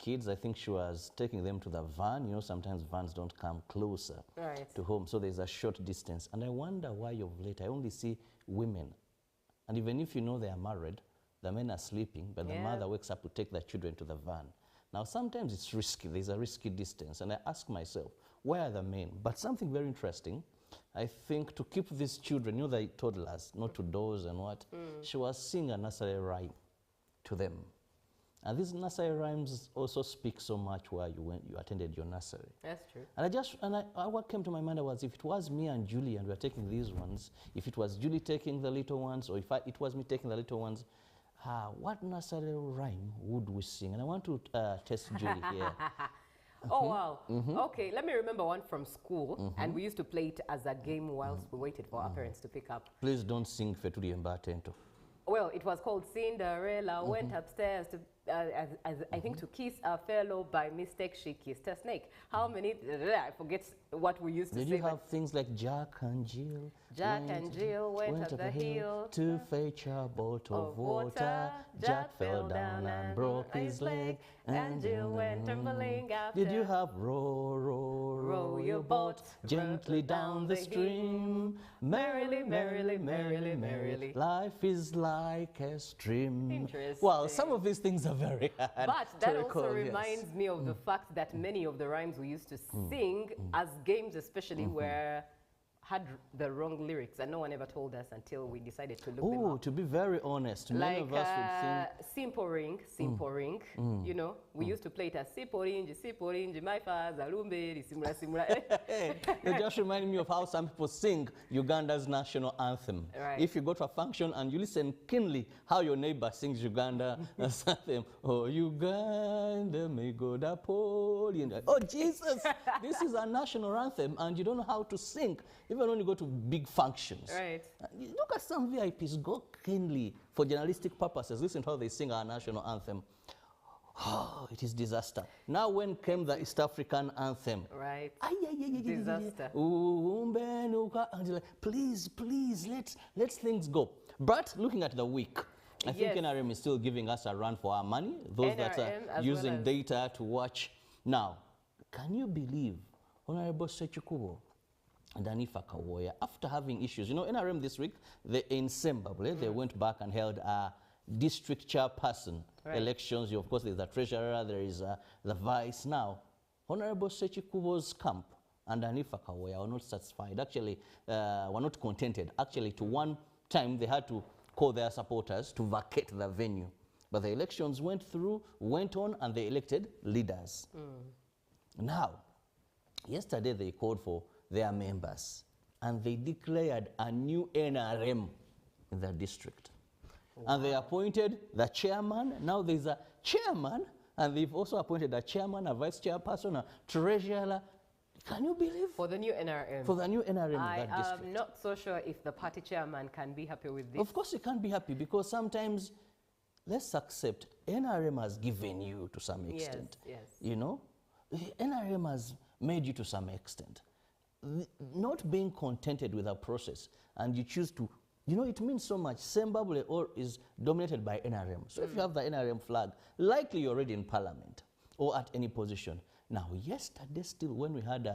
kids. I think she was taking them to the van. You know, sometimes vans don't come closer to home, so there's a short distance. And I wonder why of late I only see women. And even if you know they are married, the men are sleeping, but the mother wakes up to take the children to the van. Now, sometimes it's risky. There's a risky distance. And I ask myself, where are the men? But something very interesting, I think to keep these children, you know, they toddlers, not to doze and what, she was singing a nursery rhyme to them. And these nursery rhymes also speak so much where you attended your nursery. That's true. And what came to my mind was, if it was me and Julie and we were taking these ones, if it was Julie taking the little ones, or if it was me taking the little ones, what nursery rhyme would we sing? And I want to test Julie here. Oh, wow. Okay, let me remember one from school, and we used to play it as a game whilst we waited for our parents to pick up. Please don't sing Fetuli Mbatento. Well, it was called Cinderella went upstairs to, I think, to kiss a fellow. By mistake, she kissed a snake. How many? I forget what we used to say. Did you have things like Jack and Jill? Jack and Jill went up the hill to fetch a bottle of water. Jack fell down and broke his leg, and Jill went tumbling after. Did you have row, row, row your boat gently down the stream? Merrily, merrily, merrily, merrily, life is like a stream. Interesting. Well, some of these things are very hard. But that also reminds me of the fact that many of the rhymes we used to sing as games especially had the wrong lyrics, and no one ever told us until we decided to look them up. To be very honest, many of us would think... Simple ring, you know, we used to play it as simple ring, my father, lumbe, simula, simula. It just reminded me of how some people sing Uganda's national anthem. Right. If you go to a function and you listen keenly how your neighbor sings Uganda anthem, oh, Uganda, may God uphold you. Oh, Jesus, this is a national anthem, and you don't know how to sing. Even when you go to big functions. Right. Look at some VIPs, go keenly for journalistic purposes. Listen to how they sing our national anthem. Oh, it is disaster. Now when came the East African anthem. Right. Disaster. Please, please, let's things go. But looking at the week, I think NRM is still giving us a run for our money. Those that are using data to watch. Now, can you believe Honorable Sechikubo and Anifa Kawoya, after having issues, you know, NRM this week, in Zimbabwe, they went back and held a district chairperson elections. Of course, there's a treasurer, there is the vice. Now, Honorable Sechikubo's camp and Anifa Kawoya were not satisfied. Actually, were not contented. Actually, to one time, they had to call their supporters to vacate the venue. But the elections went on, and they elected leaders. Now, yesterday they called for their members, and they declared a new NRM in the district. Wow. And they appointed the chairman. Now there's a chairman, and they've also appointed a chairman, a vice chairperson, a treasurer. Can you believe? For the new NRM. For the new NRM in that district. I'm not so sure if the party chairman can be happy with this. Of course he can't be happy, because sometimes, let's accept, NRM has given you to some extent. Yes. You know, NRM has made you to some extent. Not being contented with a process, and you choose to, you know, it means so much. Zimbabwe is dominated by NRM. So if you have the NRM flag, likely you're already in parliament or at any position. Now, yesterday still, when we had,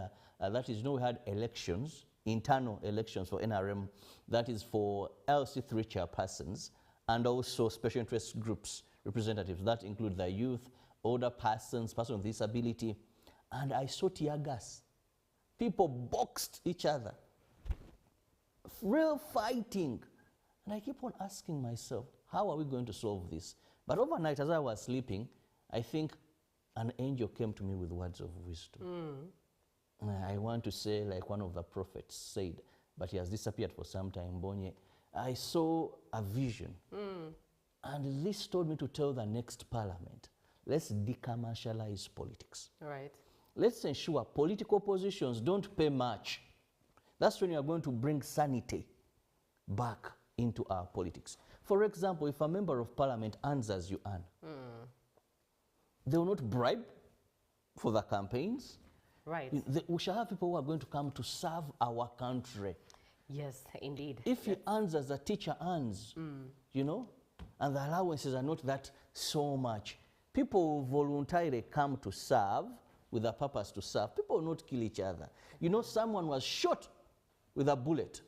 that is, you know, we had elections, internal elections for NRM, that is for LC3 chairpersons, and also special interest groups representatives. That include the youth, older persons, persons with disability, and I saw tear gas. People boxed each other. Real fighting. And I keep on asking myself, how are we going to solve this? But overnight, as I was sleeping, I think an angel came to me with words of wisdom. I want to say, like one of the prophets said, but he has disappeared for some time, Bonye. I saw a vision. And this told me to tell the next parliament, let's decommercialize politics. Right. Let's ensure political positions don't pay much. That's when you are going to bring sanity back into our politics. For example, if a member of parliament earns as you earn, they will not bribe for the campaigns. Right. We shall have people who are going to come to serve our country. Yes, indeed. If he earns as a teacher earns, you know, and the allowances are not that so much, people voluntarily come to serve with a purpose to serve. People will not kill each other. You know, someone was shot with a bullet.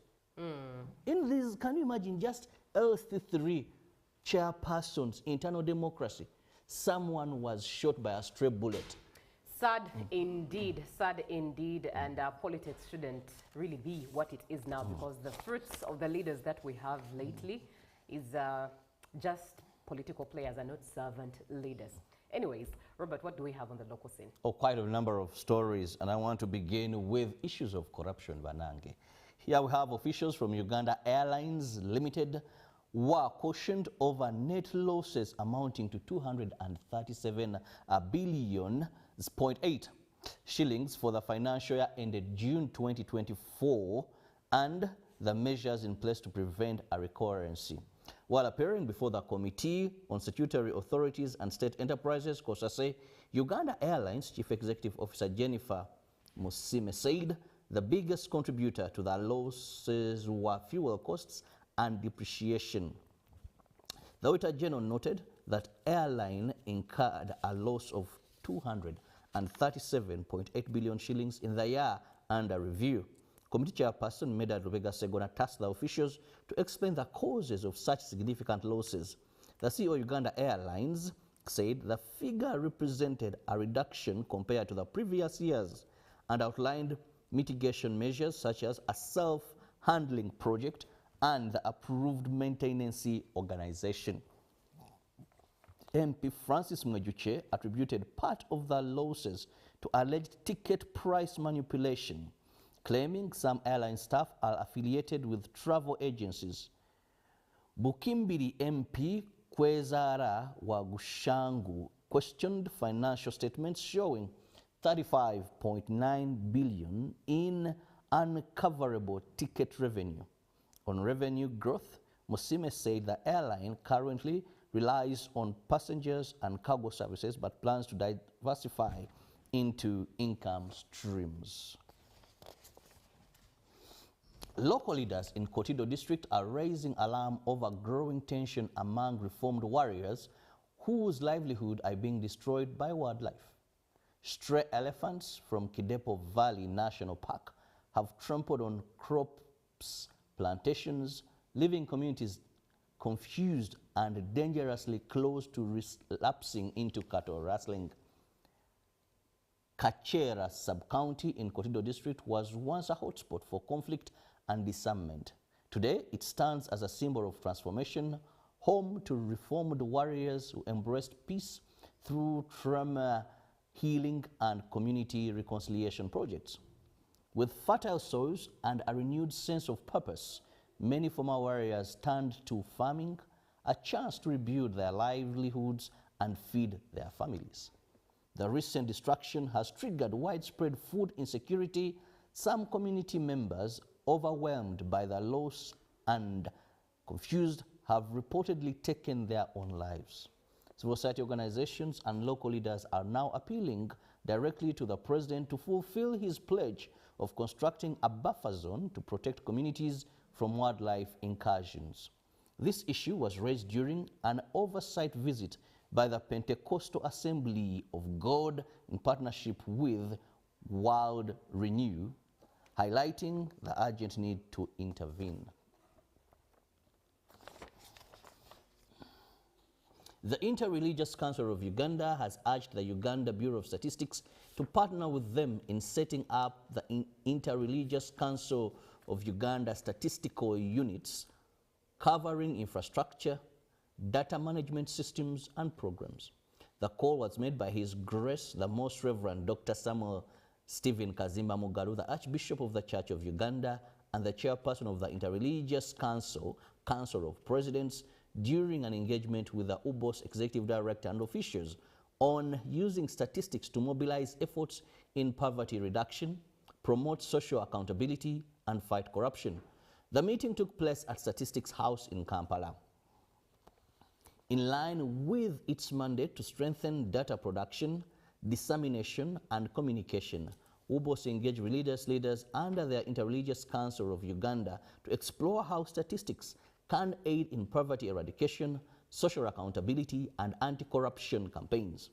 In this, can you imagine just LC3 chairpersons, internal democracy? Someone was shot by a stray bullet. Sad indeed, and politics shouldn't really be what it is now, because the fruits of the leaders that we have lately is just political players and not servant leaders. Anyways, Robert, what do we have on the local scene? Oh, quite a number of stories, and I want to begin with issues of corruption, Vanange. Here we have officials from Uganda Airlines Limited were cautioned over net losses amounting to 237 billion 0.8 shillings for the financial year ended June 2024 and the measures in place to prevent a recurrence. While appearing before the Committee on Statutory Authorities and State Enterprises, COSASE, Uganda Airlines Chief Executive Officer Jennifer Musime said the biggest contributor to the losses were fuel costs and depreciation. The Auditor General noted that airline incurred a loss of 237.8 billion shillings in the year under review. Committee Chairperson Medard Rubega Segona tasked the officials to explain the causes of such significant losses. The CEO of Uganda Airlines said the figure represented a reduction compared to the previous years and outlined mitigation measures such as a self-handling project and the approved maintenance organization. MP Francis Mwejuche attributed part of the losses to alleged ticket price manipulation, claiming some airline staff are affiliated with travel agencies. Bukimbiri MP Kwezara Wagushangu questioned financial statements showing 35.9 billion in uncoverable ticket revenue. On revenue growth, Musime said the airline currently relies on passengers and cargo services but plans to diversify into income streams. Local leaders in Kotido district are raising alarm over growing tension among reformed warriors whose livelihood are being destroyed by wildlife. Stray elephants from Kidepo Valley National Park have trampled on crops, plantations, leaving communities confused and dangerously close to relapsing into cattle rustling. Kachera sub-county in Kotido district was once a hotspot for conflict and disarmament. Today, it stands as a symbol of transformation, home to reformed warriors who embraced peace through trauma healing and community reconciliation projects. With fertile soils and a renewed sense of purpose, many former warriors turned to farming, a chance to rebuild their livelihoods and feed their families. The recent destruction has triggered widespread food insecurity. Some community members, overwhelmed by the loss and confused, have reportedly taken their own lives. Civil society organizations and local leaders are now appealing directly to the president to fulfill his pledge of constructing a buffer zone to protect communities from wildlife incursions. This issue was raised during an oversight visit by the Pentecostal Assembly of God in partnership with World Renew, highlighting the urgent need to intervene. The Interreligious Council of Uganda has urged the Uganda Bureau of Statistics to partner with them in setting up the Interreligious Council of Uganda statistical units covering infrastructure, data management systems, and programs. The call was made by His Grace, the Most Reverend Dr. Samuel Stephen Kazimba Mugalu, the Archbishop of the Church of Uganda and the chairperson of the Interreligious Council, Council of Presidents, during an engagement with the UBOS Executive Director and officials on using statistics to mobilize efforts in poverty reduction, promote social accountability, and fight corruption. The meeting took place at Statistics House in Kampala. In line with its mandate to strengthen data production, dissemination, and communication, UBOS engaged religious leaders under their Interreligious Council of Uganda to explore how statistics can aid in poverty eradication, social accountability, and anti-corruption campaigns.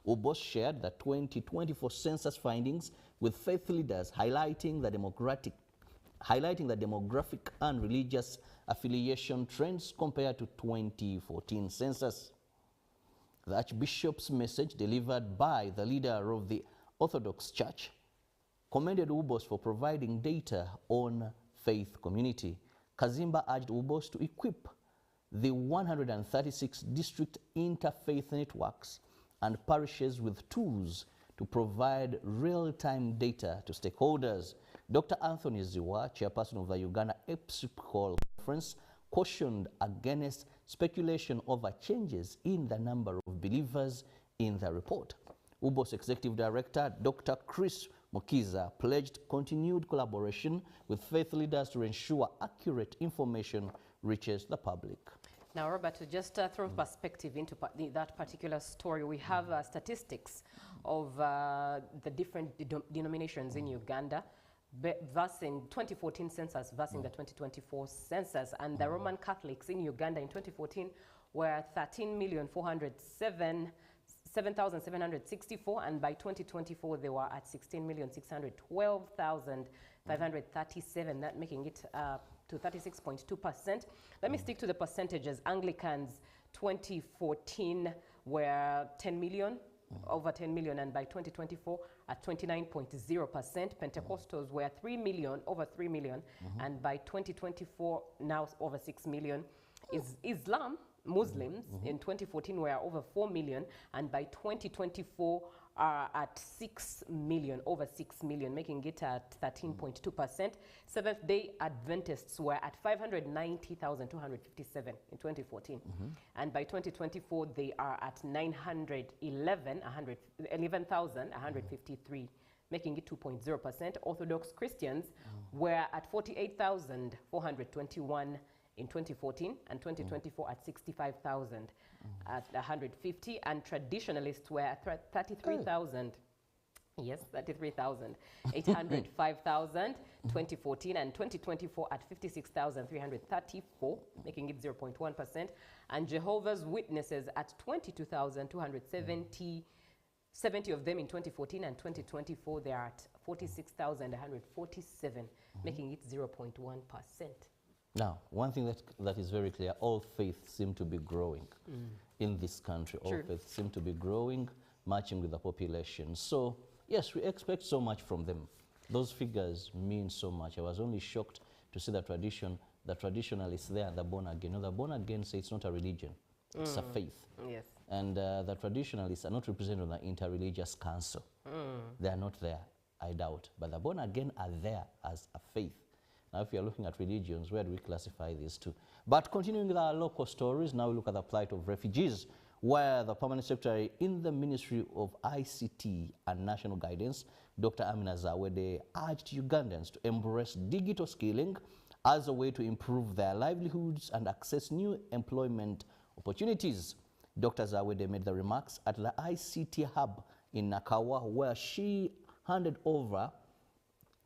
Ubos shared the 2024 census findings with faith leaders, highlighting the demographic and religious affiliation trends compared to 2014 census. The Archbishop's message, delivered by the leader of the Orthodox Church, commended Ubos for providing data on faith community. Kazimba urged Ubos to equip the 136 district interfaith networks and parishes with tools to provide real-time data to stakeholders. Dr. Anthony Ziwa, chairperson of the Uganda Episcopal Conference, cautioned against speculation over changes in the number of believers in the report. UBOS Executive Director Dr. Chris Mukiza pledged continued collaboration with faith leaders to ensure accurate information reaches the public. Now, Robert, to just throw perspective into that particular story, we have statistics of the different denominations in Uganda versing 2014 census versus the 2024 census, and the Roman Catholics in Uganda in 2014 were 13,407,764, and by 2024 they were at 16,612,537, that making it to 36.2%. Let me stick to the percentages. Anglicans 2014 were 10 million, over 10 million, and by 2024 at 29.0%. Pentecostals were 3 million, over 3 million, and by 2024 now over 6 million. Islam, Muslims in 2014 were over 4 million, and by 2024 are at 6 million, over 6 million, making it at 13.2%. Seventh-day Adventists were at 590,257 in 2014. And by 2024, they are at 11,153, making it 2.0%. Orthodox Christians were at 48,421 in 2014, and 2024 at 65,000 at 150, and traditionalists were at 33,000. Yes, 33,805,000 2014, and 2024 at 56,334, making it 0.1%, and Jehovah's Witnesses at 22,270, 70 of them in 2014, and 2024 they are at 46,147, making it 0.1%. Now, one thing that is very clear, all faiths seem to be growing in this country. All faiths seem to be growing, matching with the population. So, yes, we expect so much from them. Those figures mean so much. I was only shocked to see the traditionalists there, the born again. You know, the born again say it's not a religion, it's a faith. Yes. And the traditionalists are not represented on the interreligious council. They are not there, I doubt. But the born again are there as a faith. Now, if you're looking at religions, where do we classify these two? But continuing with our local stories, now we look at the plight of refugees, where the Permanent Secretary in the Ministry of ICT and National Guidance, Dr. Amina Zawede, urged Ugandans to embrace digital skilling as a way to improve their livelihoods and access new employment opportunities. Dr. Zawede made the remarks at the ICT Hub in Nakawa, where she handed over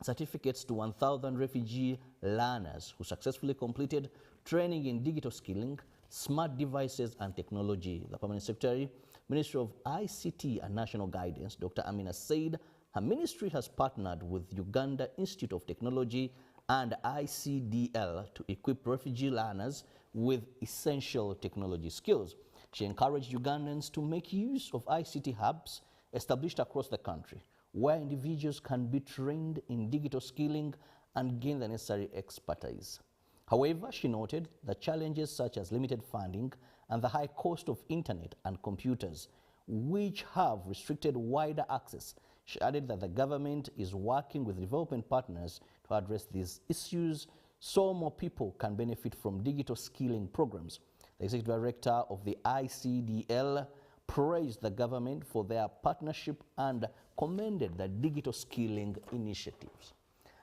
certificates to 1,000 refugee learners who successfully completed training in digital skilling, smart devices and technology. The Permanent Secretary, Ministry of ICT and National Guidance, Dr. Amina, said her ministry has partnered with Uganda Institute of Technology and ICDL to equip refugee learners with essential technology skills. She encouraged Ugandans to make use of ICT hubs established across the country, where individuals can be trained in digital skilling and gain the necessary expertise. However, she noted the challenges such as limited funding and the high cost of internet and computers, which have restricted wider access. She added that the government is working with development partners to address these issues so more people can benefit from digital skilling programs. The Executive Director of the ICDL praised the government for their partnership and commended the digital skilling initiatives.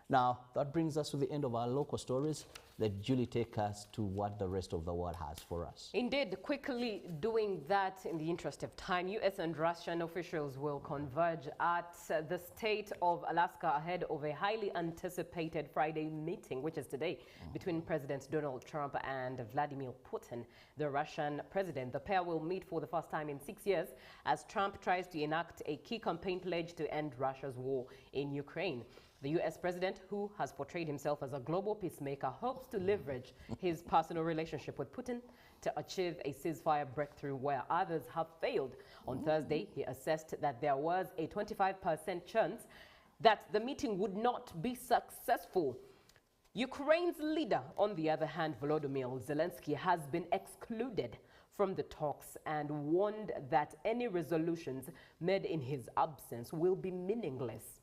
Now, that brings us to the end of our local stories. let's duly take us to what the rest of the world has for us. Indeed, quickly doing that in the interest of time, U.S. and Russian officials will converge at the state of Alaska ahead of a highly anticipated Friday meeting, which is today, between President Donald Trump and Vladimir Putin, the Russian president. The pair will meet for the first time in 6 years as Trump tries to enact a key campaign pledge to end Russia's war in Ukraine. The U.S. president, who has portrayed himself as a global peacemaker, hopes to leverage his personal relationship with Putin to achieve a ceasefire breakthrough where others have failed. On Thursday, he assessed that there was a 25% chance that the meeting would not be successful. Ukraine's leader, on the other hand, Volodymyr Zelensky, has been excluded from the talks and warned that any resolutions made in his absence will be meaningless.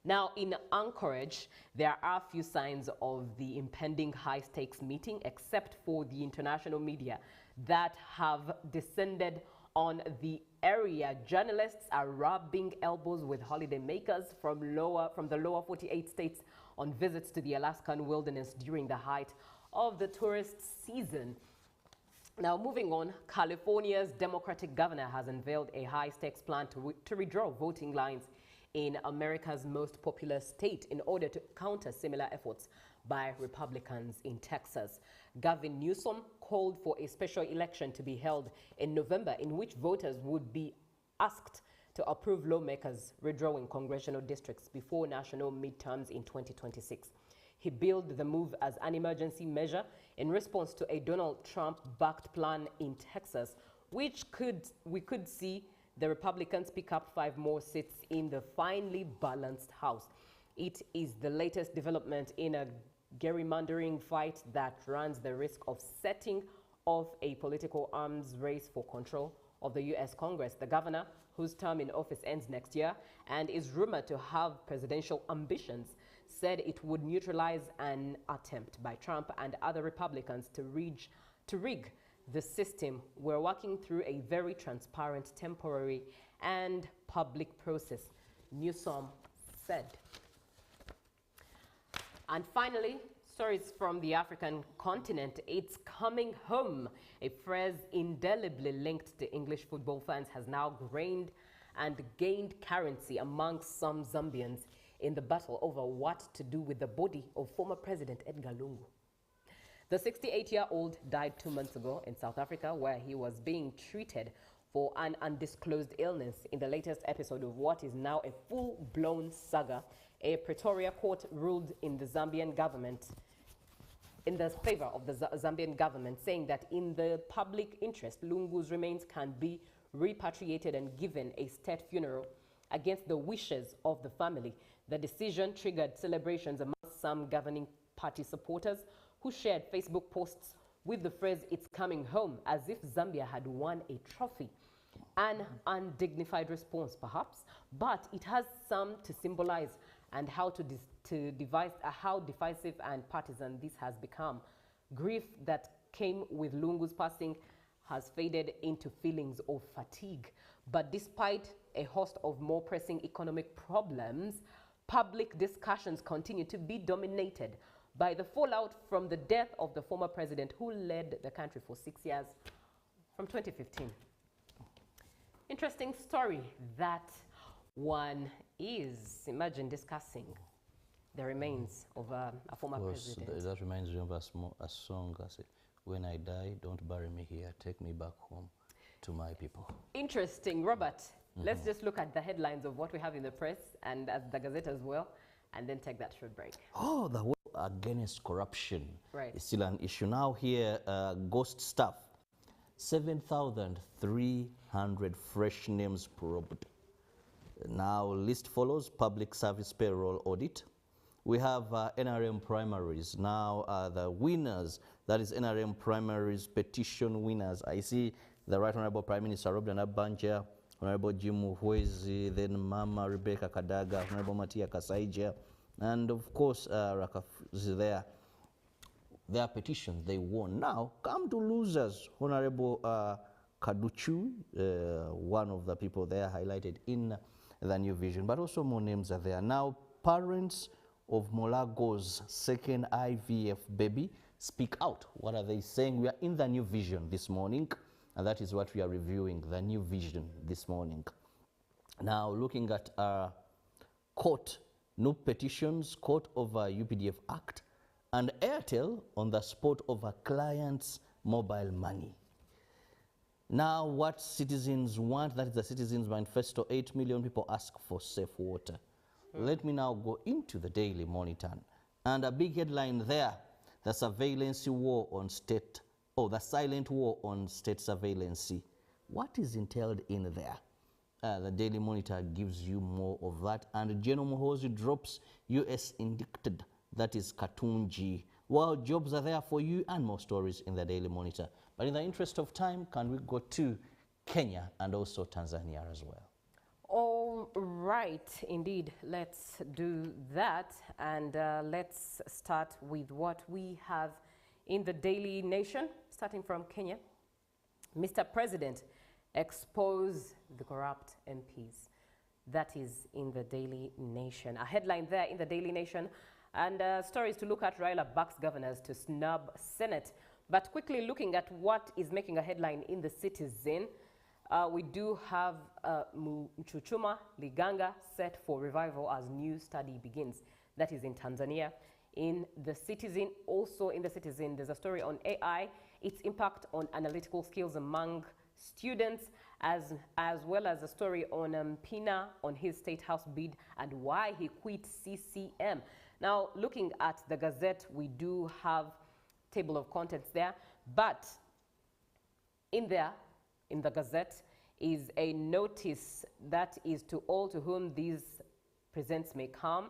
Now, in Anchorage, there are few signs of the impending high-stakes meeting, except for the international media that have descended on the area. Journalists are rubbing elbows with holidaymakers from the lower 48 states on visits to the Alaskan wilderness during the height of the tourist season. Now, moving on, California's Democratic governor has unveiled a high-stakes plan to redraw voting lines in America's most populous state in order to counter similar efforts by Republicans in Texas. Gavin Newsom called for a special election to be held in November in which voters would be asked to approve lawmakers redrawing congressional districts before national midterms in 2026. He billed the move as an emergency measure in response to a Donald Trump-backed plan in Texas, which we could see the Republicans pick up 5 more seats in the finely balanced House. It is the latest development in a gerrymandering fight that runs the risk of setting off a political arms race for control of the U.S. Congress. The governor, whose term in office ends next year and is rumored to have presidential ambitions, said it would neutralize an attempt by Trump and other Republicans to rig the system. We're working through a very transparent, temporary, and public process, Newsom said. And finally, stories from the African continent. It's coming home. A phrase indelibly linked to English football fans has now gained currency amongst some Zambians in the battle over what to do with the body of former President Edgar Lungu. The 68-year-old died 2 months ago in South Africa, where he was being treated for an undisclosed illness. In the latest episode of what is now a full-blown saga, a Pretoria court ruled in the Zambian government, in the favor of the Zambian government, saying that in the public interest, Lungu's remains can be repatriated and given a state funeral against the wishes of the family. The decision triggered celebrations amongst some governing party supporters who shared Facebook posts with the phrase, "It's coming home," as if Zambia had won a trophy. An undignified response, perhaps, but it has some to symbolize and how divisive and partisan this has become. Grief that came with Lungu's passing has faded into feelings of fatigue. But despite a host of more pressing economic problems, public discussions continue to be dominated by the fallout from the death of the former president who led the country for 6 years from 2015. Interesting story that one is. Imagine discussing the remains of a former president. That reminds me of a song. I say, "When I die, don't bury me here. Take me back home to my people." Interesting. Robert, let's just look at the headlines of what we have in the press and at the Gazette as well, and then take that short break. Oh, the war against corruption is Right. still an issue. Now here, ghost staff, 7,300 fresh names probed. Now, list follows, public service payroll audit. We have NRM primaries. Now, the winners, that is NRM primaries petition winners. I see the Right Honorable Prime Minister Robert Nabanja, Honorable Jim Muhwezi, then Mama Rebecca Kadaga, Honorable Matia Kasaija, and of course, Rakafuzi there. Their petitions, they won. Now, come to losers. Honorable Kaduchu, one of the people there highlighted in the new vision, but also more names are there. Now, parents of Molago's second IVF baby speak out. What are they saying? We are in the new vision this morning, and that is what we are reviewing, the new vision this morning. Now, looking at court, new petitions, court over UPDF Act, and Airtel on the spot over clients' mobile money. Now, what citizens want, that is the Citizens Manifesto, 8 million people ask for safe water. Let me now go into the Daily Monitor. And a big headline there, the surveillance war on state, the silent war on state surveillance. What is entailed in there? The Daily Monitor gives you more of that. And General Muhoozi drops US indicted, that is Katunji. Well, jobs are there for you, and more stories in the Daily Monitor. But in the interest of time, can we go to Kenya and also Tanzania as well? All right, indeed. Let's do that. And let's start with what we have in the Daily Nation, starting from Kenya. Mr. President, expose the corrupt MPs. That is in the Daily Nation. A headline there in the Daily Nation. And stories to look at: Raila backs governors to snub Senate. But quickly looking at what is making a headline in the Citizen, we do have Mchuchuma Liganga set for revival as new study begins. That is in Tanzania. In the Citizen, also in the Citizen, there's a story on AI, its impact on analytical skills among students, as well as a story on Pina on his State House bid and why he quit CCM. Now, looking at the Gazette, we do have table of contents there, but in there, in the Gazette, is a notice that is to all to whom these presents may come,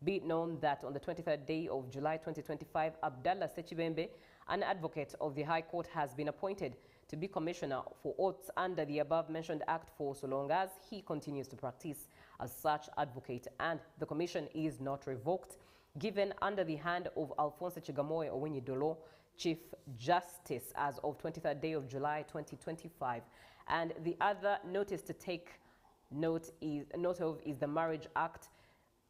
be it known that on the 23rd day of July 2025, Abdallah Sechibembe, an advocate of the High Court, has been appointed to be commissioner for oaths under the above-mentioned act for so long as he continues to practice as such advocate, and the commission is not revoked, given under the hand of Alphonse Chigamoy Owenyidolo, Chief Justice, as of 23rd day of July 2025. And the other notice to take note of is the Marriage Act,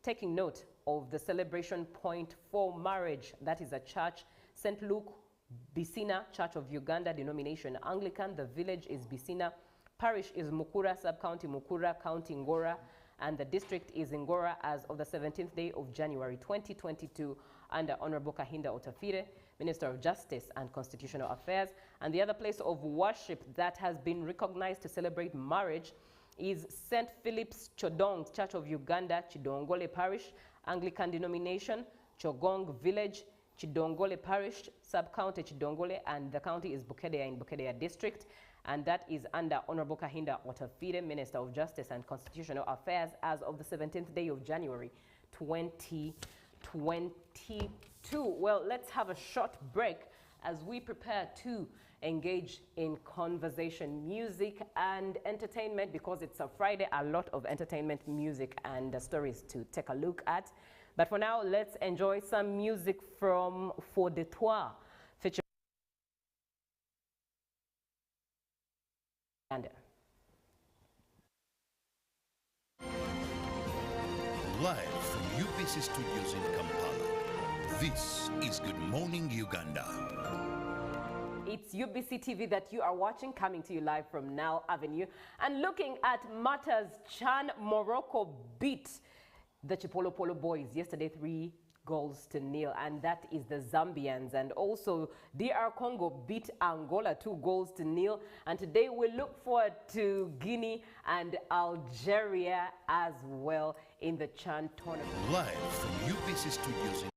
taking note of the celebration point for marriage. That is a church, St. Luke Bisina Church of Uganda, denomination Anglican. The village is Bisina. Parish is Mukura, sub-county Mukura, county Ngora, and the district is Ngora as of the 17th day of January 2022 under Honorable Kahinda Otafire, Minister of Justice and Constitutional Affairs. And the other place of worship that has been recognized to celebrate marriage is St. Philip's Chodong Church of Uganda, Chidongole Parish, Anglican denomination, Chogong Village, Chidongole Parish, sub-county Chidongole, and the county is Bukedea in Bukedea District. And that is under Honorable Kahinda Otafire, Minister of Justice and Constitutional Affairs, as of the 17th day of January 2022. Well, let's have a short break as we prepare to engage in conversation, music, and entertainment, because it's a Friday, a lot of entertainment, music, and stories to take a look at. But for now, let's enjoy some music from For de Toi, featuring Live from UBC Studios in Kampala, this is Good Morning Uganda. It's UBC TV that you are watching, coming to you live from Nile Avenue. And looking at matters, Chan Morocco beat the Chipolo Polo boys yesterday 3-0, and that is the Zambians. And also DR Congo beat Angola 2-0, and today we look forward to Guinea and Algeria as well in the Chan tournament. Live from UBC Studios in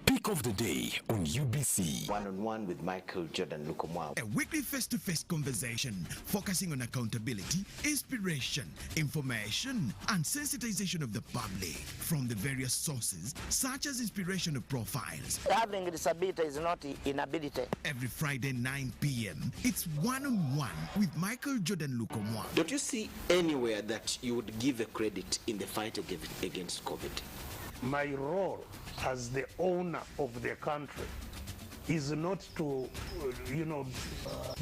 Pick of the day on UBC. One-on-one with Michael Jordan Lukomwa. A weekly face-to-face conversation focusing on accountability, inspiration, information, and sensitization of the public from the various sources, such as inspirational profiles. Having a disability is not inability. Every Friday, 9 p.m., it's one-on-one with Michael Jordan Lukomwa. Don't you see anywhere that you would give a credit in the fight against COVID? My role as the owner of the country is not to,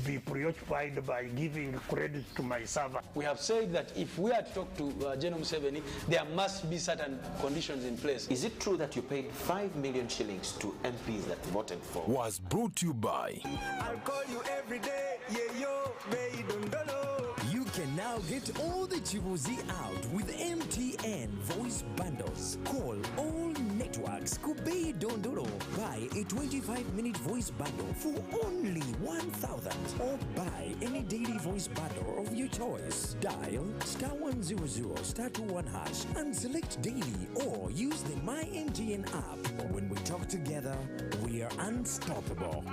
be preoccupied by giving credit to my servant. We have said that if we are to talk to General Museveni, there must be certain conditions in place. Is it true that you paid 5 million shillings to MPs that voted for? Was brought to you by I'll call you every day, yeah, yo, baby, don't know. You can now get all the Chibuzi out with MTN voice bundles. Call all networks Kubei Dondoro. Buy a 25-minute voice bundle for only 1,000 or buy any daily voice bundle of your choice. Dial *100 *21 hash and select daily or use the My MTN app. When we talk together, we are unstoppable.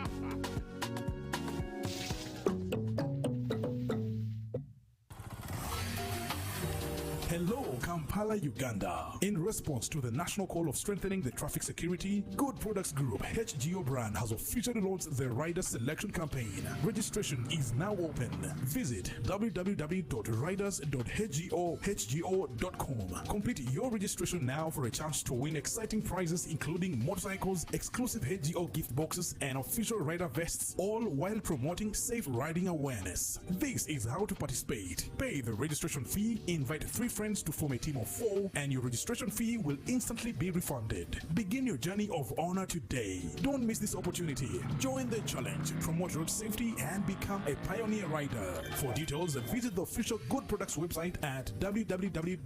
Hello, Kampala, Uganda. In response to the national call of strengthening the traffic security, Good Products Group HGO brand has officially launched the Rider Selection Campaign. Registration is now open. Visit www.riders.hgo.com. Complete your registration now for a chance to win exciting prizes including motorcycles, exclusive HGO gift boxes, and official rider vests, all while promoting safe riding awareness. This is how to participate. Pay the registration fee, invite 3 friends to form a team of 4, and your registration fee will instantly be refunded. Begin your journey of honor today. Don't miss this opportunity. Join the challenge, promote road safety, and become a pioneer rider. For details, visit the official Good Products website at www.hgo.com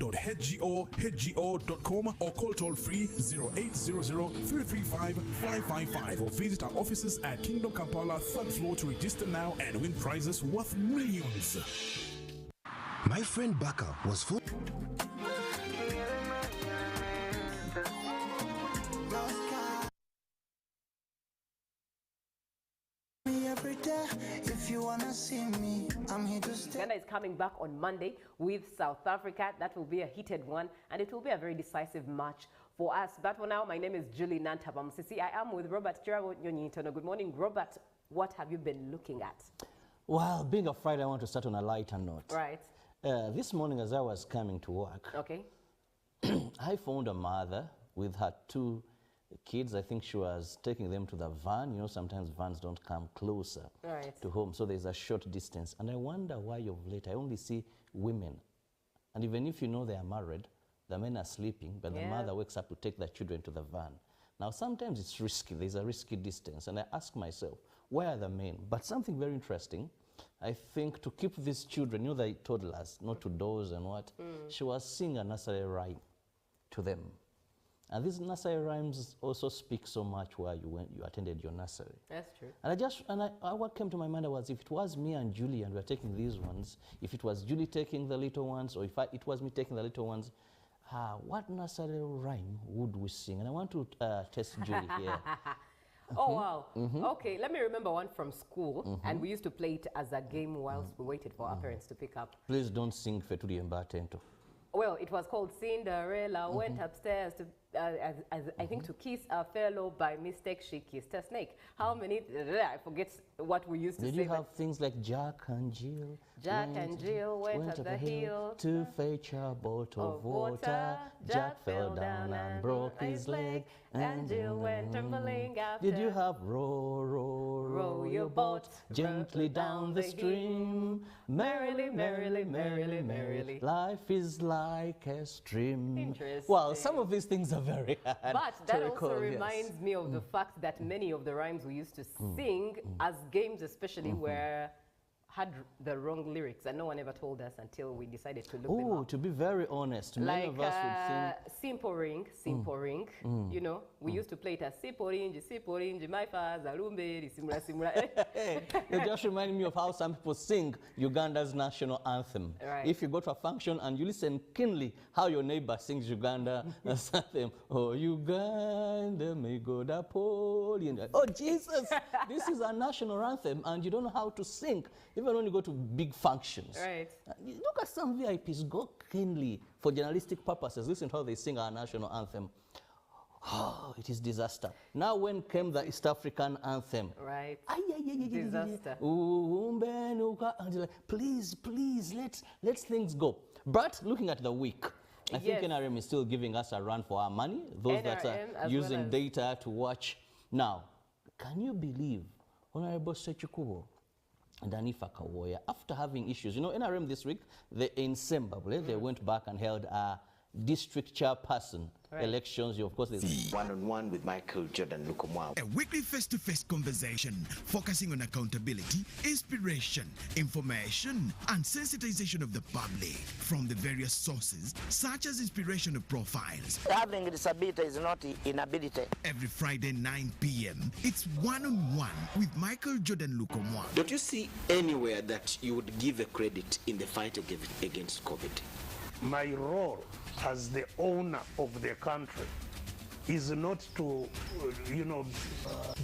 or call toll-free 0800-335-555 or visit our offices at Kingdom Kampala 3rd floor to register now and win prizes worth millions. My friend Baka was full. Every day, if you wanna see me, I'm here to stay. Uganda is coming back on Monday with South Africa. That will be a heated one, and it will be a very decisive match for us. But for now, my name is Julie Nantabamsisi. I am with Robert Chirawo Nyonyitono. Good morning, Robert. What have you been looking at? Well, being a Friday, I want to start on a lighter note. Right. This morning as I was coming to work, okay, I found a mother with her 2 kids. I think she was taking them to the van. You know, sometimes vans don't come closer to home, so there's a short distance. And I wonder why of late I only see women. And even if you know they are married, the men are sleeping, but the mother wakes up to take the children to the van. Now, sometimes it's risky. There's a risky distance. And I ask myself, where are the men? But something very interesting, I think to keep these children, you know, they toddlers, not to doze and what, she was singing a nursery rhyme to them. And these nursery rhymes also speak so much where you attended your nursery. That's true. And what came to my mind was, if it was me and Julie and we were taking these ones, if it was Julie taking the little ones, or if it was me taking the little ones, what nursery rhyme would we sing? And I want to test Julie here. Oh, wow. Okay, let me remember one from school, and we used to play it as a game whilst we waited for our parents to pick up. Please don't sing Fetuli Mbatento. Well, it was called Cinderella went upstairs to, I think, to kiss a fellow. By mistake, she kissed a snake. How many? I forget what we used to say. Did you have things like Jack and Jill? Jack and Jill went up the hill to fetch a bottle of water. Jack fell down and broke his leg, and Jill went tumbling after. Did you have row, row, row your boat gently down the stream? Merrily, merrily, merrily, merrily, life is like a stream. Interesting. Well, some of these things are very hard. But that also reminds me of the fact that many of the rhymes we used to sing as games, especially, had the wrong lyrics, and no one ever told us until we decided to look them up. To be very honest, many of us would sing Simple Ring, Simple Ring. You know, we used to play it as Simple Ring, my father, Lumbe, Simula, Simula. It just reminded me of how some people sing Uganda's national anthem. Right. If you go to a function and you listen keenly how your neighbor sings Uganda anthem, oh Uganda, may God uphold you. Oh Jesus, this is a national anthem, and you don't know how to sing. Even when you go to big functions. Right. Look at some VIPs, go keenly for journalistic purposes. Listen to how they sing our national anthem. Oh, it is disaster. Now when came the East African anthem. Right. Disaster. Please, please, let's things go. But looking at the week, I think NRM is still giving us a run for our money. Those that are using data to watch. Now, can you believe Honorable Sechikubo and Anifa Kawoya, after having issues, you know, NRM this week, in Zimbabwe, they went back and held a district chairperson elections. Of course, one-on-one with Michael Jordan Lukomwa. A weekly face-to-face conversation focusing on accountability, inspiration, information, and sensitization of the public from the various sources, such as inspirational profiles. Having a disability is not inability. Every Friday, 9 p.m., it's one-on-one with Michael Jordan Lukomwa. Don't you see anywhere that you would give a credit in the fight against COVID? My role as the owner of the country is not to,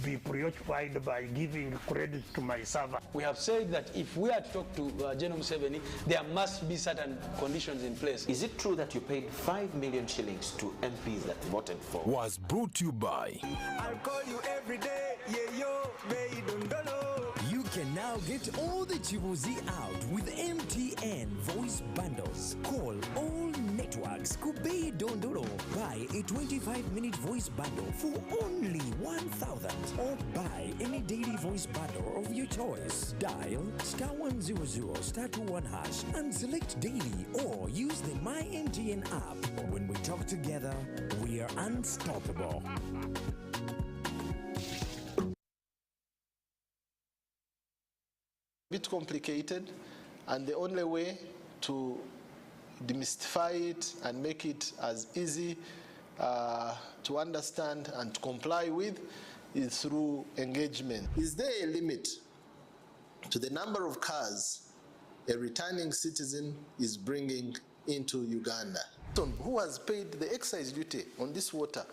be preoccupied by giving credit to my servant. We have said that if we are to talk to General Museveni, there must be certain conditions in place. Is it true that you paid 5 million shillings to MPs that voted for? Was brought to you by I'll call you every day, yeah, yo, baby, don't know. You can now get all the Chibuzi out with MTN voice bundles. Call all networks Kubei Dondoro. Buy a 25-minute voice bundle for only 1,000 or buy any daily voice bundle of your choice. Dial *100 *21 hash and select daily or use the My MTN app. When we talk together, we are unstoppable. Bit complicated, and the only way to demystify it and make it as easy to understand and to comply with is through engagement. Is there a limit to the number of cars a returning citizen is bringing into Uganda? Who has paid the excise duty on this water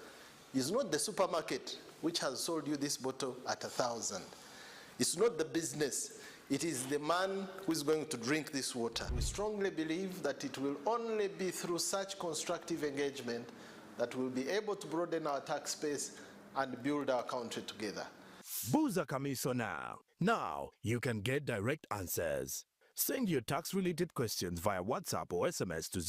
is not the supermarket which has sold you this bottle at 1,000. It's not the business. It is the man who is going to drink this water. We strongly believe that it will only be through such constructive engagement that we'll be able to broaden our tax base and build our country together. Buza Kamiso now. Now you can get direct answers. Send your tax-related questions via WhatsApp or SMS to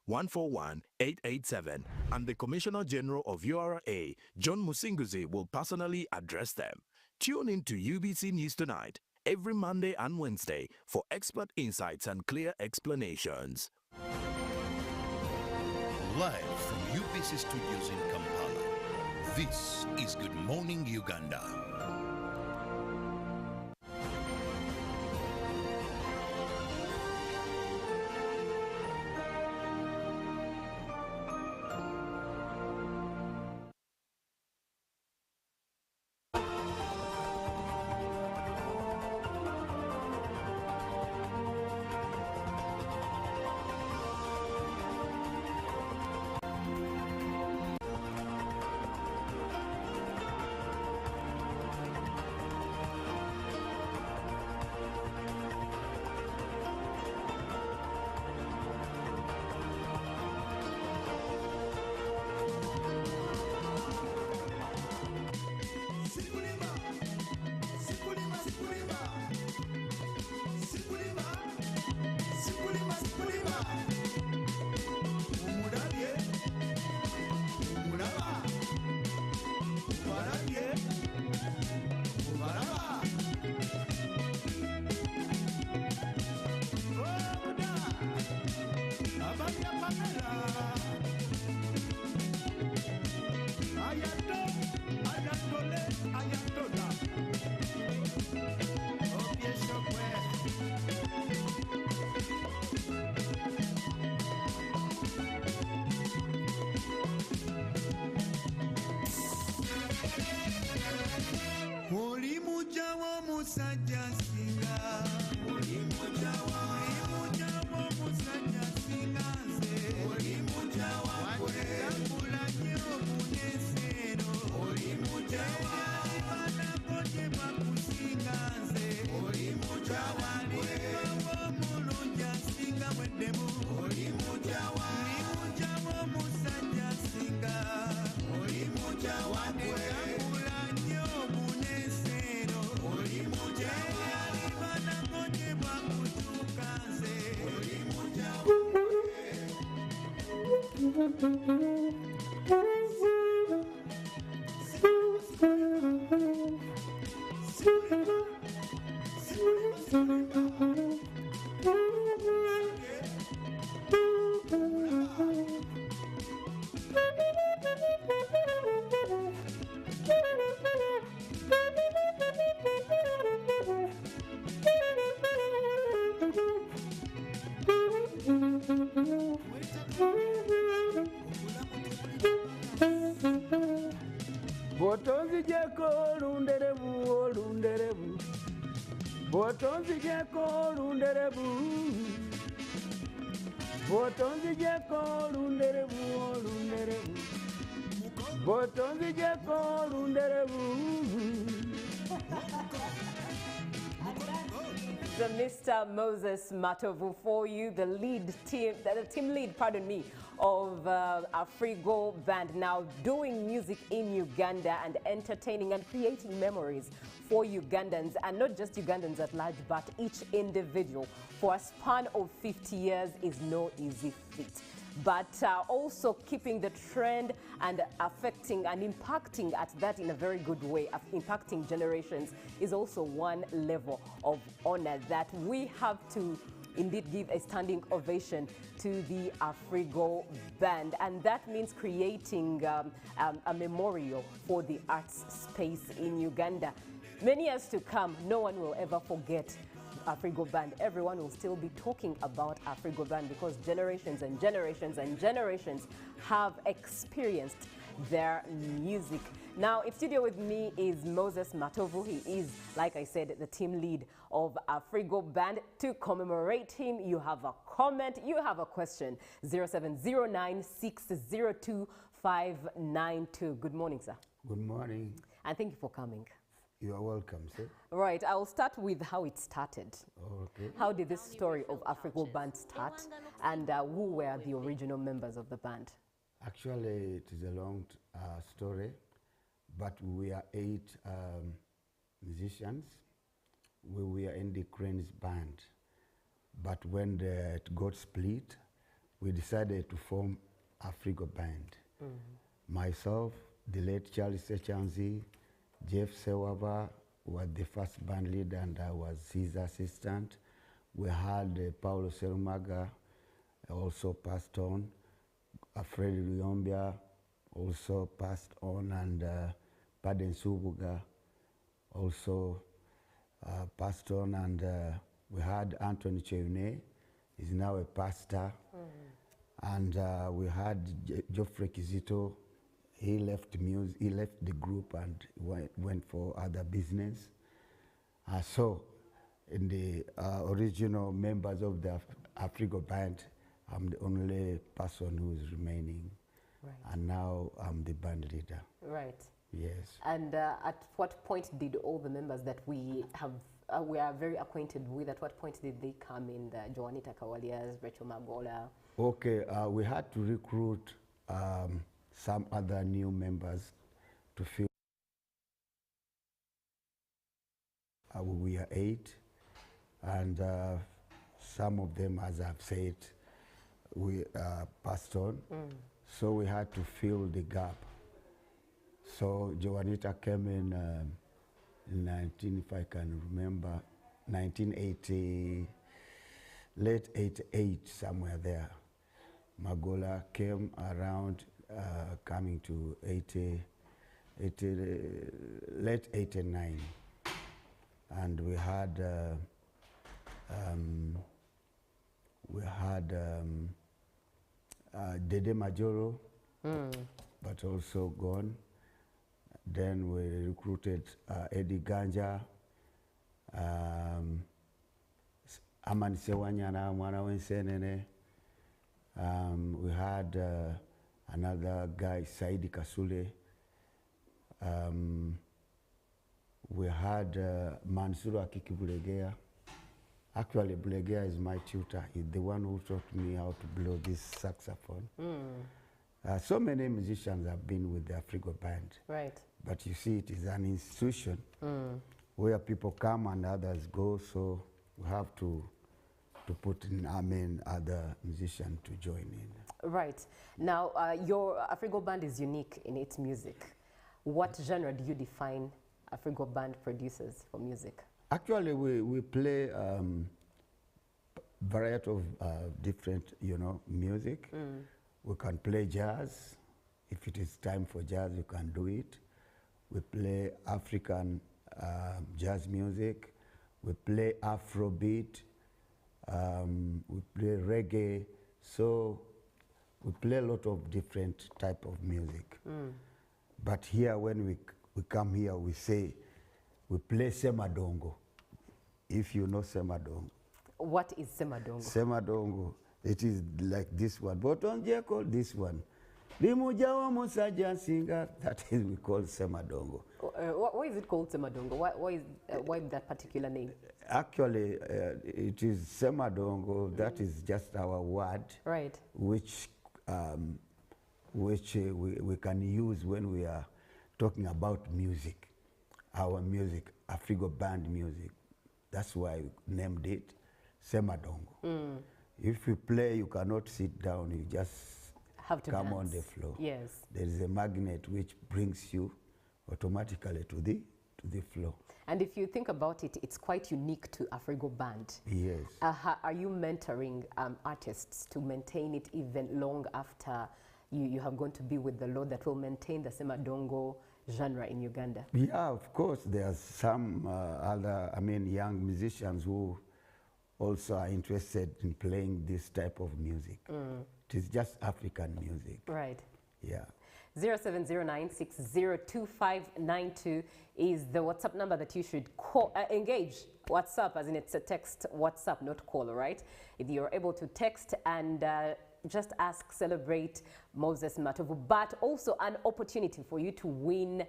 0790-141-887 and the Commissioner General of URA, John Musinguzi, will personally address them. Tune in to UBC News Tonight every Monday and Wednesday for expert insights and clear explanations. Live from UBC Studios in Kampala, this is Good Morning Uganda. Botonzi jeko lunderebu. Botonzi jeko lunderebu, lunderebu. Botonzi jeko lunderebu. So Mr. Moses Matovu for you, the team lead, pardon me, of Afrigo Band, now doing music in Uganda and entertaining and creating memories for Ugandans, and not just Ugandans at large, but each individual. For a span of 50 years is no easy feat. But also keeping the trend and affecting and impacting at that in a very good way, impacting generations, is also one level of honor that we have to indeed give a standing ovation to the Afrigo Band. And that means creating a memorial for the arts space in Uganda. Many years to come, no one will ever forget Afrigo Band. Everyone will still be talking about Afrigo Band because generations and generations and generations have experienced their music. Now, in studio with me is Moses Matovu. He is, like I said, the team lead of Afrigo Band. To commemorate him, you have a comment, you have a question. 0709602592. Good morning, sir. Good morning. And thank you for coming. You are welcome, sir. Right, I will start with how it started. Okay. How did this story of Afrigo Band start, and who were the original members of the band? Actually, it is a long story, but we are 8 musicians. We were in the Cranes Band, but when it got split, we decided to form Afrigo Band. Myself, the late Charlie Sechanzi, Jeff Sewava was the first band leader and I was his assistant. We had Paulo Serumaga also passed on. Freddy Riombia also passed on, and Paden Subuga also passed on, and we had Anthony Cheune, he's now a pastor, and we had Geoffrey Kizito. He left music. He left the group and went for other business. So, in the original members of the Afrigo Band, I'm the only person who is remaining, and now I'm the band leader. Right. Yes. And at what point did all the members that we have, we are very acquainted with, at what point did they come in? The Joanita Kawalias, Rachel Magola. Okay, we had to recruit some other new members to fill. We are 8, and some of them, as I've said, we passed on. So we had to fill the gap. So Joanita came in 19, if I can remember, 1980, late 88, somewhere there. Magola came around, coming to late 89. And we had Dede Majoro, but also gone. Then we recruited Eddie Ganja, Aman Sewanyana, Mwana Wensenene. We had another guy, Saidi Kasule. We had Mansuru Akiki Bulegea. Actually, Bulegea is my tutor. He's the one who taught me how to blow this saxophone. So many musicians have been with the Afrigo Band. Right. But you see, it is an institution where people come and others go, so we have to put in, other musicians to join in. Right. Now, your Afrigo Band is unique in its music. What genre do you define Afrigo Band produces for music? Actually, we play variety of different, music. We can play jazz. If it is time for jazz, you can do it. We play African jazz music. We play Afrobeat. We play reggae. So we play a lot of different type of music. But here, when we come here, we say we play Semadongo. if you know Semadongo. What is Semadongo? Semadongo, it is like this one. But on Jacob, this one. Limujawa Musaja Singer, that is we call Semadongo. Why is it called Semadongo? Why that particular name? Actually, it is Semadongo, that is just our word. Right. Which we can use when we are talking about music. Our music, Afrigo band music. That's why we named it Semadongo. If you play, you cannot sit down, you just have to come dance on the floor. Yes. There is a magnet which brings you automatically to the floor. And if you think about it, it's quite unique to Afrigo band. Yes. Are you mentoring artists to maintain it even long after you have gone to be with the Lord, that will maintain the Semadongo genre in Uganda? Yeah, of course. There are some other, young musicians who also are interested in playing this type of music. It is just African music. Right. Yeah. 0709602592 is the WhatsApp number that you should call, engage. WhatsApp, as in it's a text WhatsApp, not call, right? If you're able to text and just ask, celebrate Moses Matovu, but also an opportunity for you to win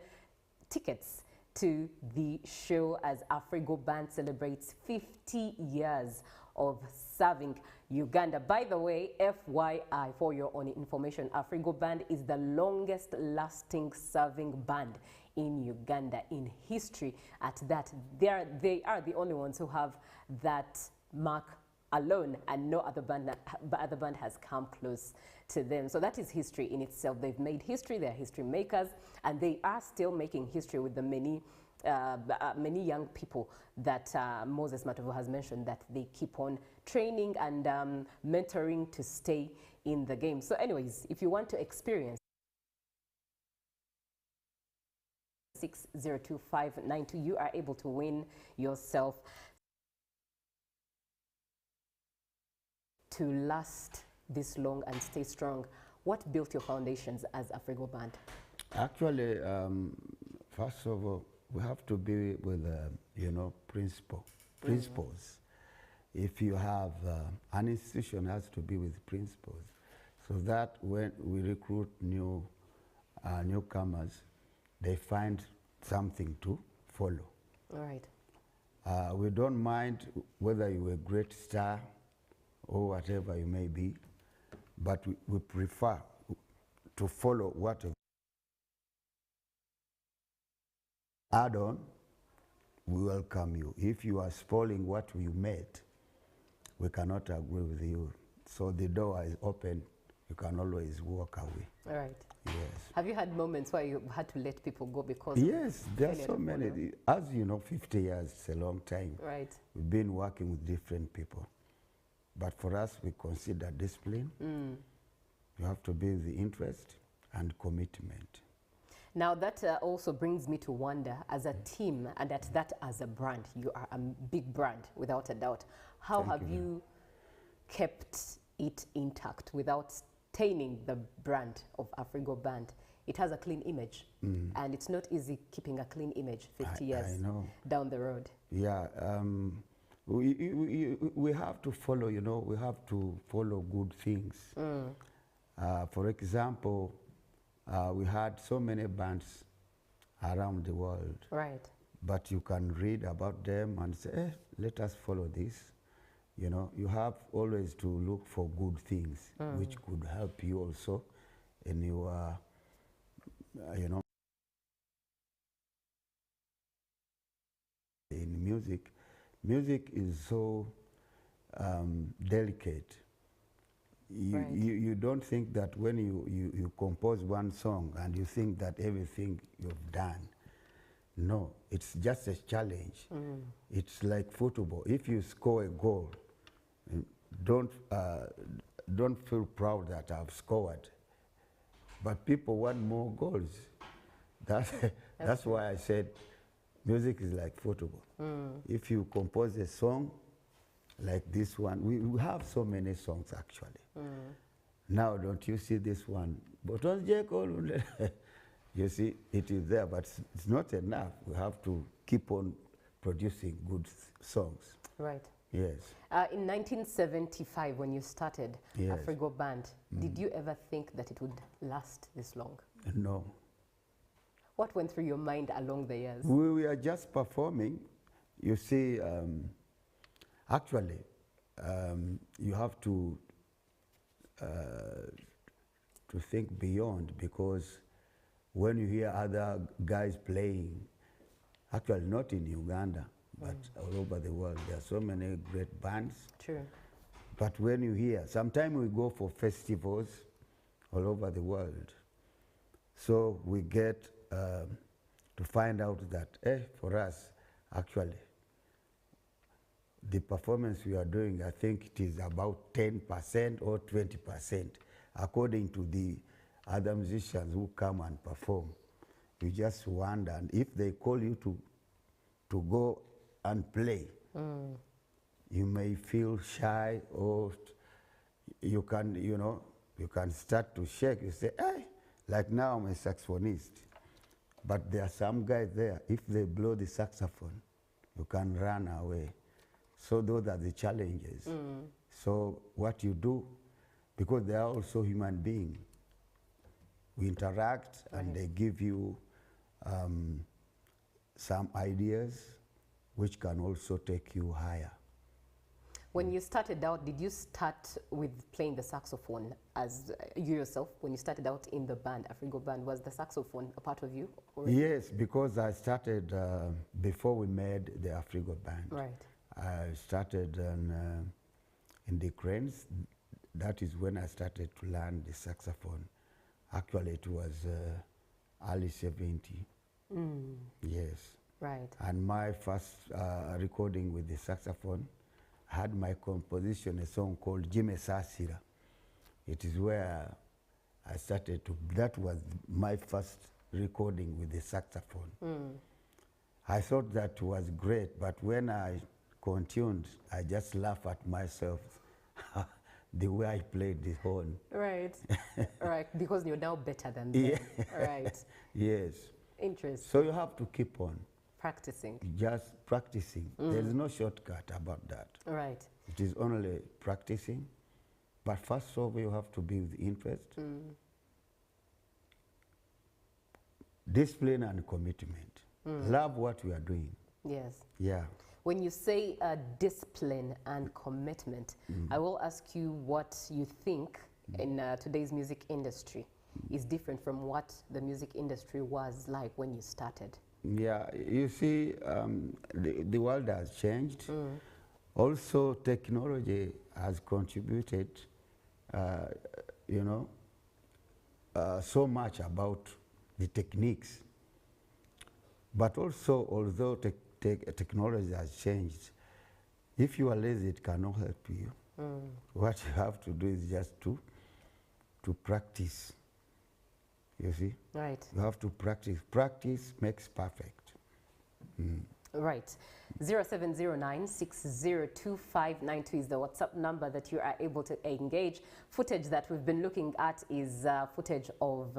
tickets to the show as Afrigo Band celebrates 50 years of serving Uganda. By the way, FYI, for your own information, Afrigo Band is the longest lasting serving band in Uganda in history. At that, they are the only ones who have that mark alone, and no other band has come close to them. So that is history in itself. They've made history, they're history makers, and they are still making history with the many young people that Moses Matovu has mentioned that they keep on training and mentoring to stay in the game. So anyways, if you want to experience 602592, you are able to win yourself to last this long and stay strong. What built your foundations as Afrigo Band? Actually, first of all, we have to be with, principles. If you have an institution, has to be with principles, so that when we recruit newcomers, they find something to follow. All right. We don't mind whether you're a great star or whatever you may be, but we prefer to follow what add on, we welcome you. If you are spoiling what you made, we cannot agree with you. So the door is open, you can always walk away. All right. Yes. Have you had moments where you had to let people go because Yes, there are so many. As you know, 50 years is a long time. Right. We've been working with different people. But for us, we consider discipline. You have to be the interest and commitment. Now that also brings me to wonder, as a team and at that as a brand, you are a big brand without a doubt. How have you kept it intact without staining the brand of Afrigo Band? It has a clean image, and it's not easy keeping a clean image 50 years down the road. Yeah, we have to follow, we have to follow good things. For example, we had so many bands around the world. Right. But you can read about them and say, let us follow this. You have always to look for good things which could help you also in your, in music. Music is so delicate. You don't think that when you compose one song and you think that everything you've done. No, it's just a challenge. It's like football. If you score a goal, don't feel proud that I've scored. But people want more goals. That's why I said music is like football. If you compose a song, like this one, we have so many songs actually. Now, don't you see this one? But on you see, it is there, but it's not enough. We have to keep on producing good songs. Right. Yes. In 1975, when you started Yes. Afrigo Band, did you ever think that it would last this long? No. What went through your mind along the years? We were just performing. You see, actually, you have to think beyond, because when you hear other guys playing, actually not in Uganda, but all over the world, there are so many great bands. True. But when you hear, sometimes we go for festivals all over the world. So we get to find out that, for us, actually, the performance we are doing, I think it is about 10% or 20%, according to the other musicians who come and perform. You just wonder, and if they call you to go and play, you may feel shy, or you can, you can start to shake. You say, hey, like now I'm a saxophonist, but there are some guys there, if they blow the saxophone, you can run away. So those are the challenges. So what you do, because they are also human beings, we interact and they give you some ideas which can also take you higher. When you started out, did you start with playing the saxophone as you yourself? When you started out in the band, Afrigo Band, was the saxophone a part of you already? Yes, because I started before we made the Afrigo Band. Right. I started in the cranes. That is when I started to learn the saxophone. Actually, it was early 70. Yes. Right. And my first recording with the saxophone, I had my composition, a song called Jime Sasira. It is where I started to, that was my first recording with the saxophone. I thought that was great, but when I continued, I just laugh at myself, the way I played the horn. Right. Right, because you're now better than them. Yeah. Right. Yes. Interesting. So you have to keep on. Practicing. Just practicing. There is no shortcut about that. Right. It is only practicing. But first of all, you have to be with interest, discipline and commitment. Love what you are doing. Yes. Yeah. When you say discipline and commitment, I will ask you what you think in today's music industry is different from what the music industry was like when you started. Yeah, you see, the world has changed. Also, technology has contributed, so much about the techniques. But also, although technology has changed, if you are lazy, it cannot help you. What you have to do is just to practice. You see? Right. You have to practice. Practice makes perfect. Right. 0709-602592 is the WhatsApp number that you are able to engage. Footage that we've been looking at is footage of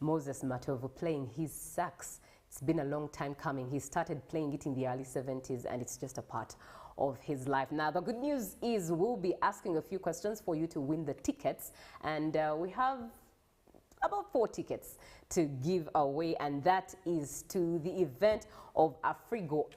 Moses Matovu playing his sax. It's been a long time coming. He started playing it in the early 70s, and it's just a part of his life. Now, the good news is we'll be asking a few questions for you to win the tickets, and we have about 4 tickets to give away, and that is to the event of Afrigo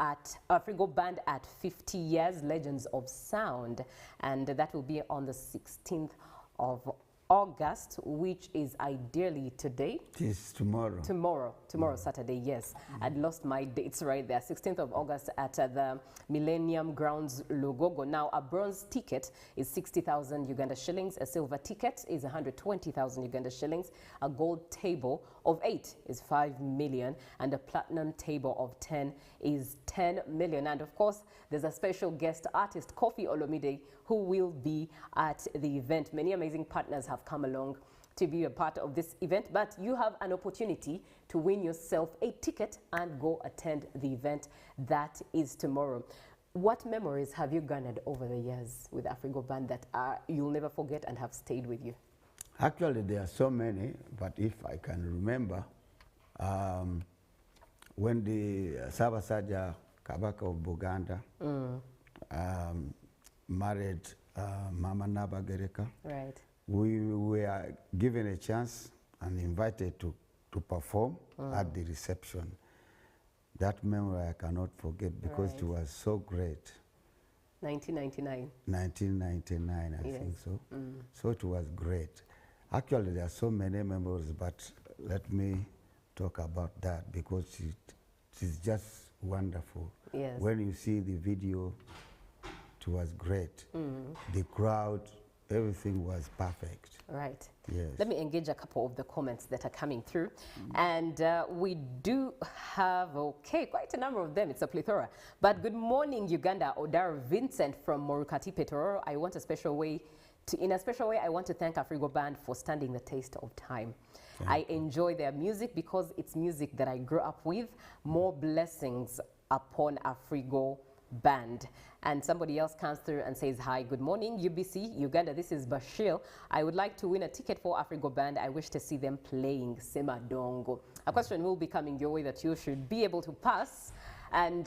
Band at 50 Years Legends of Sound, and that will be on the 16th of August, which is ideally today. It is tomorrow. Tomorrow, Saturday, yes. I'd lost my dates right there. 16th of August at the Millennium Grounds, Lugogo. Now, a bronze ticket is 60,000 Uganda shillings. A silver ticket is 120,000 Uganda shillings. A gold table of 8 is 5 million. And a platinum table of 10 is 10 million. And of course, there's a special guest artist, Kofi Olomide, who will be at the event. Many amazing partners have come along to be a part of this event, but you have an opportunity to win yourself a ticket and go attend the event that is tomorrow. What memories have you garnered over the years with Afrigo Band that you'll never forget and have stayed with you? Actually, there are so many, but if I can remember, when the Sabasaja Kabaka of Buganda, married Mama Nabagereka. Right. We were given a chance and invited to perform at the reception. That memory I cannot forget because it was so great. 1999. 1999, I think so. So it was great. Actually, there are so many memories, but let me talk about that because it is just wonderful. Yes. When you see the video, it was great. The crowd, everything was perfect. Right. Yes. Let me engage a couple of the comments that are coming through. And we do have, quite a number of them. It's a plethora. But good morning, Uganda. Odar Vincent from Morukati Petoro. I want a special way in a special way, I want to thank Afrigo Band for standing the test of time. I enjoy their music because it's music that I grew up with. More blessings upon Afrigo Band. And somebody else comes through and says, hi, good morning, UBC, Uganda. This is Bashir. I would like to win a ticket for Afrigo Band. I wish to see them playing Sema Dongo. A question will be coming your way that you should be able to pass and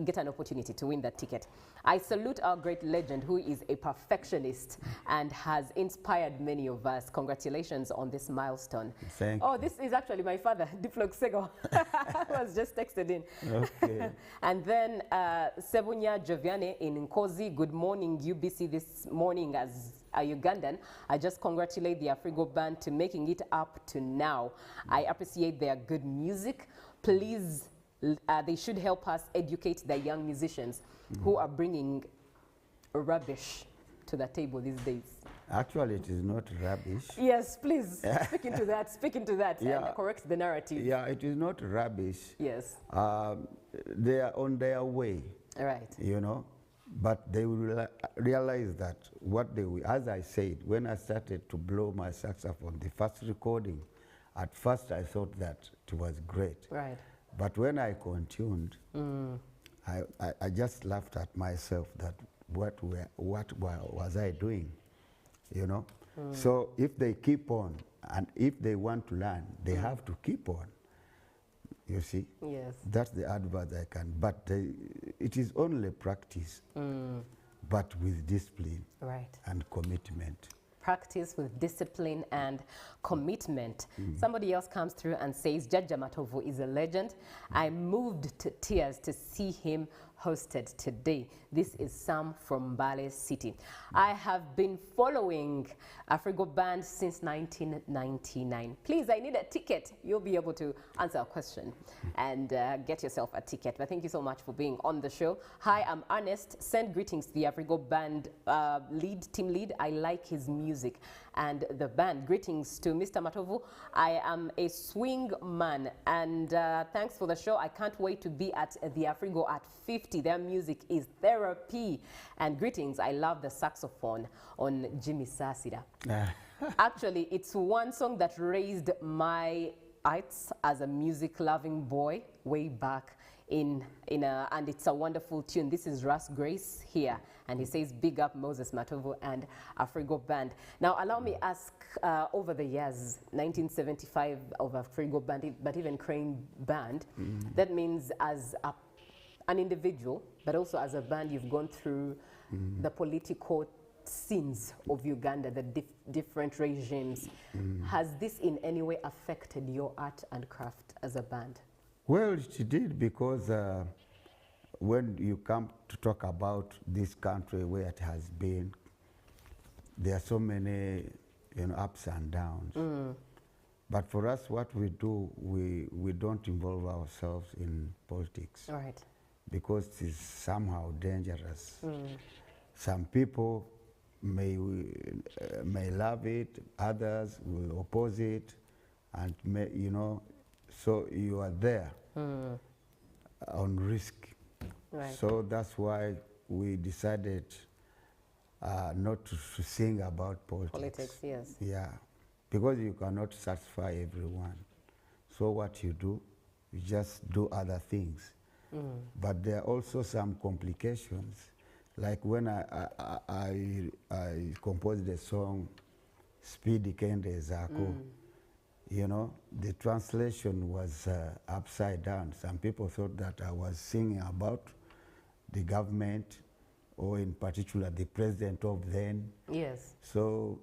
get an opportunity to win that ticket. I salute our great legend who is a perfectionist and has inspired many of us. Congratulations on this milestone. Thank you. This is actually my father, Diplox Sego, was just texted in. Okay. And then Sebunya Joviane in Nkozi, good morning UBC this morning as a Ugandan. I just congratulate the Afrigo Band to making it up to now. I appreciate their good music. Please, they should help us educate the young musicians who are bringing rubbish to the table these days. Actually, it is not rubbish. Yes, please, speak into that, and correct the narrative. Yeah, it is not rubbish. Yes. They are on their way. Right. You know, but they will realize that what they will, as I said, when I started to blow my saxophone, the first recording, at first I thought that it was great. Right. But when I continued, I just laughed at myself that what was I doing, you know? So if they keep on, and if they want to learn, they have to keep on, you see? Yes. That's the advice I can, but it is only practice, but with discipline and commitment. Practice with discipline and commitment. Somebody else comes through and says, Jaja Matovu is a legend. I'm moved to tears to see him hosted today. This is Sam from Mbale City. I have been following Afrigo Band since 1999. Please, I need a ticket. You'll be able to answer a question and get yourself a ticket. But thank you so much for being on the show. Hi, I'm Ernest. Send greetings to the Afrigo Band team lead. I like his music and the band. Greetings to Mr. Matovu. I am a swing man and thanks for the show. I can't wait to be at the Afrigo at 50. Their music is therapy. And greetings, I love the saxophone on Jimmy Sasida. Actually, it's one song that raised my heights as a music-loving boy way back and it's a wonderful tune. This is Russ Grace here, and he says, big up Moses Matovu and Afrigo Band. Now, allow me ask, over the years, 1975 of Afrigo Band, but even Crane Band, that means as an individual, but also as a band, you've gone through the political scenes of Uganda, the different regimes. Has this in any way affected your art and craft as a band? Well, it did, because when you come to talk about this country where it has been, there are so many, ups and downs. But for us, what we do, we don't involve ourselves in politics. Right. Because it is somehow dangerous. Some people may love it, others will oppose it, and so you are there on risk. Right. So that's why we decided not to sing about politics. Politics, yes. Yeah, because you cannot satisfy everyone. So what you do, you just do other things. But there are also some complications. Like when I composed the song Speedy Kende Zako, you know, the translation was upside down. Some people thought that I was singing about the government, or in particular the president of then. Yes. So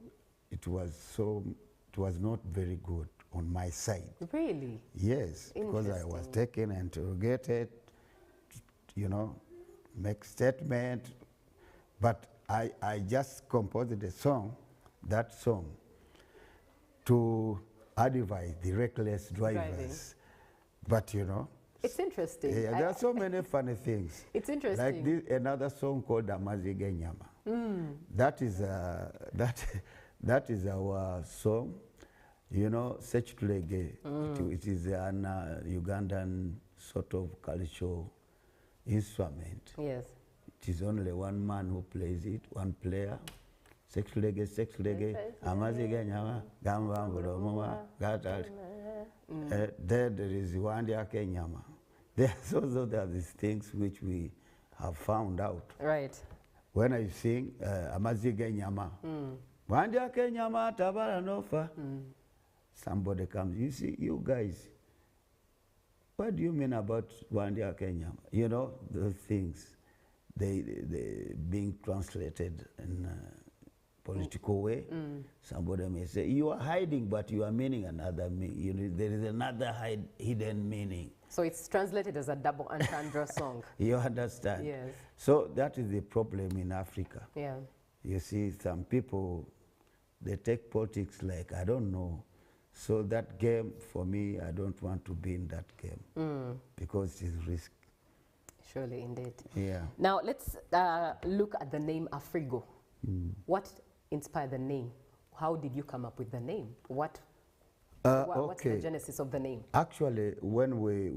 it was not very good on my side. Really? Yes, because I was taken and interrogated, you know, make statement. But I just composed a song, that song, to advise the reckless drivers. But you know, it's interesting. Yeah, there are so many funny things. It's interesting. Like this, another song called Amazige Nyama. That is our song. You know, Sechulege. It is an Ugandan sort of cultural instrument. Yes. It is only one man who plays it, one player. Sechulege, Amazige Nyama, Gamba Mbulomuwa, Gatal. There is Wandiake Nyama. Those are these things which we have found out. Right. When I sing Amazige Nyama, Wandiake Nyama Tabara Nofa, somebody comes, you see, you guys, what do you mean about Wandiake Nyama? You know, those things, they being translated in a political way. Somebody may say, you are hiding, but you are meaning another meaning. You know, there is another hidden meaning. So it's translated as a double entendre song. You understand? Yes. So that is the problem in Africa. Yeah. You see, some people, they take politics like, I don't know. So that game, for me, I don't want to be in that game because it's risk. Surely, indeed. Yeah. Now, let's look at the name Afrigo. What inspired the name? How did you come up with the name? What's the genesis of the name? Actually, when we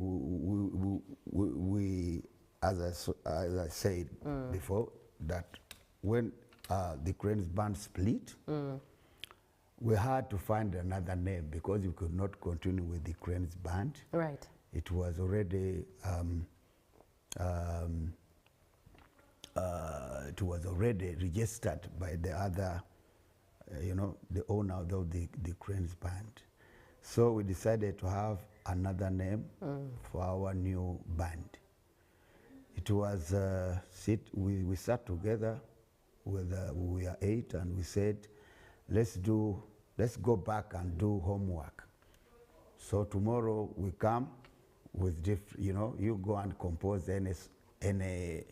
as I said before, that when the Cranes band split, we had to find another name because we could not continue with the Cranes band. Right. It was already registered by the other, you know, the owner of the Cranes band. So we decided to have another name for our new band. It was, we sat together with, we were 8, and we said, let's go back and do homework. So tomorrow we come with you know, you go and compose anything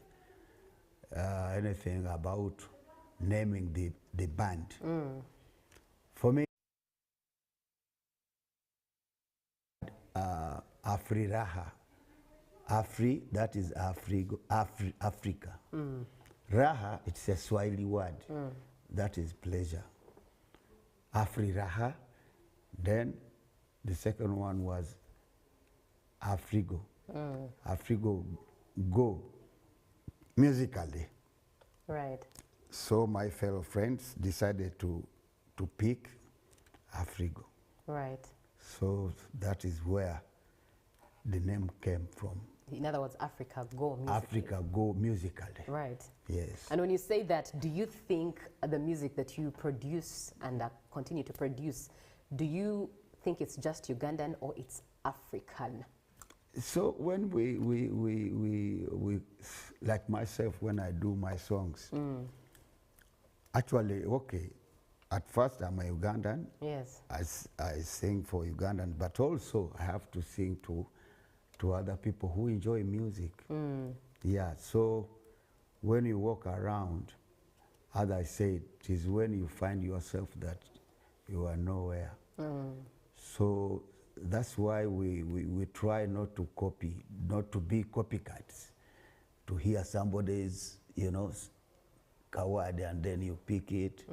about naming the band. For me, Afriraha. Afri, that is Africa. Raha, it's a Swahili word. That is pleasure. Afriraha. Then the second one was Afrigo. Afrigo, go, musically. Right. So my fellow friends decided to pick Afrigo. Right. So that is where the name came from. In other words, Africa Go musically. Africa Go musically. Right. Yes. And when you say that, do you think the music that you produce and continue to produce, do you think it's just Ugandan or it's African? So when we like myself, when I do my songs, actually, okay, at first I'm a Ugandan. Yes. I sing for Ugandan, but also I have to sing to other people who enjoy music. Yeah, so when you walk around, as I said, it is when you find yourself that you are nowhere. So that's why we try not to copy, not to be copycats, to hear somebody's, you know, kawadi and then you pick it,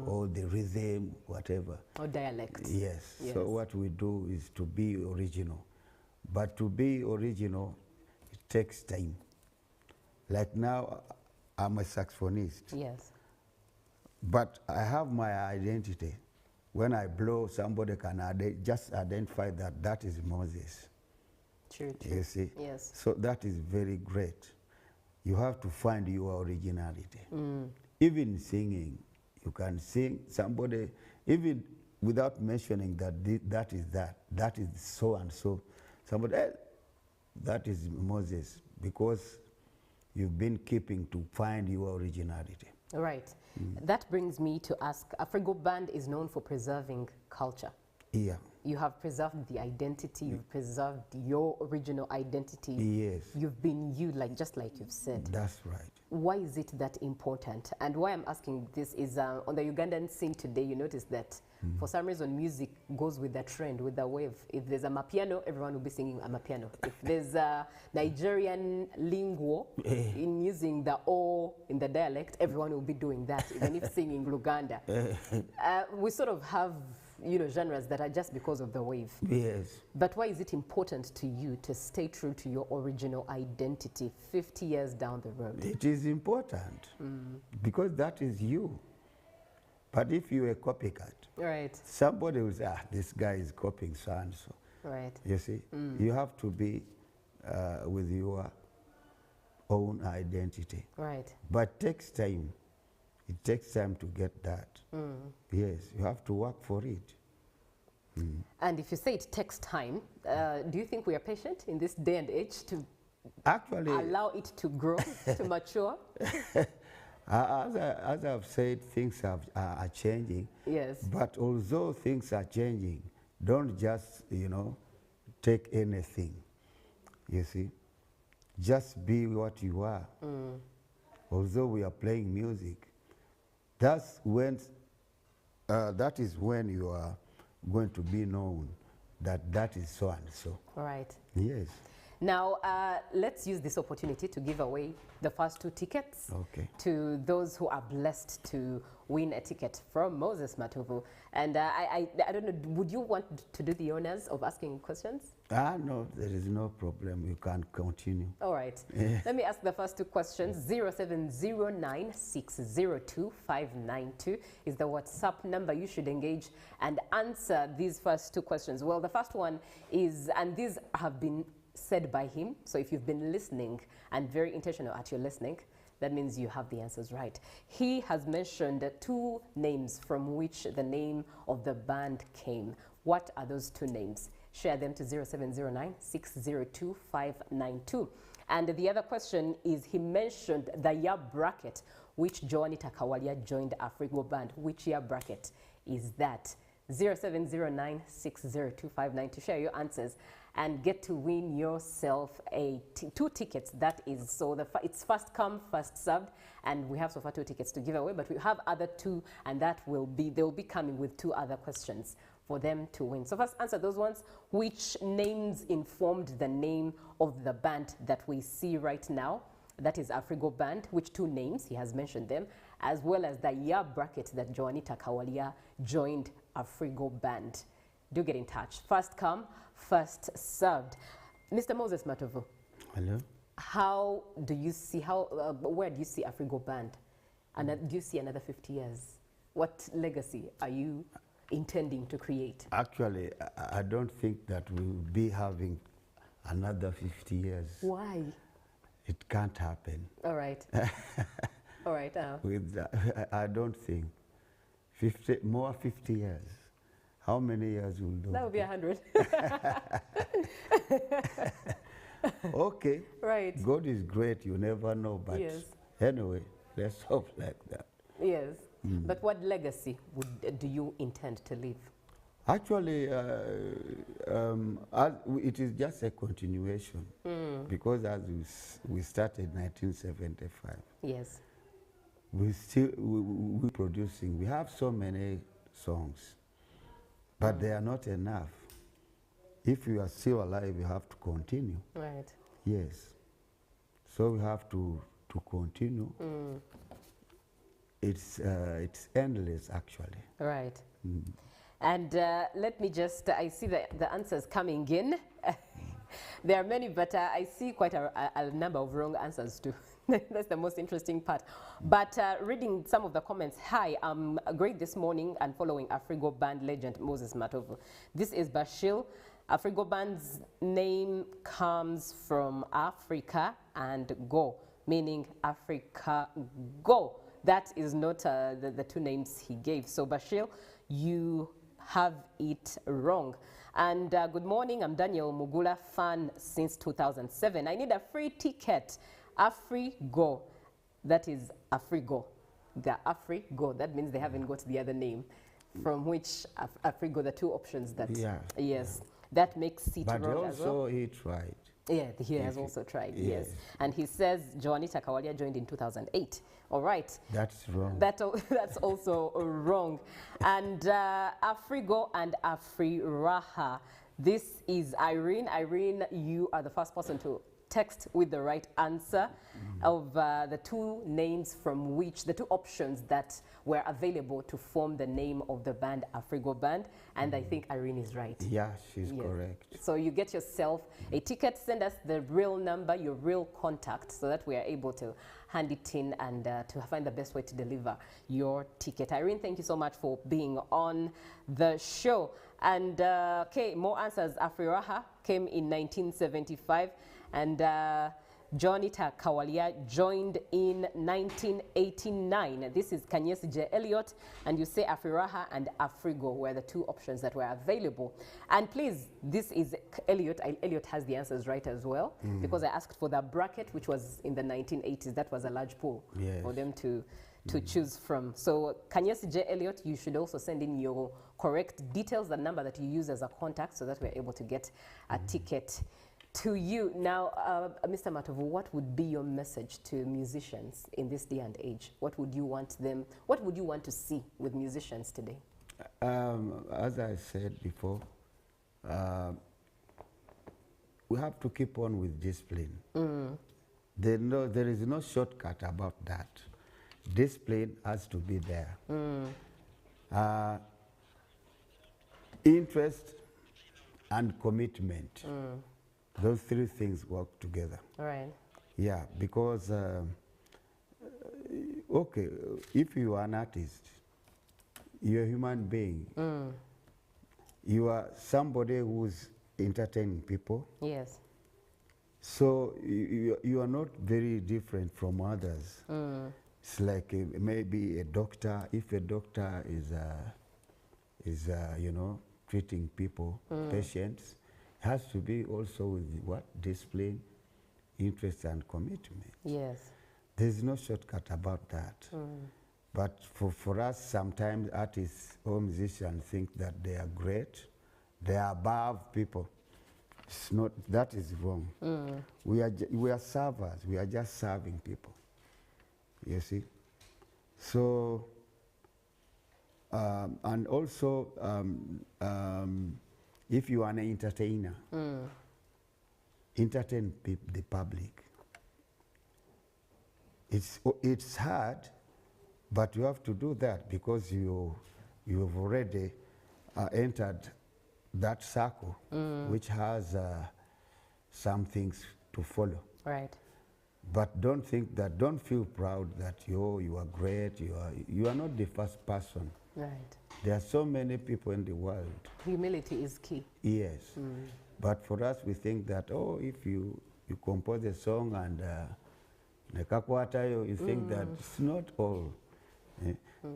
or the rhythm, whatever. Or dialect. Yes. So what we do is to be original. But to be original, it takes time. Like now, I'm a saxophonist. Yes. But I have my identity. When I blow, somebody can just identify that that is Moses. True. You see? Yes. So that is very great. You have to find your originality. Even singing, you can sing somebody, even without mentioning that that is so and so. Somebody, that is Moses, because you've been keeping to find your originality. Right. That brings me to ask, Afrigo Band is known for preserving culture. Yeah. You have preserved the identity, you've preserved your original identity. Yes. You've been you, just like you've said. That's right. Why is it that important? And why I'm asking this is on the Ugandan scene today, you notice that for some reason music goes with the trend, with the wave. If there's a Mapiano, everyone will be singing a Mapiano. If there's a Nigerian linguo in using the O in the dialect, everyone will be doing that, even if singing Luganda. We sort of have genres that are just because of the wave. Yes. But why is it important to you to stay true to your original identity 50 years down the road? It is important because that is you. But if you're a copycat, right, somebody will say, this guy is copying so and so. Right. You see, you have to be with your own identity. Right. But it takes time. It takes time to get that. Yes, you have to work for it. And if you say it takes time, do you think we are patient in this day and age to actually allow it to grow, to mature? As I've said, things are changing. Yes. But although things are changing, don't just, take anything. You see? Just be what you are. Although we are playing music, that is when you are going to be known that is so and so. Right. Yes. Now, let's use this opportunity to give away the first 2 tickets to those who are blessed to win a ticket from Moses Matovu. And I don't know, would you want to do the honors of asking questions? No, there is no problem. You can continue. All right. Let me ask the first 2 questions. 0709602592 is the WhatsApp number you should engage and answer these first 2 questions. Well, the first one is, and these have been said by him, so if you've been listening and very intentional at your listening, that means you have the answers right. He has mentioned 2 names from which the name of the band came. What are those 2 names? Share them to 0709602592. And the other question is, he mentioned the year bracket which Joanita Kawalia joined Afrigo Band. Which year bracket is that? 0709602592. Share your answers and get to win yourself 2 tickets. That is, so it's first come, first served, and we have so far 2 tickets to give away, but we have other 2, and that will be, they'll be coming with 2 other questions for them to win. So first answer those ones. Which names informed the name of the band that we see right now? That is Afrigo Band. Which 2 names? He has mentioned them, as well as the year bracket that Joanita Kawalia joined Afrigo Band. Do get in touch. First come, first served. Mr. Moses Matovu. Hello. How do you see, where do you see Afrigo Band? And do you see another 50 years? What legacy are you intending to create? Actually, I don't think that we will be having another 50 years. Why? It can't happen. All right. All right. I don't think. 50 years. How many years will do? That would be 100. Okay. Right. God is great. You never know. But anyway, let's hope like that. Yes. But what legacy do you intend to leave? Actually, it is just a continuation because as we started 1975. Yes. We're producing. We have so many songs, but they are not enough. If you are still alive, you have to continue. Right. Yes. So we have to continue. It's endless, actually. Right. And let me just, I see the answers coming in. There are many, but I see quite a number of wrong answers too. That's the most interesting part. But reading some of the comments, hi, I'm great this morning and following Afrigo Band legend Moses Matovu. This is Bashil. Afrigo Band's name comes from Africa and go, meaning Africa go. That is not the 2 names he gave. So Bashil, you have it wrong. And good morning, I'm Daniel Mugula, fan since 2007. I need a free ticket, Afrigo. That is Afrigo. The Afrigo, that means they haven't got the other name. From which Afrigo, the two options that, yes, that makes it but wrong as well. But also he tried. Yeah, he has also tried, yes. And he says Joanita Kawalia joined in 2008. All right. That's wrong. That's also wrong. And Afrigo and Afriraha. This is Irene. Irene, you are the first person to text with the right answer of the two names from which, the two options that were available to form the name of the band, Afrigo Band. And I think Irene is right. Yeah, she's correct. So you get yourself a ticket, send us the real number, your real contact, so that we are able to hand it in and to find the best way to deliver your ticket. Irene, thank you so much for being on the show. And okay, more answers. Afriraha came in 1975. And Joanita Kawalia joined in 1989. This is Kanyesi J. Elliott, and you say Afriraha and Afrigo were the two options that were available. And please, this is Elliott. Elliott has the answers right as well, because I asked for the bracket, which was in the 1980s. That was a large pool for them to choose from. So Kanyesi J. Elliott, you should also send in your correct details, the number that you use as a contact, so that we're able to get a ticket to you. Now, Mr. Matovu, what would be your message to musicians in this day and age? What would you want to see with musicians today? As I said before, we have to keep on with discipline. There is no shortcut about that. Discipline has to be there. Interest and commitment. Those three things work together. Right. Yeah, because, okay, if you are an artist, you're a human being. You are somebody who's entertaining people. Yes. So you are not very different from others. It's like maybe a doctor. If a doctor is you know, treating people, patients, has to be also with what? Discipline, interest, and commitment. Yes. There's no shortcut about that. But for us, sometimes artists or musicians think that they are great, they are above people. It's not, that is wrong. We are servers, we are just serving people. You see? So, and also, if you are an entertainer, entertain the public. It's hard, but you have to do that because you have already entered that circle, which has some things to follow. Right. But don't think that, don't feel proud that you are great, you are not the first person. Right. There are so many people in the world. Humility is key. Yes. But for us, we think that, oh, if you compose a song and you think that it's not all.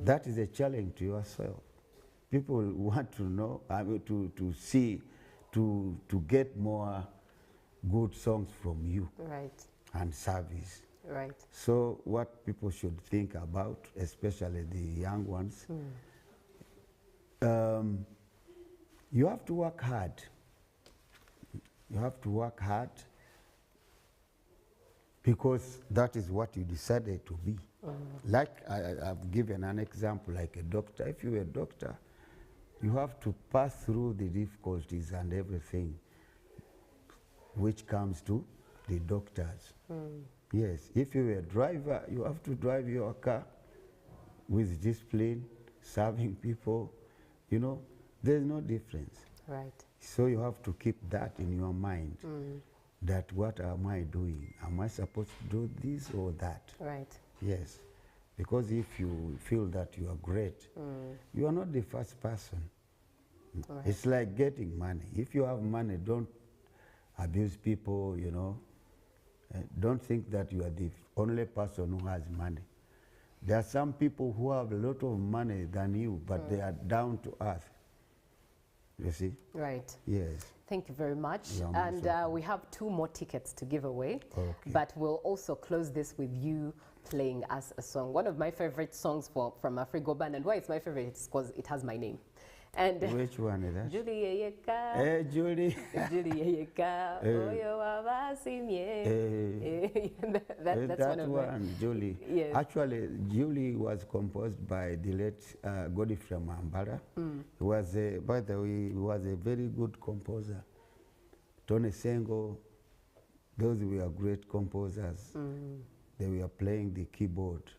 That is a challenge to yourself. People want to know, to see, to get more good songs from you. Right. And service. Right. So what people should think about, especially the young ones, you have to work hard. You have to work hard because that is what you decided to be. Like I've given an example, like a doctor. If you're a doctor, you have to pass through the difficulties and everything which comes to the doctors. Yes, if you're a driver, you have to drive your car with discipline, serving people. You know, there's no difference. Right. So you have to keep that in your mind. That what am I doing? Am I supposed to do this or that? Right. Yes. Because if you feel that you are great, you are not the first person. Right. It's like getting money. If you have money, don't abuse people, you know. Don't think that you are the only person who has money. There are some people who have a lot of money than you, but they are down to earth. You see? Right. Yes. Thank you very much. You're And we have 2 more tickets to give away. Okay. But we'll also close this with you playing us a song. One of my favorite songs from Afrigo Band. And why it's my favorite is because it has my name. And which one is that? Julie Yeka. Hey, Julie. Julie Yeka. Oyo wabasimye. That's that one of Julie. Yes. Actually, Julie was composed by the late Godfrey Mambara. He was, by the way, he was a very good composer. Tony Sengo, those were great composers. They were playing the keyboard,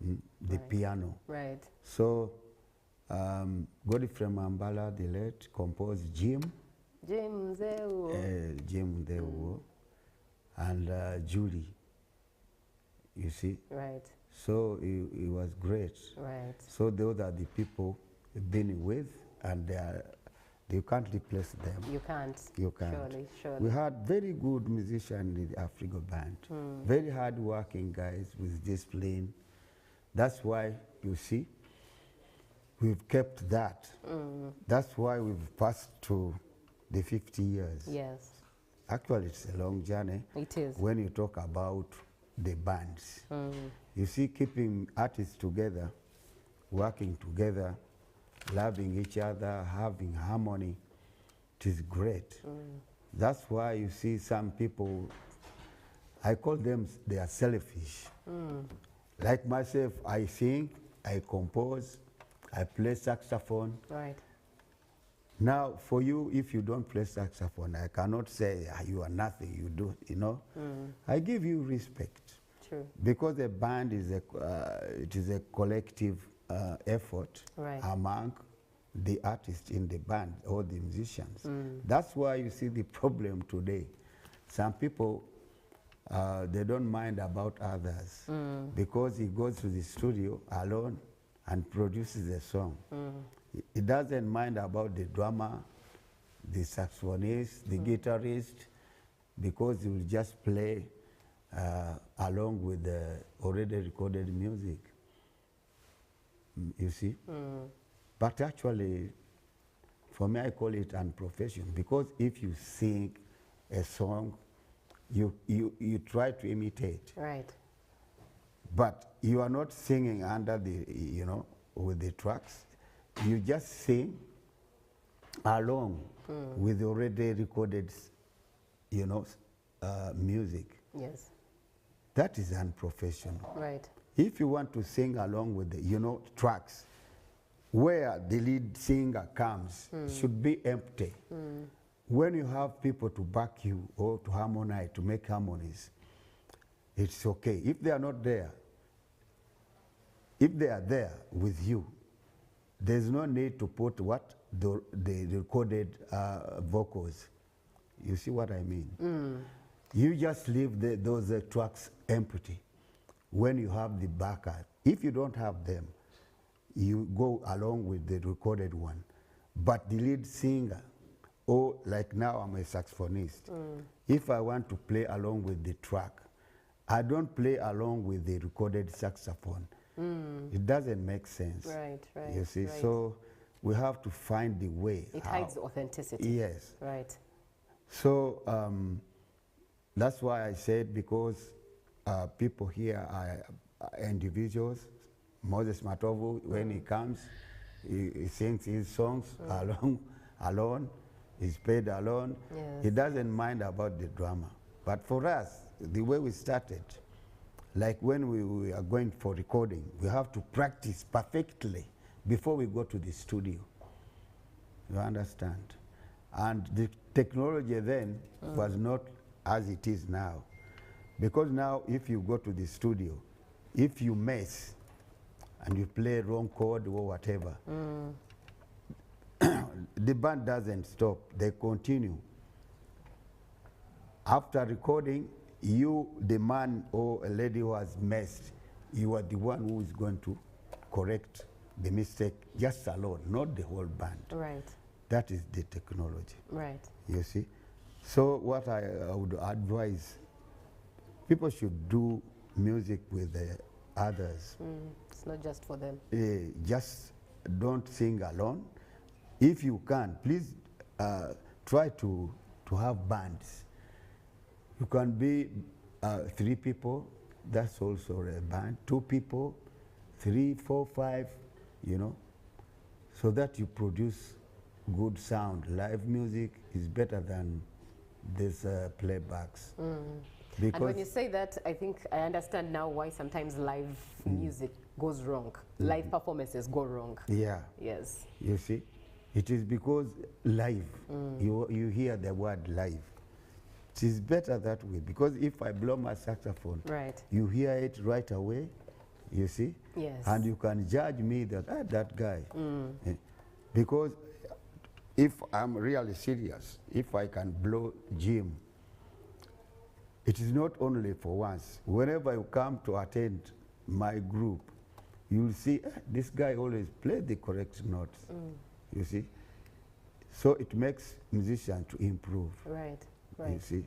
the piano. Right. So, Godfrey Mambala, the late, composed Jim. Jim Zeu. And Julie, you see. Right. So it was great. Right. So those are the people we've been with, and you can't replace them. You can't. You can't. Surely. We had very good musicians in the Afrigo Band. Very hard-working guys with discipline. That's why, you see, we've kept that. That's why we've passed to the 50 years. Yes. Actually, it's a long journey. It is. When you talk about the bands. You see, keeping artists together, working together, loving each other, having harmony, it is great. That's why you see some people, I call them, they are selfish. Like myself, I sing, I compose, I play saxophone. Right. Now, for you, if you don't play saxophone, I cannot say you are nothing, you do, you know. I give you respect. True. Because a band is it is a collective effort among the artists in the band or the musicians. That's why you see the problem today. Some people, they don't mind about others because he goes to the studio alone and produces a song. He doesn't mind about the drummer, the saxophonist, the guitarist, because he will just play along with the already recorded music. You see? But actually, for me, I call it unprofessional, because if you sing a song, you try to imitate. Right. But you are not singing under the, you know, with the tracks. You just sing along with already recorded, you know, music. Yes. That is unprofessional. Right. If you want to sing along with the, you know, tracks, where the lead singer comes should be empty. When you have people to back you or to harmonize, to make harmonies, it's okay. If they are not there, if they are there with you, there's no need to put what? The recorded vocals. You see what I mean? You just leave those tracks empty when you have the backup. If you don't have them, you go along with the recorded one. But the lead singer, or like now I'm a saxophonist, if I want to play along with the track, I don't play along with the recorded saxophone. It doesn't make sense. Right, right. You see, right. so we have to find the way. It hides authenticity. Yes. Right. So that's why I said, because people here are individuals. Moses Matovu, when he comes, he sings his songs alone. He's played alone. Yes. He doesn't mind about the drama. But for us, the way we started, like when we are going for recording, we have to practice perfectly before we go to the studio. You understand? And the technology then was not as it is now. Because now, if you go to the studio, if you mess and you play wrong chord or whatever, the band doesn't stop, they continue. After recording, you, the man or a lady who has messed, you are the one who is going to correct the mistake just alone, not the whole band. Right. That is the technology. Right. You see? So what I would advise, people should do music with others. It's not just for them. Just don't sing alone. if you can, please try to have bands. You can be 3 people, that's also a band. 2 people, 3, 4, 5, you know, so that you produce good sound. Live music is better than these playbacks. And when you say that, I think I understand now why sometimes live music goes wrong. Live performances go wrong. Yeah. Yes. You see, it is because live, you hear the word live. It is better that way, because if I blow my saxophone, right, you hear it right away, you see? Yes. And you can judge me that, that guy. Because if I'm really serious, if I can blow Jim, it is not only for once. Whenever you come to attend my group, you'll see this guy always plays the correct notes, you see? So it makes musicians to improve. Right. You see,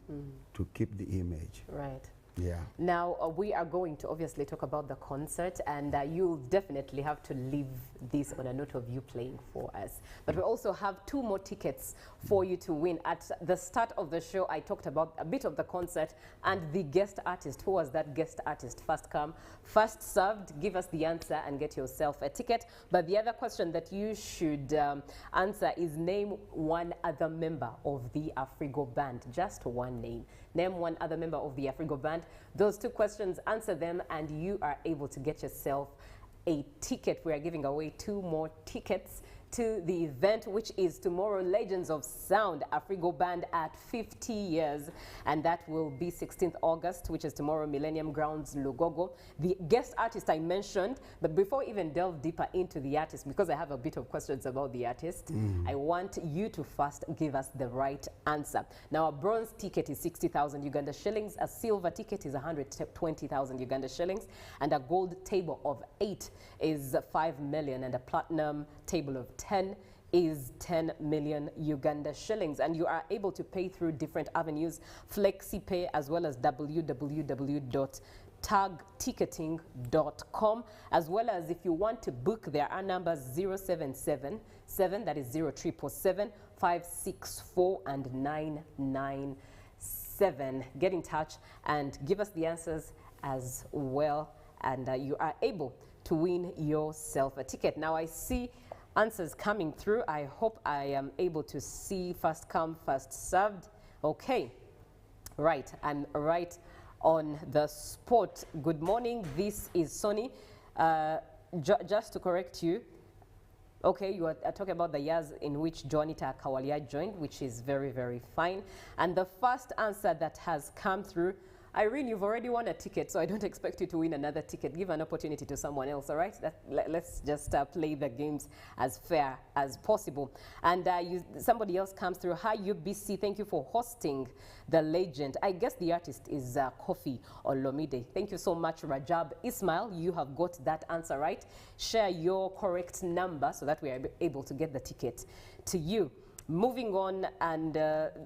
to keep the image. Right. Yeah. Now, we are going to obviously talk about the concert, and you'll definitely have to leave this on a note of you playing for us. But we also have 2 more tickets for you to win. At the start of the show, I talked about a bit of the concert and the guest artist. Who was that guest artist? First come, first served. Give us the answer and get yourself a ticket. But the other question that you should answer is name one other member of the Afrigo band. Just one name. Name one other member of the Afrigo band. Those 2 questions, answer them, and you are able to get yourself a ticket. We are giving away 2 more tickets to the event, which is tomorrow, Legends of Sound, Afrigo Band at 50 years. And that will be 16th August, which is tomorrow, Millennium Grounds, Lugogo. The guest artist I mentioned, but before I even delve deeper into the artist, because I have a bit of questions about the artist, I want you to first give us the right answer. Now, a bronze ticket is 60,000 Uganda shillings, a silver ticket is 120,000 Uganda shillings, and a gold table of 8 is 5 million, and a platinum table of 10 is 10 million Uganda shillings. And you are able to pay through different avenues, FlexiPay, as well as www.tagticketing.com, as well as if you want to book, there are numbers 0777, that is 0777 564 and 997. Get in touch and give us the answers as well, and you are able to win yourself a ticket. Now, I see answers coming through. I hope I am able to see first come, first served. Okay, right, I'm right on the spot. Good morning, this is Sonny. Just to correct you, okay, you are talking about the years in which Juanita Kawalia joined, which is very, very fine. And the first answer that has come through, Irene, you've already won a ticket, so I don't expect you to win another ticket. Give an opportunity to someone else, all right? Let's just play the games as fair as possible. And somebody else comes through. Hi, UBC. Thank you for hosting the legend. I guess the artist is Kofi Olomide. Thank you so much, Rajab Ismail. You have got that answer right. Share your correct number so that we are able to get the ticket to you. Moving on, and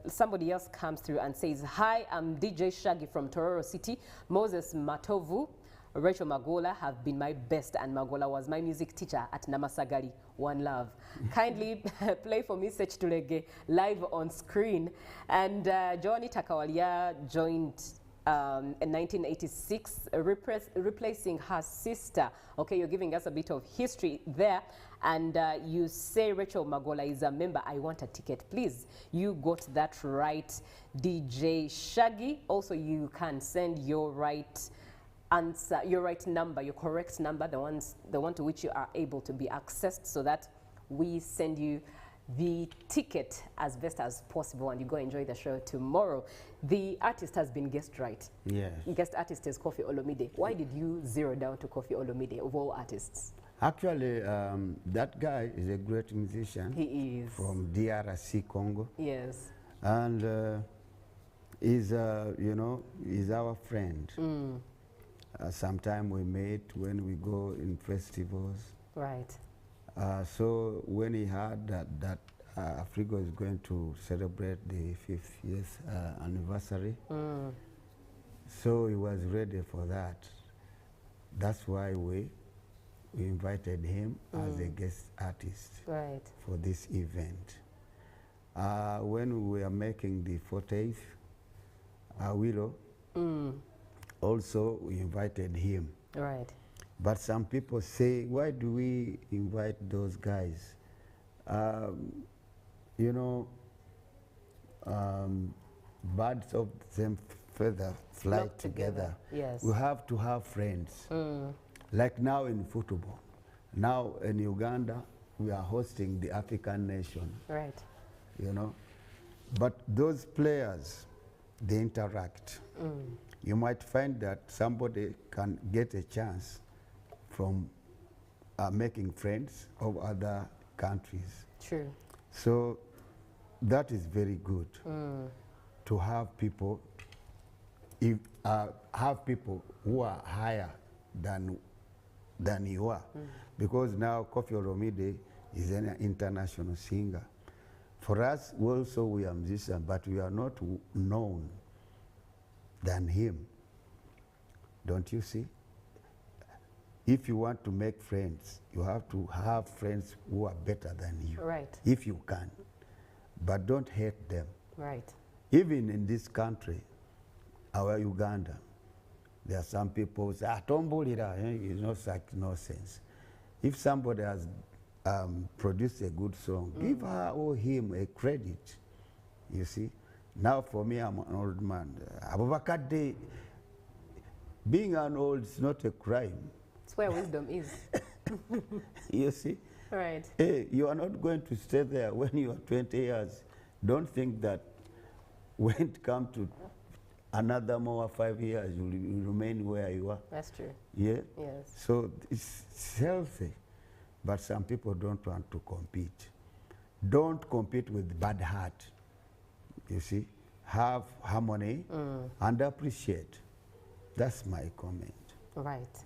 somebody else comes through and says, hi, I'm DJ Shaggy from Tororo City. Moses Matovu, Rachel Magola have been my best, and Magola was my music teacher at Namasagari. One love. Kindly play for me Sech Turege live on screen. And Joanie Takawalia joined in 1986, replacing her sister. Okay, you're giving us a bit of history there. And you say Rachel Magola is a member. I want a ticket, please. You got that right, DJ Shaggy. Also, you can send your right answer, your right number, your correct number, the one to which you are able to be accessed, so that we send you the ticket as best as possible, and you go enjoy the show tomorrow. The artist has been guessed right. Yes. Guest artist is Kofi Olomide. Why did you zero down to Kofi Olomide of all artists? Actually, that guy is a great musician. He is. From DRC, Congo. Yes. And he's, you know, he's our friend. Sometime we meet when we go in festivals. Right. So when he heard that Afrigo is going to celebrate the 5th years anniversary, so he was ready for that. That's why we we invited him as a guest artist for this event. When we were making the 40th, Willow, also we invited him. Right. But some people say, why do we invite those guys? You know, birds of the same feather fly together. Yes. We have to have friends. Like now in football. Now in Uganda, we are hosting the African nation. Right. You know, but those players, they interact. You might find that somebody can get a chance from making friends of other countries. True. So that is very good to have people, have people who are higher than you are, because now Koffi Olomide is an international singer. For us, also we are musicians, but we are not known than him. Don't you see? If you want to make friends, you have to have friends who are better than you. Right. If you can. But don't hate them. Right. Even in this country, our Uganda, there are some people who say, Tombulira, it's not such nonsense. If somebody has produced a good song, give her or him a credit. You see? Now for me, I'm an old man. Abubakar, being an old is not a crime. It's where wisdom is. You see? Right. Hey, you are not going to stay there when you are 20 years. Don't think that when it comes to another more 5 years, you will remain where you are. That's true. Yeah? Yes. So it's healthy, but some people don't want to compete. Don't compete with bad heart. You see? Have harmony and appreciate. That's my comment. Right.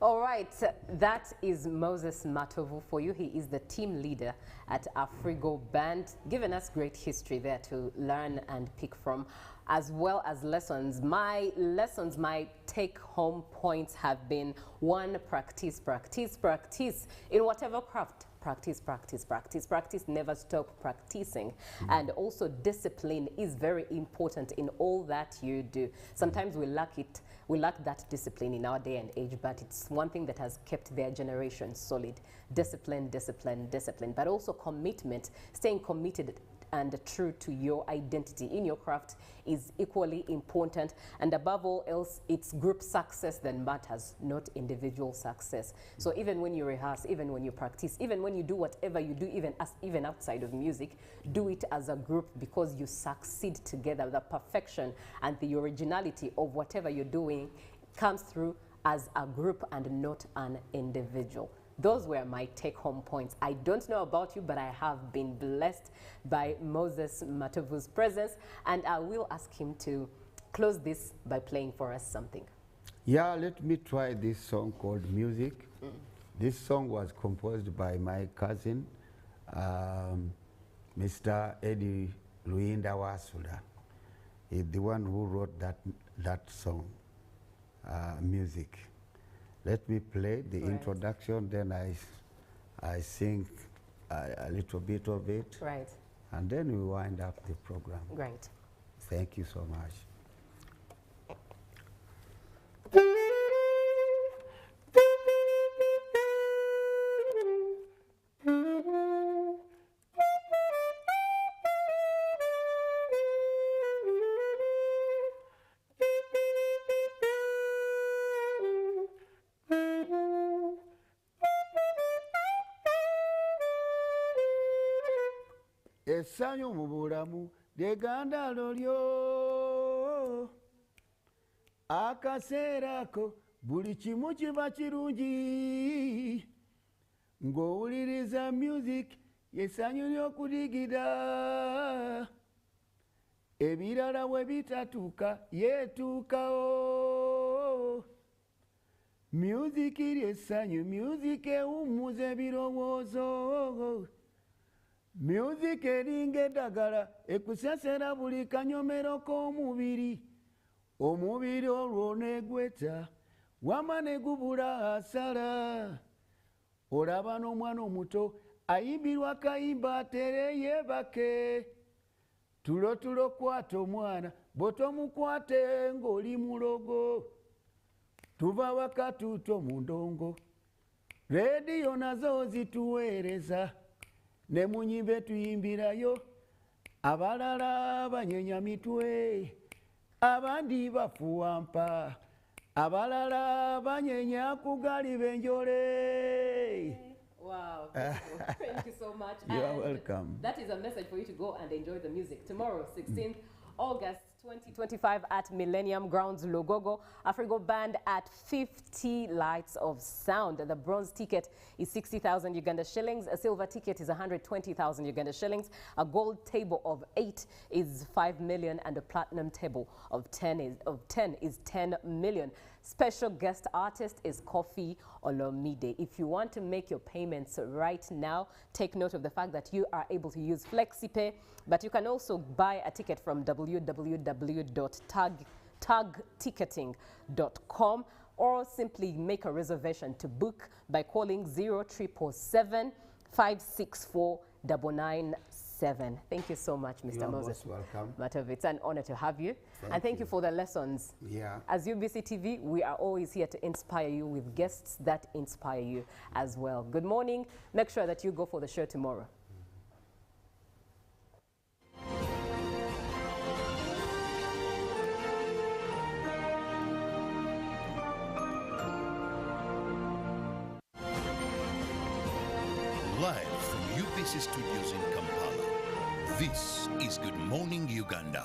All right. That is Moses Matovu for you. He is the team leader at Afrigo Band, giving us great history there to learn and pick from, as well as lessons. My take-home points have been: one, practice, practice, practice in whatever craft. Practice, practice, practice, practice, never stop practicing. And also discipline is very important in all that you do. Sometimes we lack it. We lack that discipline in our day and age, but it's one thing that has kept their generation solid. Discipline, discipline, discipline, but also commitment, staying committed and true to your identity in your craft is equally important. And above all else, it's group success that matters, not individual success. So even when you rehearse, even when you practice, even when you do whatever you do, even outside of music, do it as a group, because you succeed together. The perfection and the originality of whatever you're doing comes through as a group and not an individual. Those were my take-home points. I don't know about you, but I have been blessed by Moses Matovu's presence, and I will ask him to close this by playing for us something. Yeah, let me try this song called Music. This song was composed by my cousin, Mr. Eddie Luinda Wasula. He's the one who wrote that song, Music. Let me play the introduction, then I sing a little bit of it. Right. And then we wind up the program. Great. Thank you so much. Essanyu mu bulamu lyegandalo lyo, akaseera ako buli kimu kiba kirungi, ng'owuliriza music y'essanyu ly'okudigida, ebirala bwe bitatuuka yeetuukawo. Music ly'essanyu, music ewummuza ebirowoozo, music eringa eddagala ekusesera buli kanyomero k'omubiri, omubiri olwo negweta wama ne gubula asala. olaba n'omwana omuto ayimbirwa kayimba atere yeebake tulo tulo kwata omwana bw'otomukwate ng'oli mulogo tuva waka tuto mu ndongo rediyo nazo zituweereza ne mu nyimbe tuyimbirayo abalala banyenya mitwe abandi bafuwa mpa abalala banyenya kugali benjole. Wow, thank you so much. You are welcome. That is a message for you to go and enjoy the music. Tomorrow, 16th August 2025 at Millennium Grounds, Logogo. Afrigo Band at 50 Lights of Sound. The bronze ticket is 60,000 Uganda shillings. A silver ticket is 120,000 Uganda shillings. A gold table of 8 is 5 million, and a platinum table of 10 is 10 million. Special guest artist is Kofi Olomide. If you want to make your payments right now, take note of the fact that you are able to use FlexiPay, but you can also buy a ticket from www.tagticketing.com or simply make a reservation to book by calling 0777 564 997. Thank you so much, Mr. Moses. Welcome. Matov, it's an honor to have you. Thank you for the lessons. Yeah. As UBC TV, we are always here to inspire you with guests that inspire you as well. Good morning. Make sure that you go for the show tomorrow. Live from UBC Studios in Kampala, this is Good Morning Uganda.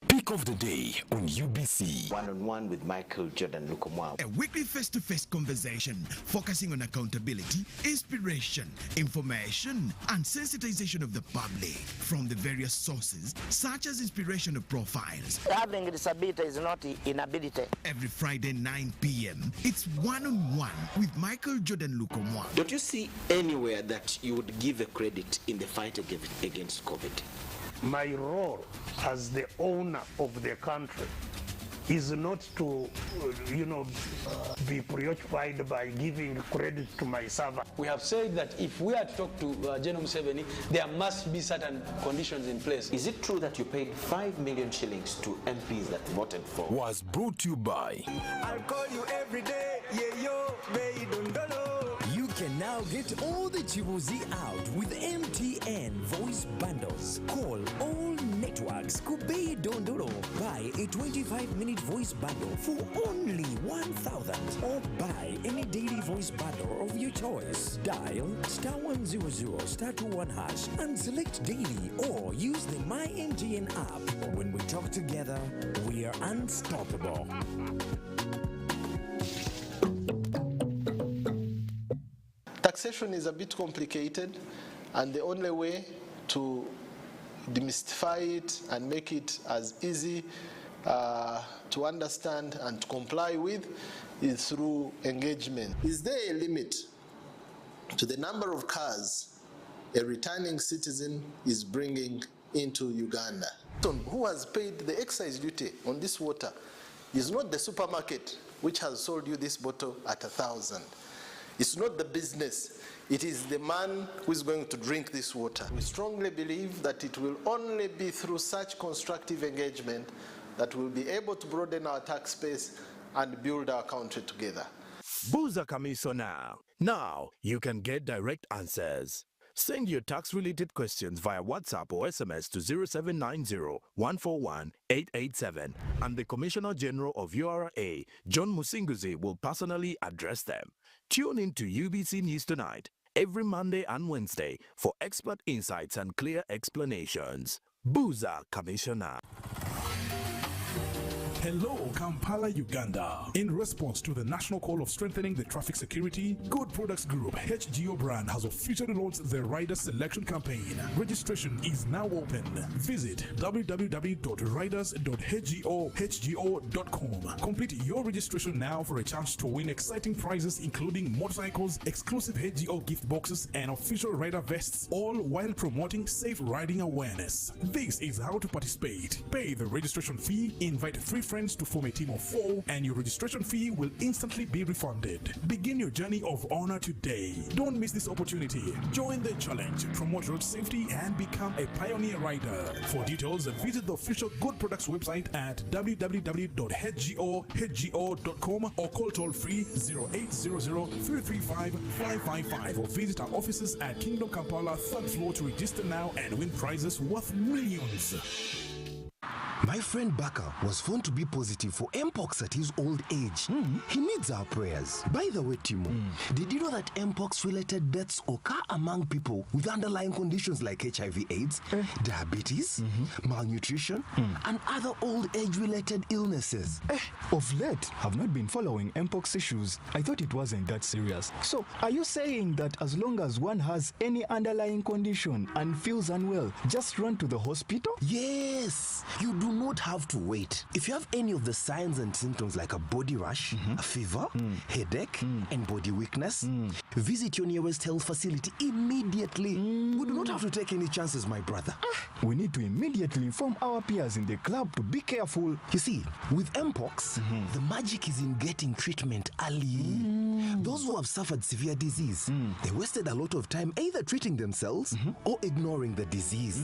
Pick of the day on UBC. One-on-one with Michael Jordan Lukomwa. A weekly face-to-face conversation focusing on accountability, inspiration, information, and sensitization of the public from the various sources, such as inspirational profiles. Having a disability is not inability. Every Friday, 9 p.m., it's one-on-one with Michael Jordan Lukomwa. Don't you see anywhere that you would give a credit in the fight against COVID? My role as the owner of the country is not to, be preoccupied by giving credit to my servant. We have said that if we are to talk to General Museveni, there must be certain conditions in place. Is it true that you paid 5 million shillings to MPs that voted for? Was brought to you by. I'll call you every day, yeah, yo, baby, don't know. You can now get all the Chibuzi out with MTN voice bundles. Call all networks Kubei Dondoro. Buy a 25-minute voice bundle for only 1,000, or buy any daily voice bundle of your choice. Dial *100 *21# and select daily, or use the My MTN app. When we talk together, we are unstoppable. Taxation is a bit complicated, and the only way to demystify it and make it as easy to understand and to comply with is through engagement. Is there a limit to the number of cars a returning citizen is bringing into Uganda? Who has paid the excise duty on this water is not the supermarket which has sold you this bottle at 1,000. It's not the business. It is the man who is going to drink this water. We strongly believe that it will only be through such constructive engagement that we'll be able to broaden our tax base and build our country together. Buza Commissioner. Now you can get direct answers. Send your tax-related questions via WhatsApp or SMS to 0790-141-887, and the Commissioner General of URA, John Musinguzi, will personally address them. Tune in to UBC News Tonight every Monday and Wednesday for expert insights and clear explanations. Buza Commissioner. Hello, Kampala, Uganda. In response to the national call of strengthening the traffic security, Good Products Group HGO brand has officially launched the Rider Selection Campaign. Registration is now open. Visit www.riders.hgo.com. Complete your registration now for a chance to win exciting prizes including motorcycles, exclusive HGO gift boxes, and official rider vests, all while promoting safe riding awareness. This is how to participate. Pay the registration fee, invite 3 friends to form a team of 4 and your registration fee will instantly be refunded. Begin your journey of honor today. Don't miss this opportunity. Join the challenge, promote road safety, and become a pioneer rider. For details, visit the official Good Products website at www.hgo.com or call toll-free 0800-335-555 or visit our offices at Kingdom Kampala 3rd floor to register now and win prizes worth millions. My friend Baka was found to be positive for Mpox at his old age. He needs our prayers. By the way, Timo, did you know that Mpox-related deaths occur among people with underlying conditions like HIV/AIDS, diabetes, malnutrition, and other old age-related illnesses? Of late, I've not been following Mpox issues. I thought it wasn't that serious. So, are you saying that as long as one has any underlying condition and feels unwell, just run to the hospital? Yes! You do not have to wait. If you have any of the signs and symptoms like a body rash, a fever, headache, and body weakness, visit your nearest health facility immediately. We do not have to take any chances, my brother. We need to immediately inform our peers in the club to be careful. You see, with Mpox, the magic is in getting treatment early. Those who have suffered severe disease, they wasted a lot of time either treating themselves or ignoring the disease.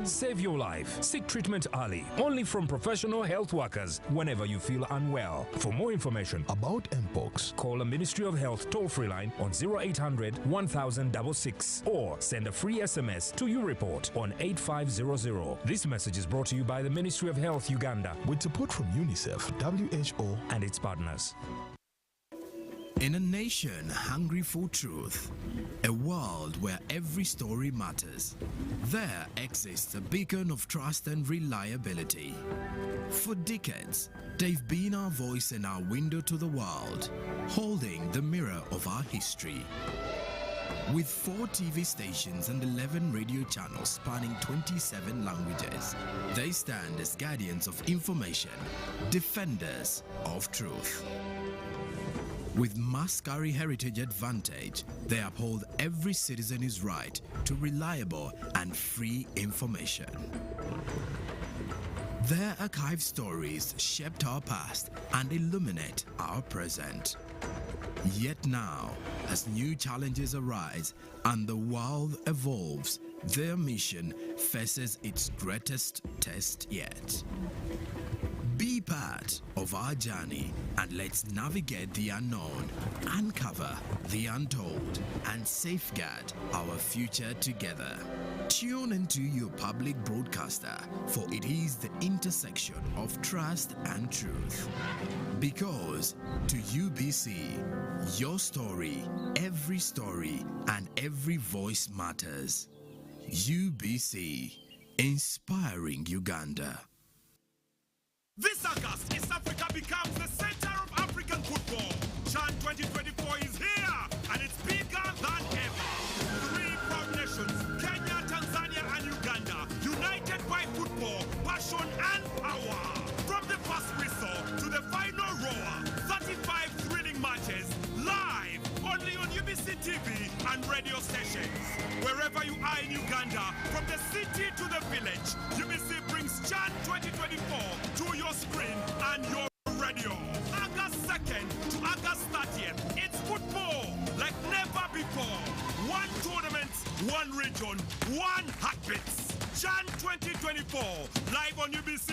Save your life. Seek treatment early. Only from professional health workers whenever you feel unwell. For more information about Mpox, call a Ministry of Health toll-free line on 0800 1066 or send a free SMS to YouReport on 8500. This message is brought to you by the Ministry of Health Uganda with support from UNICEF, WHO, and its partners. In a nation hungry for truth, a world where every story matters, there exists a beacon of trust and reliability. For decades, they've been our voice and our window to the world, holding the mirror of our history. With 4 TV stations and 11 radio channels spanning 27 languages, they stand as guardians of information, defenders of truth. With Mascari Heritage Advantage, they uphold every citizen's right to reliable and free information. Their archived stories shaped our past and illuminate our present. Yet now, as new challenges arise and the world evolves, their mission faces its greatest test yet. Be part of our journey and let's navigate the unknown, uncover the untold, and safeguard our future together. Tune into your public broadcaster, for it is the intersection of trust and truth. Because to UBC, your story, and every voice matters. UBC, inspiring Uganda. This August, East Africa becomes the center of African football. CHAN 2024 is here, and it's bigger than ever. 3 proud nations, Kenya, Tanzania, and Uganda, united by football, passion, and power. From the first whistle to the final roar, 35 thrilling matches, live, only on UBC TV and radio stations. Wherever you are in Uganda, from the city to the village, UBC brings CHAN 2024 to your screen and your radio. August 2nd to August 30th, it's football like never before. 1 tournament, 1 region, 1 heartbeat. CHAN 2024, live on UBC.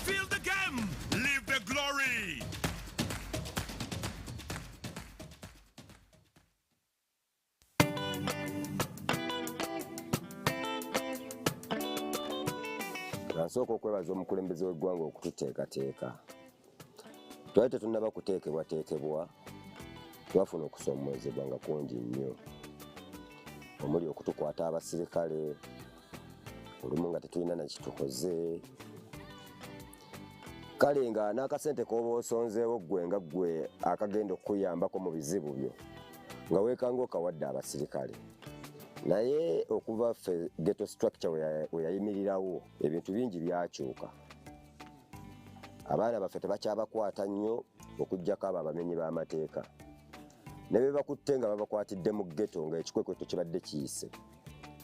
Feel the game, live the glory. Nsooka okwebaza omukulembeze w'eggwanga okututeekateeka. Twali tetunnaba kuteekebwateekebwa, twafuna okusoomoozebwa nga kungi nnyo. Omuli okutukwata abasirikale, olumu nga tetulina na kitukoze. Kale nga n'akasente k'oba osonzeewo ggwe nga ggwe akagenda okukuyambako mu bizibu byo, nga weekanga okawadde abasirikale. Naye okuva ffe ghetto structure we yayimirirawo ebintu bingi byakyuka. Abaana baffe tebakyabakwata nnyo okuggyako abo abamenyi b'amateeka. Ne be bakutte nga babakwatidde mu ghetto nga ekikwekweto kibadde kiyise.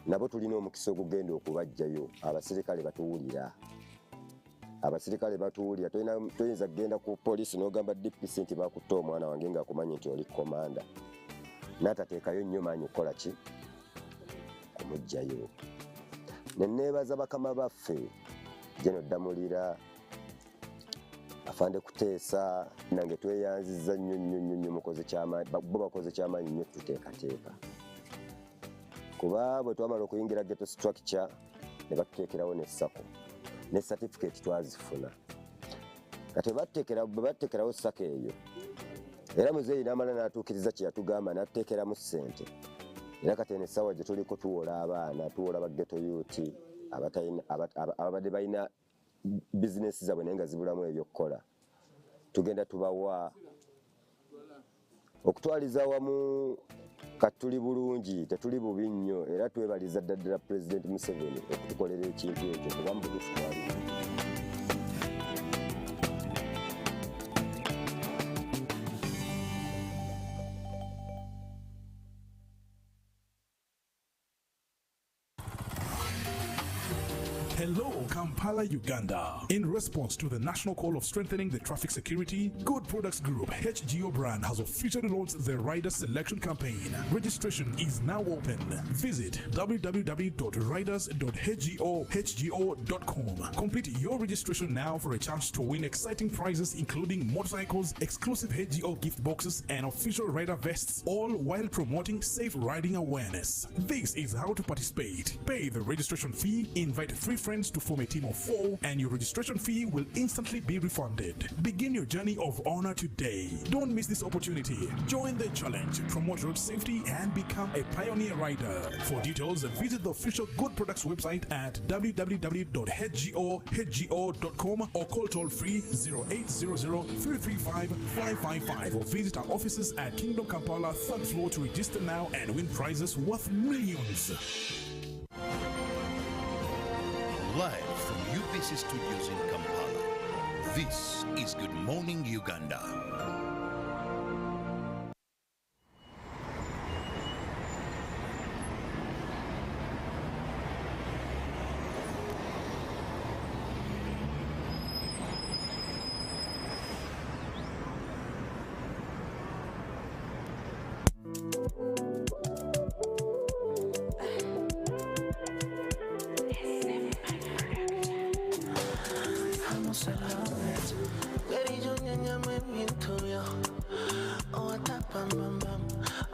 Nabo tulina omukisa ogugenda okubaggyayo, abasirikale batuwulira. abasirikale batuwulira toyinza kugenda ku poliisi n'ogamba DPC nti bakutte omwana wange ng'akumanyi nti oli komanda n'atateekayo nnyo maanyi kukola ki kumugjayo. Ne neebaza bakama baffe Jeno Damulira afande Kuteesa nange tweyanziza nnyo mukoze kyamaanyi bo bakoze kyamaanyi nnyo tuteekateeka kuba bwe twamala okuyingira ghetto structure ne batuteekerawo n'essako ne certificate twazifuna kati batteekerawo ssako eyo era muzeeyi n'amala n'atuukiriza kye yatugamba n'atuteekeramu ssente era kati eno essaawa gye tuliko tuwola abaana tuwola baggeto yuuti ababadde balina bizinesi zaabwe naye nga zibulamu ebyokkola tugenda tubawa okutwaliza wamu katuli bulungi tetuli bubi nnyo era twebaliza ddala Pulezidenti Museveni okutukolera ekintu ekyo kuba mu butuufu twali. Hello, Kampala, Uganda. In response to the national call of strengthening the traffic security, Good Products Group HGO brand has officially launched the rider selection campaign. Registration is now open. Visit www.riders.hgo.com. Complete your registration now for a chance to win exciting prizes including motorcycles, exclusive HGO gift boxes, and official rider vests, all while promoting safe riding awareness. This is how to participate. Pay the registration fee, invite 3 friends to form a team of 4, and your registration fee will instantly be refunded. Begin your journey of honor today. Don't miss this opportunity. Join the challenge, promote road safety, and become a pioneer rider. For details, visit the official Good Products website at www.hgo.com or call toll-free 0800-335-555 or visit our offices at Kingdom Kampala 3rd floor to register now and win prizes worth millions. Live from UBC Studios in Kampala, this is Good Morning Uganda.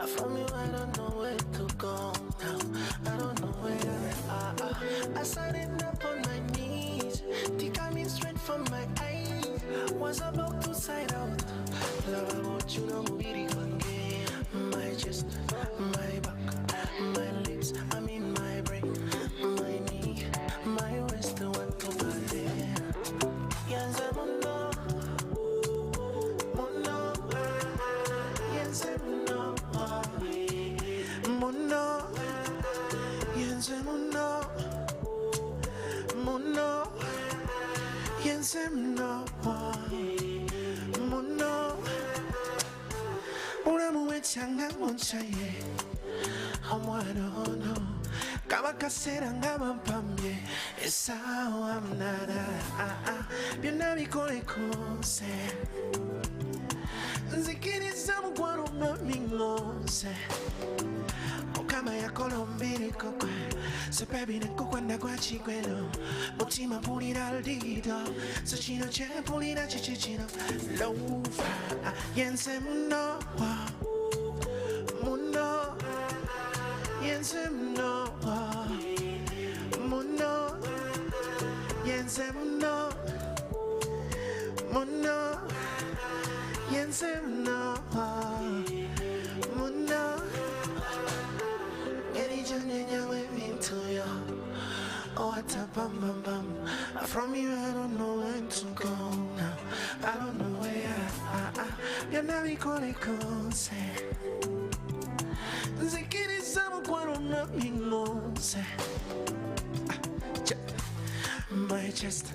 From you, I don't know where to go now. I don't know where I started up on my knees. The coming straight from my eyes. Was about to side out. Love about you, no really again. My chest, my back, my lips. I'm in my brain, my knee, my waist. What to buy? Yes, I'm on. Kabakasera ngamampamye esawa mnada byonna bikole kose nzikiriza mukwano mamingonse okama yakola ombiri kokwe sepebi nekokwenda kwa chikwelo mutima pulira lido so kino kyempulira kiki kino lova yense muno muno yense muno muno yense muno muno yense muno muno anyanya with me to you. Oh, what a bam bam bam. From you, I don't know when to go now. I don't know where you're not equally close. Zikiri sama kwano na mingonse. My chest,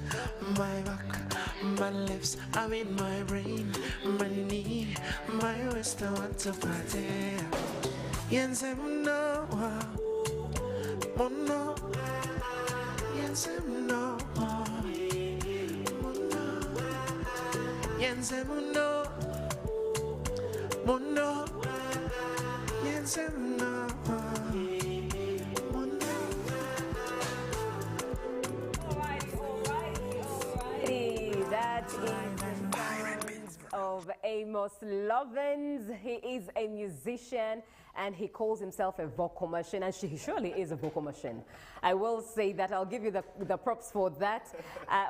my back, my lips, I'm in my brain, my knee, my waist, I want to party. Yense muno, muno, yense muno, muno, Yense muno, muno, yense muno. That is the sounds of Amos Lovins. He is a musician and he calls himself a vocal machine, and he surely is a vocal machine. I will say that. I'll give you the props for that.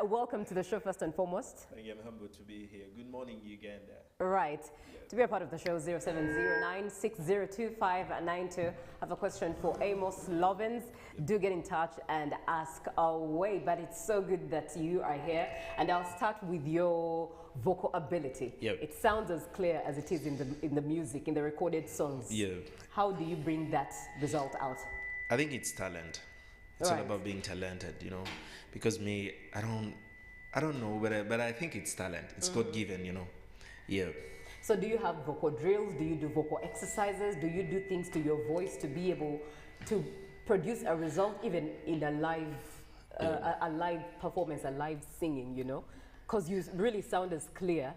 Welcome to the show first and foremost. Thank you. I'm humbled to be here. Good morning, Uganda. Right. To be a part of the show, 0709602592. I have a question for Amos Lovins. Do get in touch and ask away. But it's so good that you are here. And I'll start with your vocal ability. Yep. It sounds as clear as it is in the music, in the recorded songs. Yeah. How do you bring that result out? I think it's talent. It's Right. all about being talented, you know. Because me, I don't know, but I think it's talent. It's God-given, you know. Yeah. So do you have vocal drills? Do you do vocal exercises? Do you do things to your voice to be able to produce a result even in a live a live performance, a live singing, you know? Because you really sound as clear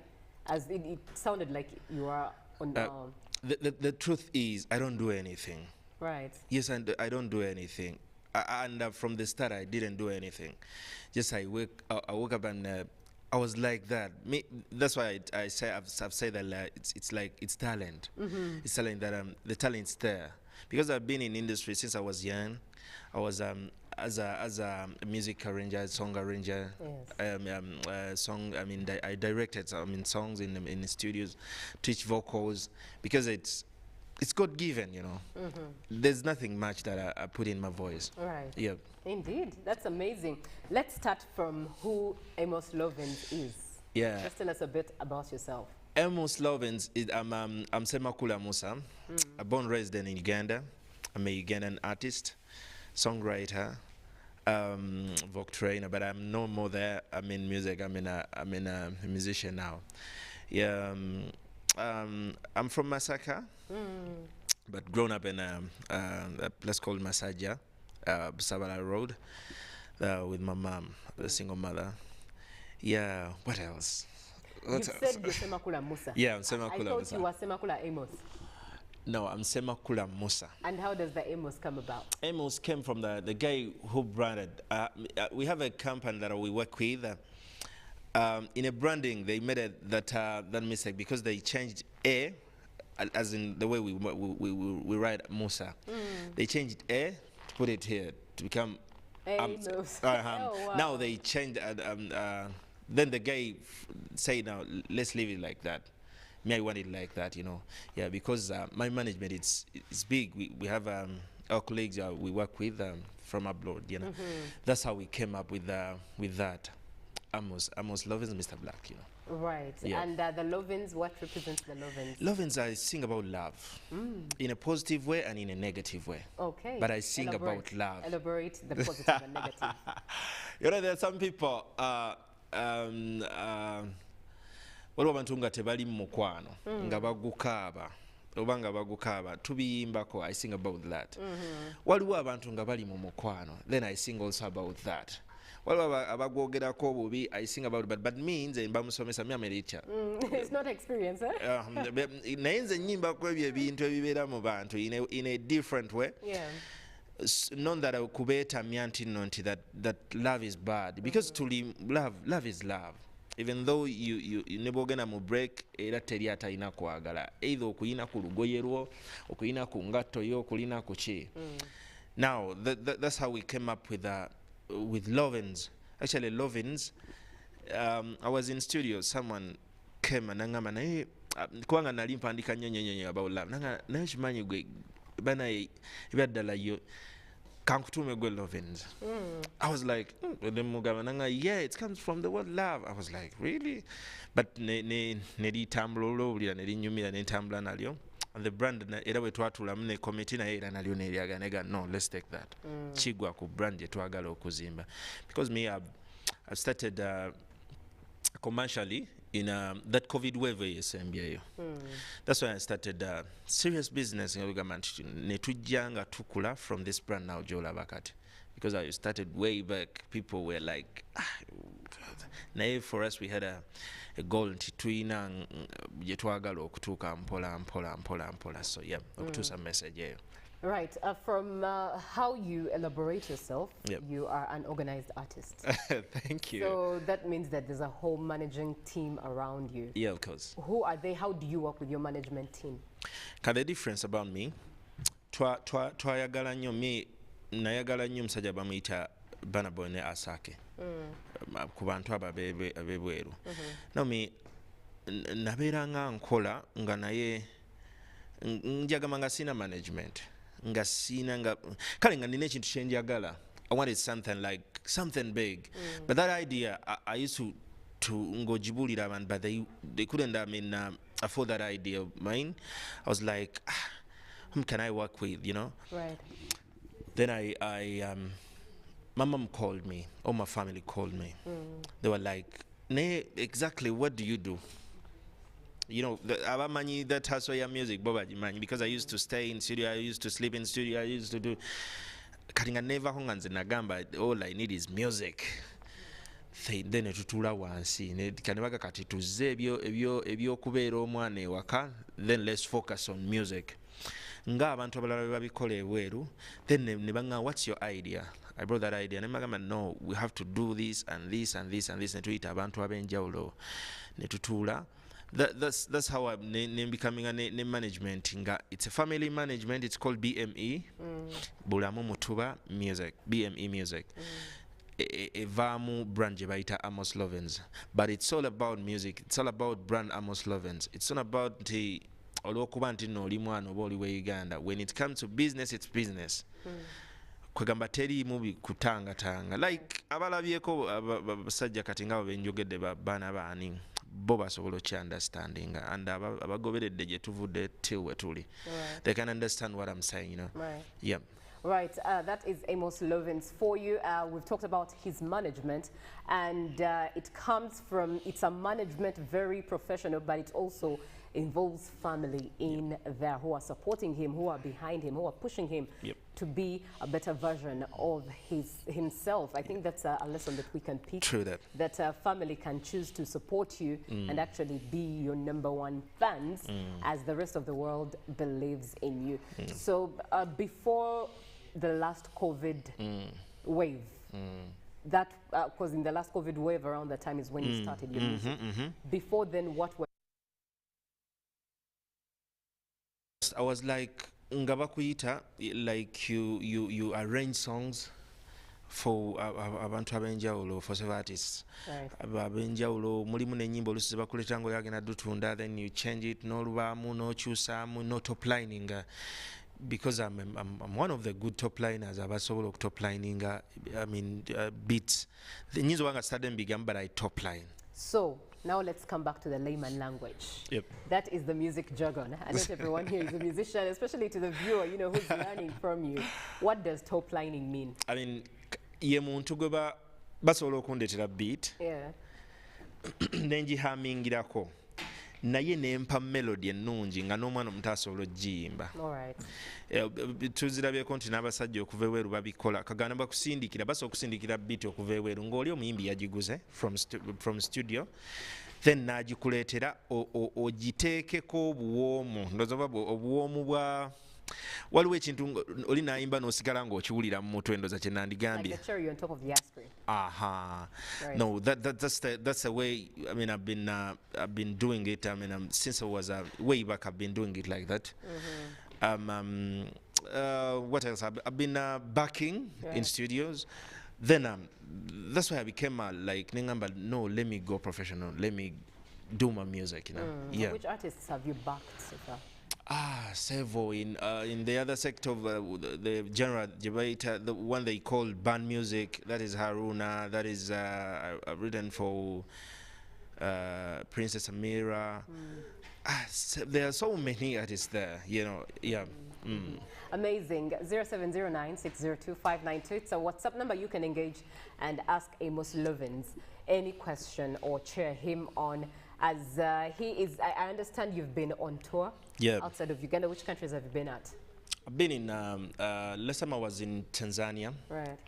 as it sounded like you are on The truth is, I don't do anything. right. Yes, and I don't do anything. From the start, I didn't do anything. Just I woke up and I was like that. That's why I've said that it's talent. It's talent that the talent's there. Because I've been in industry since I was young. I was as a music arranger, song arranger, I directed songs in the studios, teach vocals, because it's God given, you know. There's nothing much that I put in my voice. Right. Yep. Indeed, that's amazing. Let's start from who Amos Lovins is. Yeah. Just tell us a bit about yourself. Amos Lovins, I'm Semakula Musa. I'm born and raised in Uganda. I'm a Ugandan artist, songwriter, vocal trainer, but I'm no more there. I'm in music. I'm in a musician now. Yeah. I'm from Masaka, but grown up in a place called Masaja, Sabala Road, with my mom, the single mother. Yeah. What else? You said you're Semakula Musa. Yeah, I'm Semakula I thought Musa. you were Semakula Amos. No, I'm Semakula Musa. And how does the Amos come about? Amos came from the guy who branded. We have a company that we work with. In a branding, they made that mistake because they changed A, as in the way we write Musa. They changed A to put it here to become Amos. Oh, wow. Now they changed. Then the guy said, "Now let's leave it like that." Me, I want it like that, you know. Yeah, because my management it's big. We have our colleagues we work with from abroad, you know. That's how we came up with that. Amos Lovins, Mr. Black, you know. Right. Yeah. And the Lovins, what represents the Lovins? Lovins, I sing about love in a positive way and in a negative way. Okay. But I sing about love. Elaborate the positive and negative. You know, there are some people. Waliwo abantu nga tebali mu mukwano nga bagukaaba oba nga bagukaaba tubiyimbako. I sing about that. Waliwo abantu nga bali mu mukwano, then I sing also about that. Waliwo abagwogerako obubi, I sing about it, but means mbamusomesa me americha. It's not experience, eh? Naye nze nyimbako ebyo ebintu ebibeera mu bantu in a different way. Yeah. Not that kubeetamya nti that love is bad, because love is love. Even though you nebogenda mu break era teri atalina kwagala, either okuyina ku lugoye lwo, okuyina ku ngatto yo, okulina ku ki. Now that's how we came up with Lovins. Actually Lovins, I was in studio, someone came and nangama naye kubanga nali mpandika nnyo about love, naye kimanyi gwe bana ebyadala yo kankutume gwe Lovins. I was like, yeah, it comes from the word love. I was like, really? But nelitambula olwobulira nelinyumira nentambula nalyo. And the brand era bwe twatulamu ne committee naye era nalyo nelyaganega, no, let's take that. Kigwa ku brand gye twagala okuzimba. Because me, I've started commercially in that COVID wave yesembiyeyo. That's why I started serious business in Uganda. Netujanga tukula from this brand now Jola Bakati. Because I started way back, people were like, naye for us we had a goal nti tuyina gye twagala okutuuka mpola so yeah okutuusa message eyo. Right. From how you elaborate yourself, Yep. you are an organized artist. Thank you. So that means that there's a whole managing team around you. Yeah, of course. Who are they? How do you work with your management team? The difference about me, twayagala nnyo me nayagala nnyo omusajja bamuyita Banaboy ne Asake ku bantu abo abebweru. No me nabeera nga nkola nga naye njagama nga sina management nga sina nga kale nga nina ekintu kyenjagala. I wanted something big, but that idea I used to ngojibulira abantu, but they couldn't afford that idea of mine. I was like, whom can I work with, you know? Right. Then my mom called me, or my family called me. They were like, "Nee, exactly what do you do?" You know, abamanyi that hustle ya music, Boba Jimanyi, because I used to stay in studio, I used to sleep in studio, I used to do. Katinga never honganze nagamba, all I need is music. Then tutula wansi ne kanibaga kati tuze ebyo kubeera omwana ewaka, then let's focus on music. Nga abantu abalala babikola ebweru, then ne banga, what's your idea? I brought that idea. Nemagamba, no, we have to do this and this and this and this. Netuyita abantu abenjawulo netutula. That's how I'm becoming a name management. It's a family management. It's called BME. Bulamu Mutuba Music. BME Music. Evamu brand jebaita Amos Lovens. But it's all about music. It's all about brand Amos Lovens. It's not about the olokubanti no limwano boli we Uganda. When it comes to business, it's business. Kwegamba teri mubi kutanga like abalabyeko abasajja kati nga benjogedde bana baani bo basobola understanding and abagoberedde gye tuvudde till we tuli. They can understand what I'm saying, you know. Right. Yeah. Right, that is Amos Lovens for you. We've talked about his management, and it's a management very professional, but it also involves family in there who are supporting him, who are behind him, who are pushing him to be a better version of himself. I think that's a lesson that we can pick. True that. That family can choose to support you and actually be your number one fans as the rest of the world believes in you. So before the last COVID wave, that because in the last COVID wave around that time is when you started your music. Before then, what were I was like ngabakuyita, like you arrange songs for abantu abenjawulo, for several artists. Abenjawulo mulimu nenyimba olusizi bakuleta ngo yagenda dutunda, then you change it n'olubamu n'okyusamu no top lining. Because I'm one of the good top liners, abasobola top lining, beats. The news wanga started bigam, but I top line. So now let's come back to the layman language. Yep. That is the music jargon. And not everyone here is a musician, especially to the viewer, you know, who's learning from you. What does top lining mean? I mean, ye muntu gwe basobola okundetera beat. Yeah. Nengihamingirako. Naye nempa melody ennungi nga n'omwana omuto asobola ogiyimba. Tuzirabyeko nti n'abasajja okuva eweeru babikola kagana bakusindikira basobola okusindikira beat okuva eweeru ng'oli omuyimbi yagiguze from studio, then n'agikuleetera ogiteekeko obuwoomu, ndowooza obuwoomu bwa waliwo ekintu oli n'ayimba n'osigala ng'okiwulira mu mutwe, ndowooza kye nandigambye. Like the cherry on top of the ice cream. Right. No, that's the way. I mean, I've been doing it. I mean, since I was way back, I've been doing it like that. What else? I've been backing in studios. Then that's why I became like no, let me go professional. Let me do my music. You know. Yeah. Which artists have you backed so far? Several in the other sector of the genre debate, the one they call band music, that is Haruna, that is I've written for Princess Amira. There are so many artists there, you know. Yeah. Amazing. 0709-602-592. It's a WhatsApp number you can engage and ask Amos Lovens any question or cheer him on. As he is, I understand you've been on tour outside of Uganda. Which countries have you been at? I've been in, last time I was in Tanzania. Right.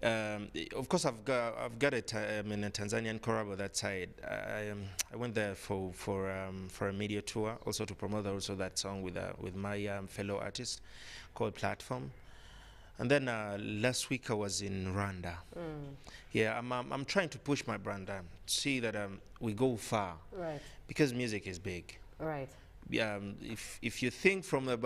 Of course, I've got a Tanzanian collab on that side. I went there for a media tour, also to promote also that song with my fellow artist called Platform. And then last week I was in Rwanda. Yeah, I'm trying to push my brand, see that we go far. Right. Because music is big. Right. If you think from the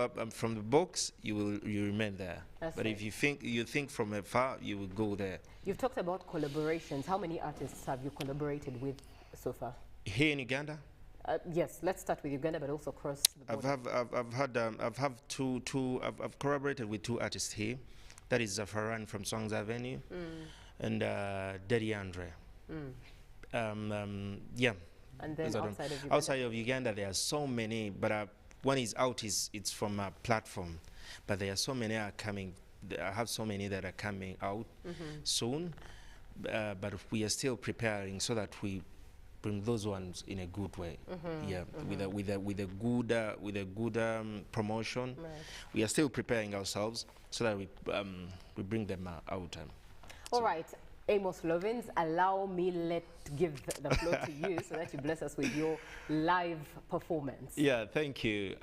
box, you remain there. That's but right. if you think from afar, you will go there. You've talked about collaborations. How many artists have you collaborated with so far? Here in Uganda? Yes, let's start with Uganda, but also across the border. I've collaborated with 2 artists here. That is Zafaran from Songs Avenue and Daddy Andre. Yeah. And then outside of Uganda, there are so many, but one is out. It's from a platform, but there are so many are coming. I have so many that are coming out soon, but we are still preparing so that we bring those ones in a good way. Yeah, with a good promotion. Right. We are still preparing ourselves so that we bring them out. All right. Amos Lovins, allow me give the floor to you so that you bless us with your live performance. Yeah, thank you.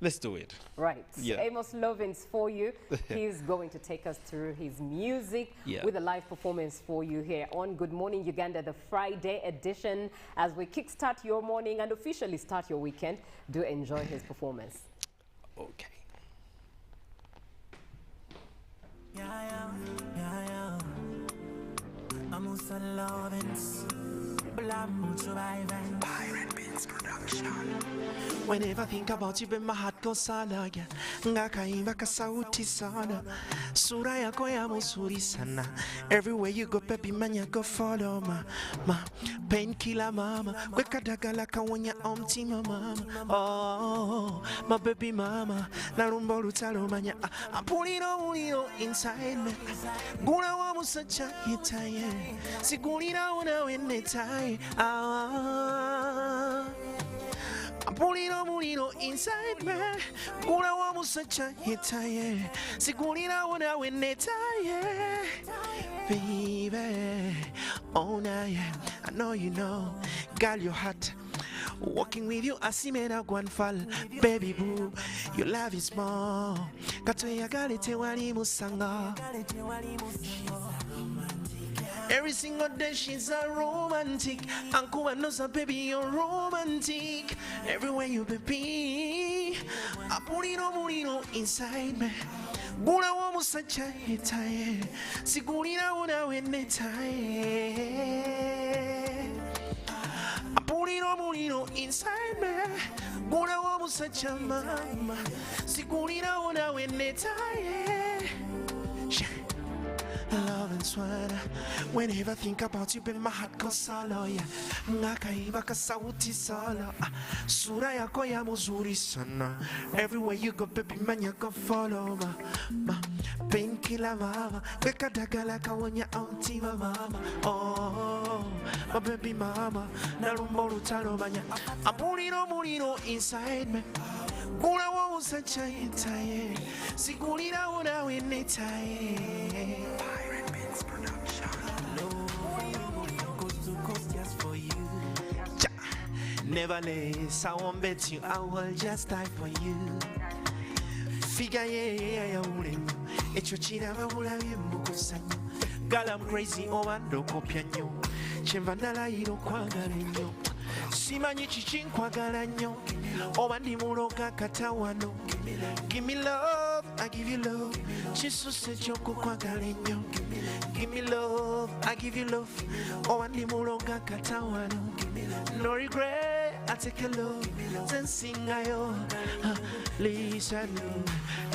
Let's do it. Right. Yeah. Amos Lovins for you. He's going to take us through his music with a live performance for you here on Good Morning Uganda, the Friday edition. As we kickstart your morning and officially start your weekend, do enjoy his performance. Okay. Whenever I think about you, ben my heart goes sala. Ngakaimba kasauti sana. Sura yako ya muzuri sana. Everywhere you go, baby, man, you go follow ma painkiller mama. Kweka dagala kawanya omtima mama. Oh, my baby mama. Narumbo lutalo manya. I'm pulling on inside me. Guna wa musacha hitaye. Sigulina una wenetaye. I'm pulling on inside me. Guna wa musacha hitaye. Sigulina una wenetaye. Baby, oh nah, yeah. I know you know, girl, you're hot. Walking with you, I see me now go and fall. Baby boo, your love is more. Katoya galete wali musanga. Every single day she's a romantic. Uncle knows a baby, you're romantic. Everywhere you baby, I put it on inside me. Guna wa musacha hitaye. Sigurina una wenetaye. I put it on inside me. Guna wa musacha mama. Sigurina una wenetaye. Love and sweater. Whenever I think about you, baby, my heart goes solo. Yeah, ngakaiba kasauti solo. Sura yako ya muzuri sana. Everywhere you go, baby, man, you go follow ma painkiller mama. Kweka dagala kawanya omtima mama. Oh, my baby mama. Narumbo lutalo manya. I'm pulling on inside me. Guna wa usacha hitaye. Sigulina una wenetaye. Never less, I won't bet you, I will just die for you. Figure yeah, echochira babula byemukusanyo. Girl, I'm crazy, obando kopyanyo. Chenvandala iro kwagala nnyo. Simanyi kiki nkwagala nnyo. Oba ndi muloga katawano. Give me love, I give you love. Chisuse ky'okukwagala ennyo. Give me love, I give you love. Oba ndi muloga katawano. No regret, I take a look. Then sing ayo. Listen,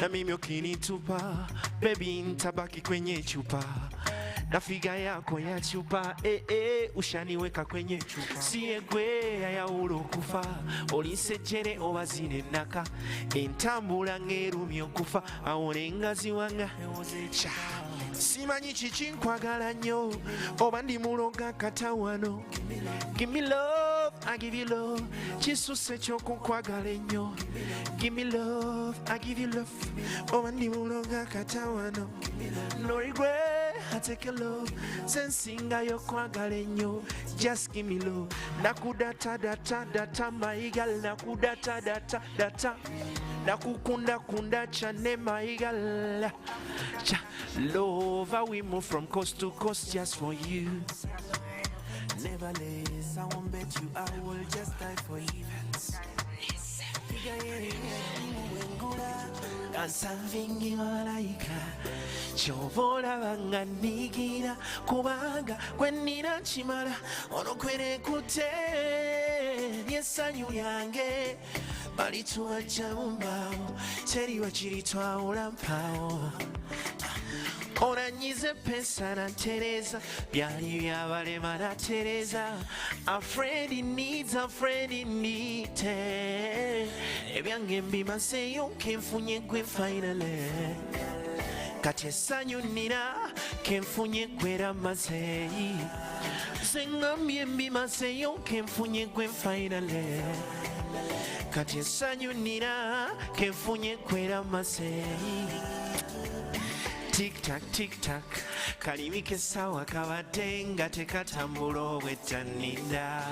na mimi ukinitupa, baby nitabaki kwenye chupa. Na figa yako ya chupa, ushaniweka kwenye chupa. Siegwe ya ulokufa, olisejere obazine naka. Entambula ngerumyo kufa, awone ngazi wanga. Simanyi kiki nkwagala nnyo, oba ndi muloga katawano. Give me love, I give you love. Chisuse ky'okunkwagala ennyo. Give me love, I give you love. Oba ndi muloga katawano. No regret. I take a love. Sensinga yo kwagala ennyo. Just give me love. Nakudata data data my girl. Nakudata data data. Nakukunda kunda chane my girl. Love, we move from coast to coast just for you. Never less, I won't bet you I will just die for you. Kansavingi malaika chovola banganigira kubanga kwenina chimala onokwere kute yesanyu yange balituacha mumbawo teri wachiritwawula mpawo oranyize pesa na Teresa byali byabalema na Teresa. A friend in needs, a friend in need. Ebyange mbimaseyo kenfunye gwe finally. Kati essanyu nnina kenfunye gwera maseyi. Sengambye mbimaseyo kenfunye gwe finally. Kati essanyu nnina kenfunye gwera maseyi. Tick tack kalimike sawa kabadde nga tekatambula obwettanida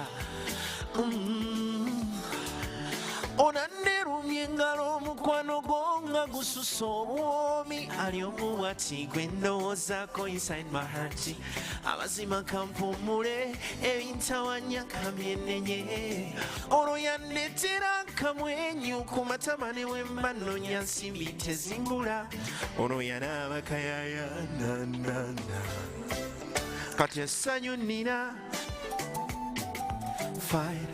onannerumye engalo omukwano gwo nga gususa obwomi ali omuwati gwe ndowoozaako inside my heart amazima kampumule ebintawanya kamyenenye olwo yandetera kamwenyu ku matama ne wemba nnonya nsimbi tezingula olwo yanaaba kayaya nanana kati essanyu nnina fine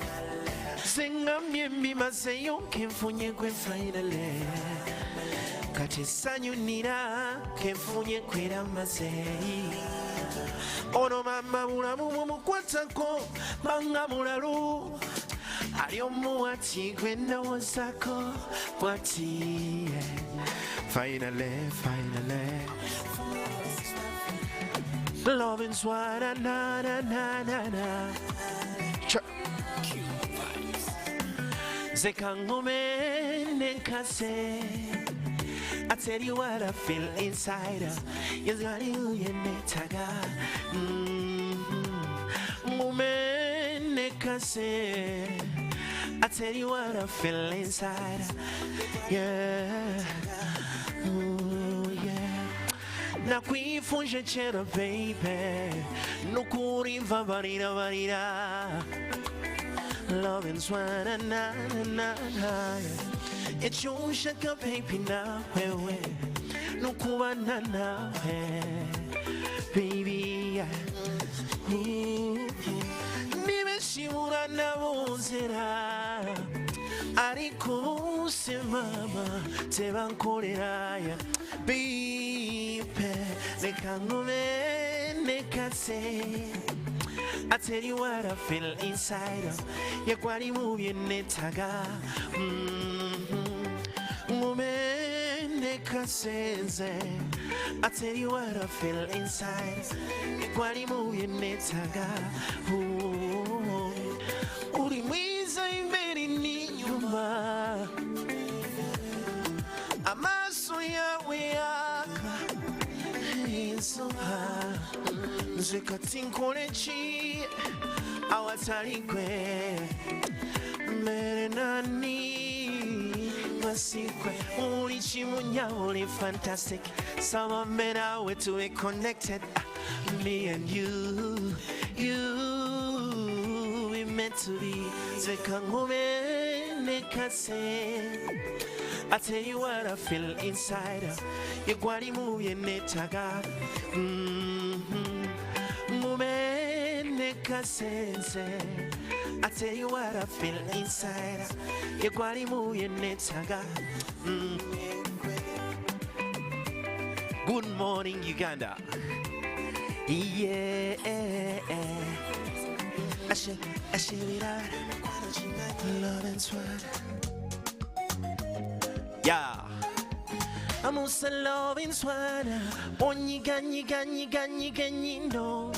sengambye mbimazeyo kenfunye gwe finally kati essanyu nnina kenfunye kwera mazeyi ono mama bulamu mumukwatako banga mulalu ali omuwati gwe ndowoozaako bwati finally loving's what na na na na na Zekangome nenkase I tell you what I feel inside. Yes, got you in the taga. I tell you what I feel inside. Yeah. Ooh, yeah. Na qui funge c'era baby. No curi va varira. Loving's one na na na na. It's your shaka baby now, no kuba na na, baby. Nibe shimura na bozera, ariko se mama te bankorera ya, baby. Ne kangume ne kase. I tell you what I feel inside. Ya kwari mubi netaga. I tell you what I feel inside. Kwari mubi netaga. Uri mwiza imbere n'inyuma. Amaso yawe yaka. Insoha. Nzekati nkole ki awatali gwe mere nani masikwe uli chimunya uli fantastic sama mera we to be connected me and you we meant to be zekangume nekase I tell you what I feel inside yegwali muye netaga I tell you what I feel inside. You kwari muye netaga. Good morning, Uganda. Yeah. I should be that. Love and sweat. Yeah. I'm also loving sweat. Onyiga no.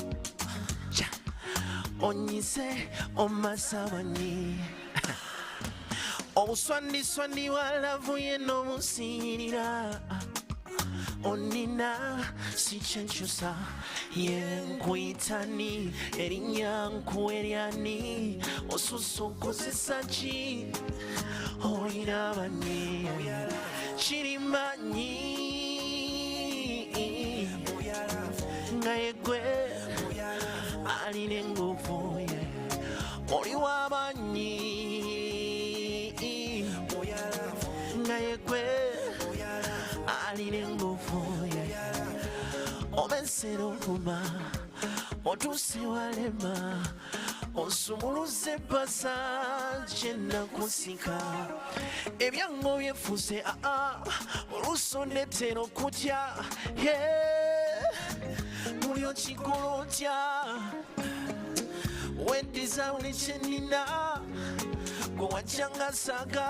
Onyise omasabani Oswandi walavuye no musinira onina sichenchusa yenkuitani erinyanku eriani osusukozesaki oinabanyi chirimanyi ngaegwe aline nguvu oli wabanyi ngaegwe aline nguvu omensera oluma otuse walema osumuluze pasa kyenakusika ebyango byefuuse olusondetera okutya muli okikola otya weddiza buli kyenina gwe wajjangasaga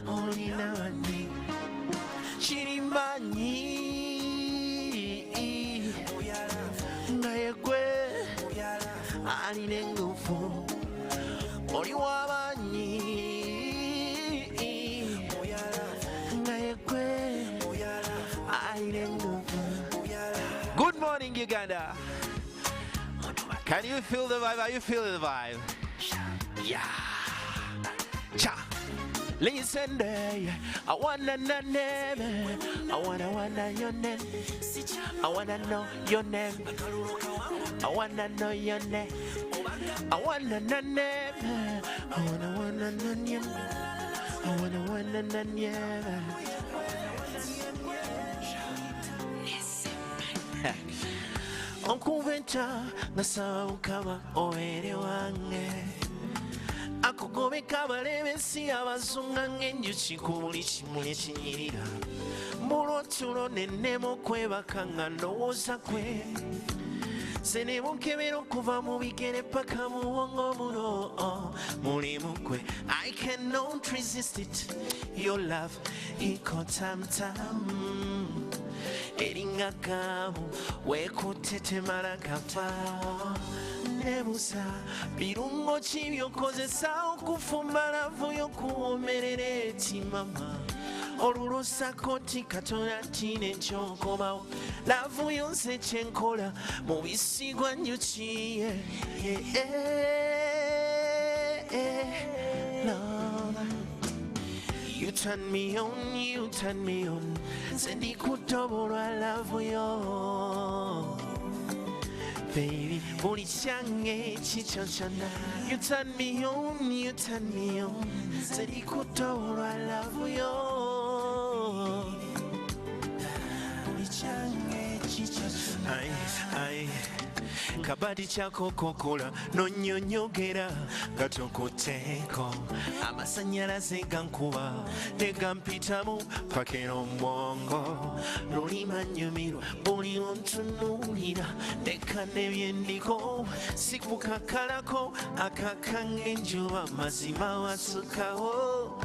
olina bani kirimbanyi nga yegwe alina engufu oli wabanyi nga yegwe alina engufu. Good morning, Uganda. Can you feel the vibe? Are you feeling the vibe? Yeah. Cha. Listen there. I wanna know name. I wanna your name. I wanna know your name. I wanna know your name. I wanna know name. I wanna know your name. I wanna know your name. Onkuventa nasaba ukaba oere wange akugobeka abalebesi abazunga ng'enjuki ku buli kimuli ekinyirira mulwotulo nennema okwebaka nga ndowooza kwe se ne bunkebera okuva mu bigere paka mu bwongo buno mulimu gwe I cannot resist it your love ikotamtam eringa kamu wekutte temala kafa nebusa birungo ki byokozesa okufumba lavu y'okuwomerera etimama olulusako ti katonda nti nenkyokobawo lavu yonse kyenkola mu bisigwa njuki You turn me on, you turn me on. Sendi kutobolwa love yo. Baby, buli change chichochana. You turn me on, you turn me on. Sendi kutobolwa love yo. Buli change chichochana. Ay. Kabadi chako kokola nonyonyogera gatokoteko amasanyalaze gankuba negampitamu pakero mwongo lulima nyumirwa buli ontunulira ndeka nebyendiko sikukakalako akakange enjuba mazima wasukawo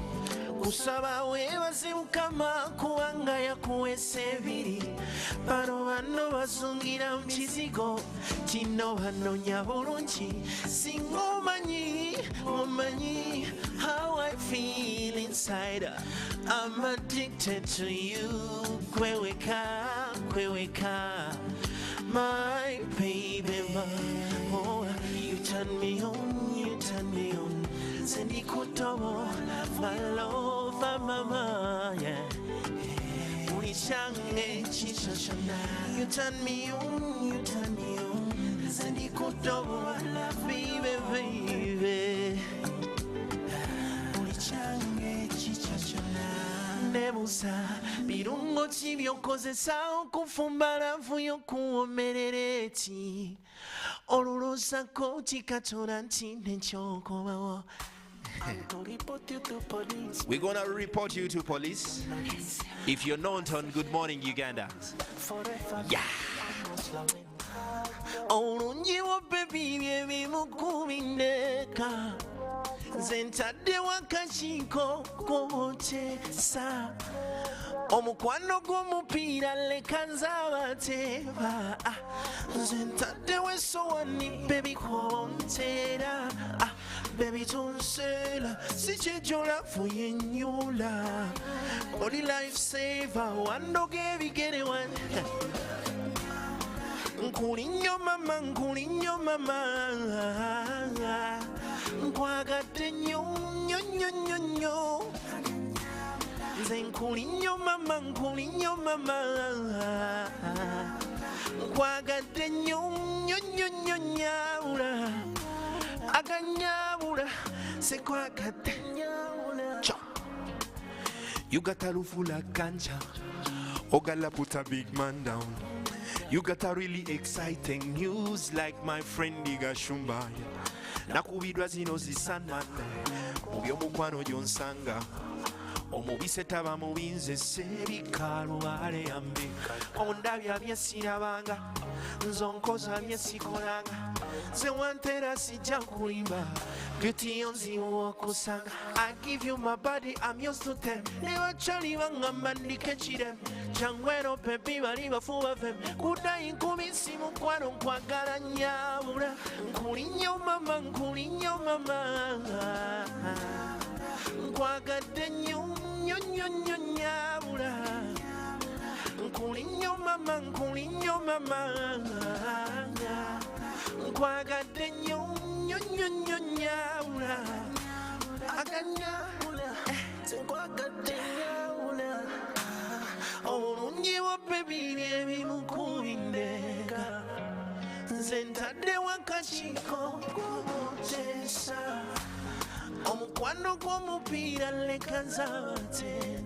kusaba webaze mukama kubanga yakuwesa ebiri bano bazungira mu kizigo kino banonya bulungi singa omanyi how I feel inside. I'm addicted to you. Kweweka my baby, oh, you turn me on, Sendi kutobo, my love, mama, yeah. Unishange chichoshana. You turn me on, Sendi kutobo, baby. Unishange chichoshana. Nebusa, birungo chibyokozesa okufumba lavu y'okuwomerera eti. Olulosako chikatora nti nenkyokobawo. We're gonna report you to police if you're not on Good Morning Uganda. Yeah. Olungiwo baby byebimukubindeka zentadde wakakiiko kobotesa omukwano gw'omupiira leka nzaabateeba zentadde wesowani baby kontera Baby tonsela, sichejola fuyenyola. Only lifesaver, one dog every get it one. Nkulinyo mama, nkwagate nyo, nyo, nyo, nyo, nyo. Nze nkulinyo mama, nkwagate nyo, nyo, nyo, nyo, nyawula. Aganyawula, sekwagate nyawula. You got a roof full of ganja. Ogala put a big man down. You got a really exciting news like my friend Diga Shumba. Nakubidwa zino zisana. Mubyo mukwano jonsanga. Omubise taba mubinze sebikalu ale ambika. Ondabya byesirabanga. Nzonkoza byesikolanga. Ze wantera sijja kulimba. Beauty yonzi wokusanga. I give you my body, I'm used to them. Never chali wangamba ndikechirem. Changwero pepi bali bafuba fem. Kudai nkubisi mukwano nkwagala nyabula. Nkulinyo mama. Nkwagadde nnyo nyabula. Nkulinyo mama. Nkwagadde nnyo nyabula. Aganyabula, nkwagadde nyabula. Obulungi bwo baby nebimukubindeka. Nze ntaddewo akakiiko k'omuteesa. Omukwano gw'omupiira leka nzaate.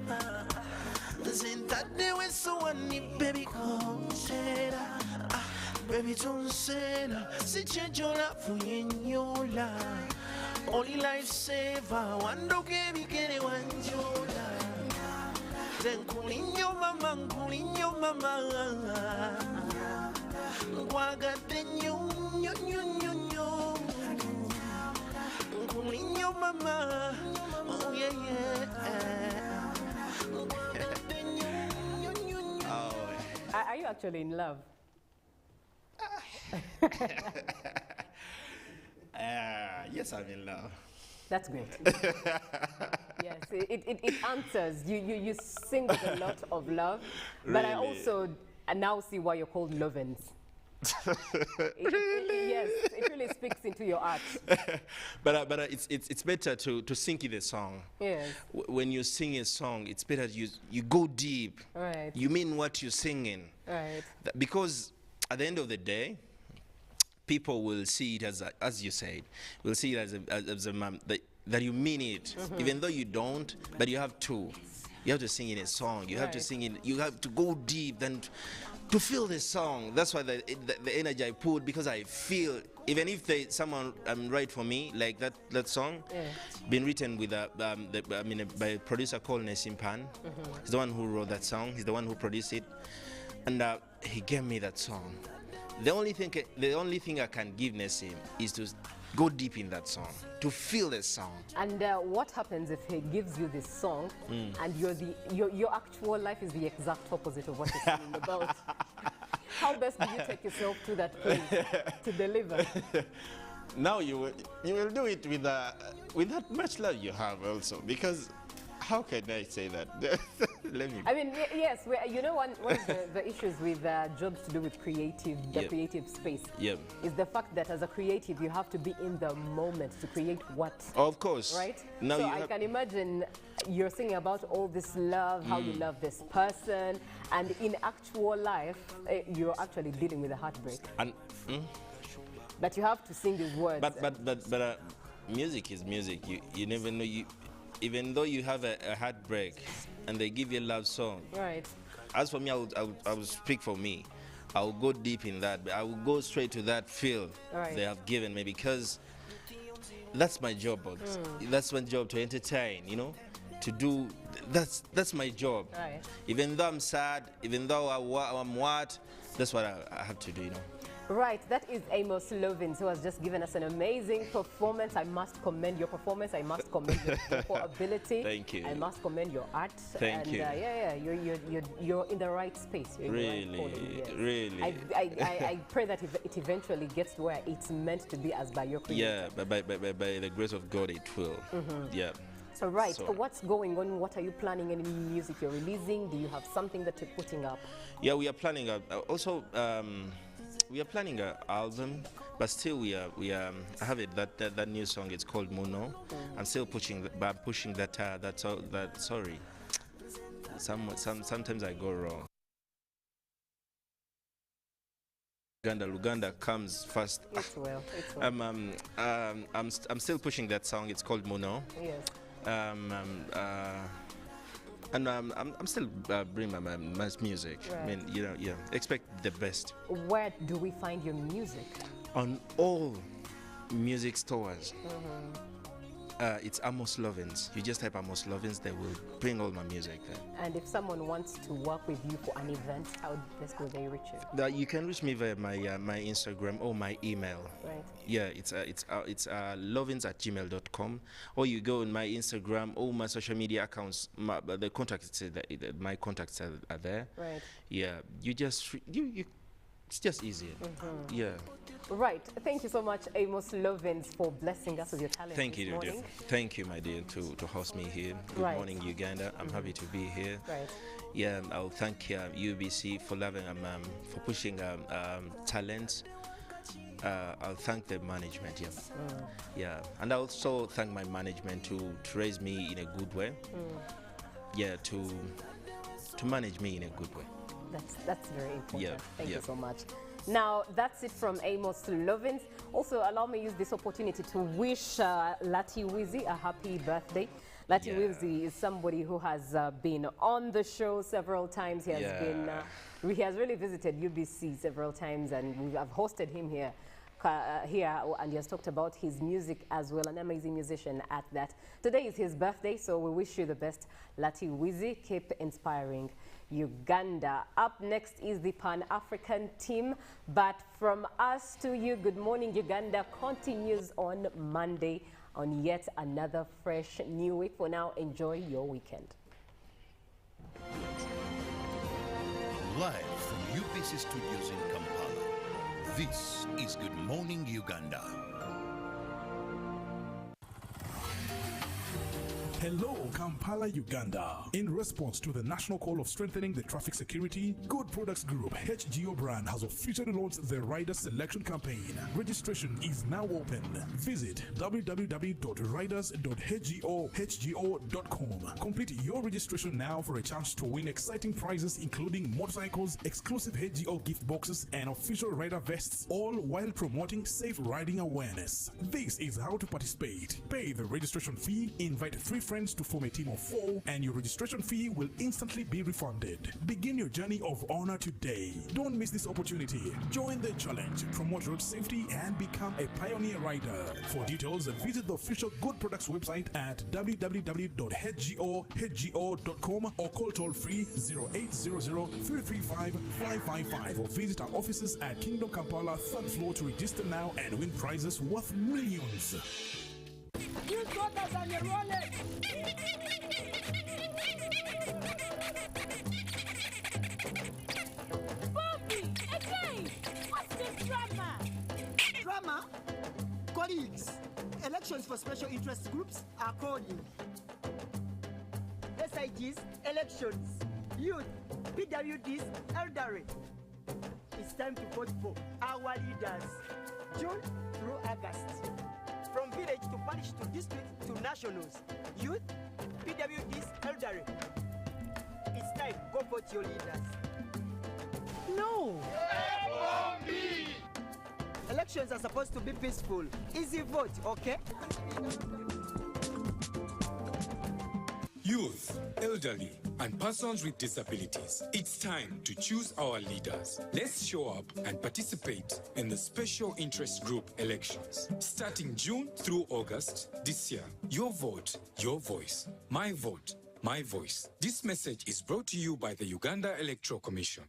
Nze ntaddewo essowaani baby konseera. Baby tonsera, sichejola fuyenyola. Only lifesaver, one dog every get it wanjola. Then kulinyo mama. Nkwagate nyo. Kulinyo mama. Oh yeah. Are you actually in love? Yes, I'm in love. That's great. Yes, it answers. You sing with a lot of love, but I Really? also now see why you're called Lovens. Really? Yes, it really speaks into your art. but it's better to sing in the song. Yes. When you sing a song, it's better you go deep. Right. You mean what you're singing. Right. Because at the end of the day, people will see it as you said, will see it as that you mean it, even though you don't. But you have to sing in a song. You have to sing in. You have to go deep then to feel the song. That's why the energy I put, because I feel. Even if someone write for me like that song, been written with by a producer called Nessim Pan. He's the one who wrote that song. He's the one who produced it, and he gave me that song. The only thing I can give Nessim is to go deep in that song, to feel the song. And what happens if he gives you this song and your actual life is the exact opposite of what you're singing about? How best do you take yourself to that place to deliver? Now you will do it with that much love you have also, because how can I say that? Let me. I mean, yes, you know, one of the issues with jobs to do with creative space is the fact that as a creative, you have to be in the moment to create what. Of course. Right? Now so I can imagine you're singing about all this love, how you love this person, and in actual life, you're actually dealing with a heartbreak. And But you have to sing these words. But music is music. You never know. Even though you have a heartbreak and they give you a love song. Right. As for me, I would speak for me. I will go deep in that. I will go straight to that field they have given me, because that's my job. That's my job, to entertain, you know, to do. That's my job. Right. Even though I'm sad, even though I'm what, that's what I have to do, you know. Right, that is Amos Lovins, who has just given us an amazing performance. I must commend your performance. I must commend your vocal ability. Thank you. I must commend your art. Thank you. You're in the right space. You're really, in the right calling, yes. really. I pray that it eventually gets to where it's meant to be as by your creator. Yeah, by the grace of God, it will. Yeah. So right, what's going on? What are you planning? Any new music you're releasing? Do you have something that you're putting up? Yeah, we are planning we are planning an album, but still I have it that new song. It's called Mono. I'm still pushing that. Sorry. Sometimes I go wrong. Uganda comes first. It's well. I'm still pushing that song. It's called Mono. Yes. And I'm still bringing my music. Right. I mean, expect the best. Where do we find your music? On all music stores. It's Amos Lovins. You just type Amos Lovins, they will bring all my music there. And if someone wants to work with you for an event, how best will they reach you? You can reach me via my Instagram or my email. Right. Yeah, it's lovins@gmail.com, or you go on my Instagram, all my social media accounts. My contacts are there. Right. Yeah, it's just easier. Yeah. Right. Thank you so much, Amos Lovins, for blessing us with your talent. Thank you, this morning. Thank you, my dear, to host me here. Good morning, Uganda. I'm happy to be here. Right. Yeah, I'll thank UBC for loving for pushing talent. I'll thank the management. Yeah. Yeah, and I also thank my management to raise me in a good way. Yeah, to manage me in a good way. That's very important. Yeah. Thank you so much. Now, that's it from Amos Lovins. Also, allow me to use this opportunity to wish Lati Wizi a happy birthday. Lati Wizi is somebody who has been on the show several times. He has really visited UBC several times, and we have hosted him here, and he has talked about his music as well, an amazing musician at that. Today is his birthday, so we wish you the best, Lati Wizi. Keep inspiring Uganda. Up next is the Pan-African team, but from us to you, Good Morning Uganda continues on Monday on yet another fresh new week. For now, enjoy your weekend. Live from UBC Studios in Kampala, this is Good Morning Uganda. Hello, Kampala, Uganda. In response to the national call of strengthening the traffic security, Good Products Group HGO brand has officially launched the Rider Selection Campaign. Registration is now open. Visit www.riders.hgo.com. Complete your registration now for a chance to win exciting prizes including motorcycles, exclusive HGO gift boxes, and official rider vests, all while promoting safe riding awareness. This is how to participate. Pay the registration fee, invite 3 friends to form a team of 4, and your registration fee will instantly be refunded. Begin your journey of honor today. Don't miss this opportunity. Join the challenge, promote road safety, and become a pioneer rider. For details, visit the official Good Products website at www.hgo.com or call toll-free 0800-335-555 or visit our offices at Kingdom Kampala 3rd floor to register now and win prizes worth millions. You got us on your wallet. Bobby, again, what's this drama? Drama? Colleagues, elections for special interest groups are calling. SIGs, elections. Youth, PWDs, elderly. It's time to vote for our leaders. June through August. From village to parish to district to nationals. Youth, PWDs, elderly. It's time, go vote your leaders. No! Elections are supposed to be peaceful. Easy vote, okay? Youth, elderly, and persons with disabilities. It's time to choose our leaders. Let's show up and participate in the special interest group elections. Starting June through August this year. Your vote, your voice. My vote, my voice. This message is brought to you by the Uganda Electoral Commission.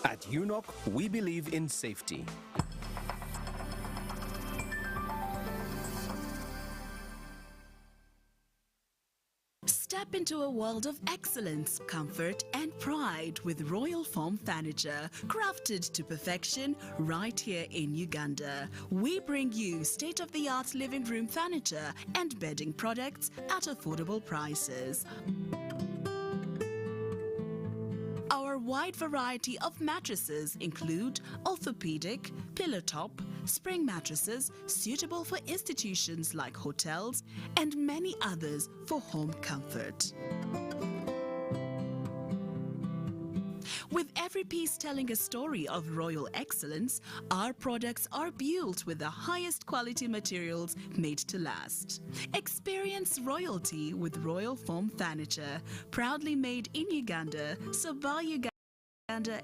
At UNOC, we believe in safety. Step into a world of excellence, comfort, and pride with Royal Foam Furniture, crafted to perfection right here in Uganda. We bring you state-of-the-art living room furniture and bedding products at affordable prices. Our wide variety of mattresses include orthopedic, pillow top, spring mattresses suitable for institutions like hotels, and many others for home comfort. With every piece telling a story of royal excellence, our products are built with the highest quality materials made to last. Experience royalty with Royal Foam Furniture, proudly made in Uganda, so buy Uganda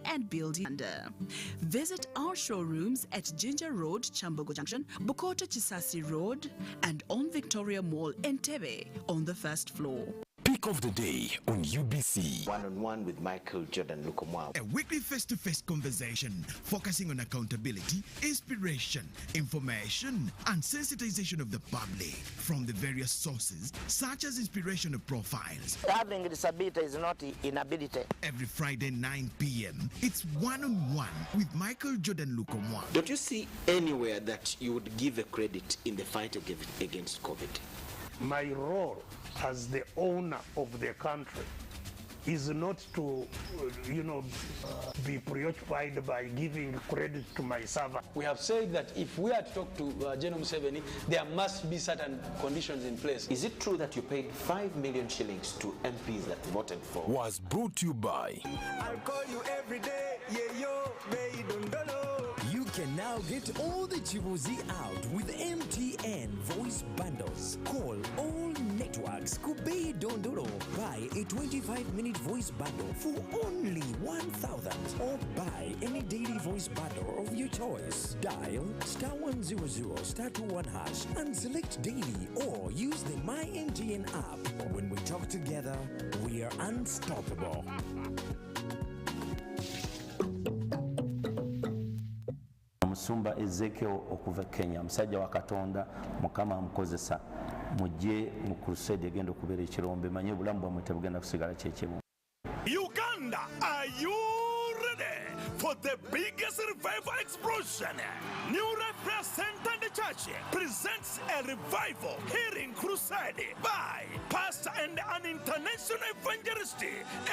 and build Uganda. Visit our showrooms at Ginger Road, Chambogo Junction, Bukoto Chisasi Road, and on Victoria Mall, Entebbe, on the first floor. Pick of the day on UBC. One-on-one with Michael Jordan Lukomwa. A weekly face-to-face conversation focusing on accountability, inspiration, information, and sensitization of the public from the various sources, such as inspirational profiles. Having disability is not inability. Every Friday, 9 p.m., it's one-on-one with Michael Jordan Lukomwa. Don't you see anywhere that you would give a credit in the fight against COVID? My role as the owner of the country is not to, be preoccupied by giving credit to my servant. We have said that if we are to talk to General Museveni, there must be certain conditions in place. Is it true that you paid 5 million shillings to MPs that voted for? Was brought to you by. I'll call you every day, yeah, yo, you can now get all the Chibuzi out with MTN voice bundles. Call all networks Kubei Dondoro. Buy a 25-minute voice bundle for only 1,000 or buy any daily voice bundle of your choice. Dial *100*21# and select daily or use the My MTN app. When we talk together, we are unstoppable. Musumba Ezekiel okuva Kenya musajja wa Katonda mukama amukozesa mujje mu crusade egenda okubeera ekirombe manye obulamu bwamwe tebugenda kusigala kyekimu. Uganda, are you ready for the biggest revival explosion? New Life Prayer Center the Church presents a revival healing crusade by pastor and an international evangelist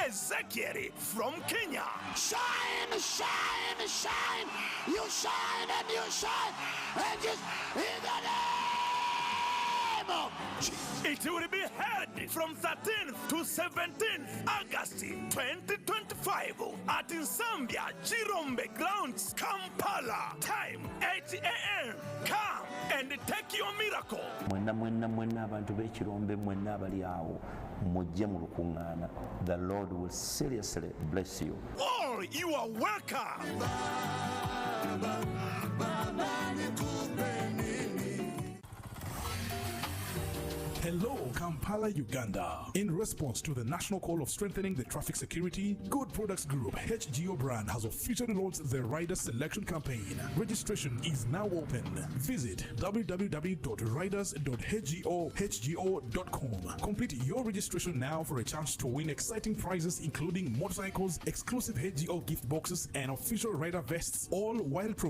Ezekiel from Kenya. Shine, shine, shine. You shine and you shine. And just in the name of Jesus. It will be held from 13th to 17th August 2025 at Zambia Chirombe Grounds, Kampala. Time 8 a.m. Come and take your miracle. Mwenna abantu b'ekirombe mwenna abali awo mujje mu lukuŋŋaana. The Lord will seriously bless you. All you are welcome. Hello, Kampala, Uganda. In response to the national call of strengthening the traffic security, Good Products Group HGO brand has officially launched the Rider Selection Campaign. Registration is now open. Visit www.riders.hgo.com. Complete your registration now for a chance to win exciting prizes including motorcycles, exclusive HGO gift boxes, and official rider vests, all while promoting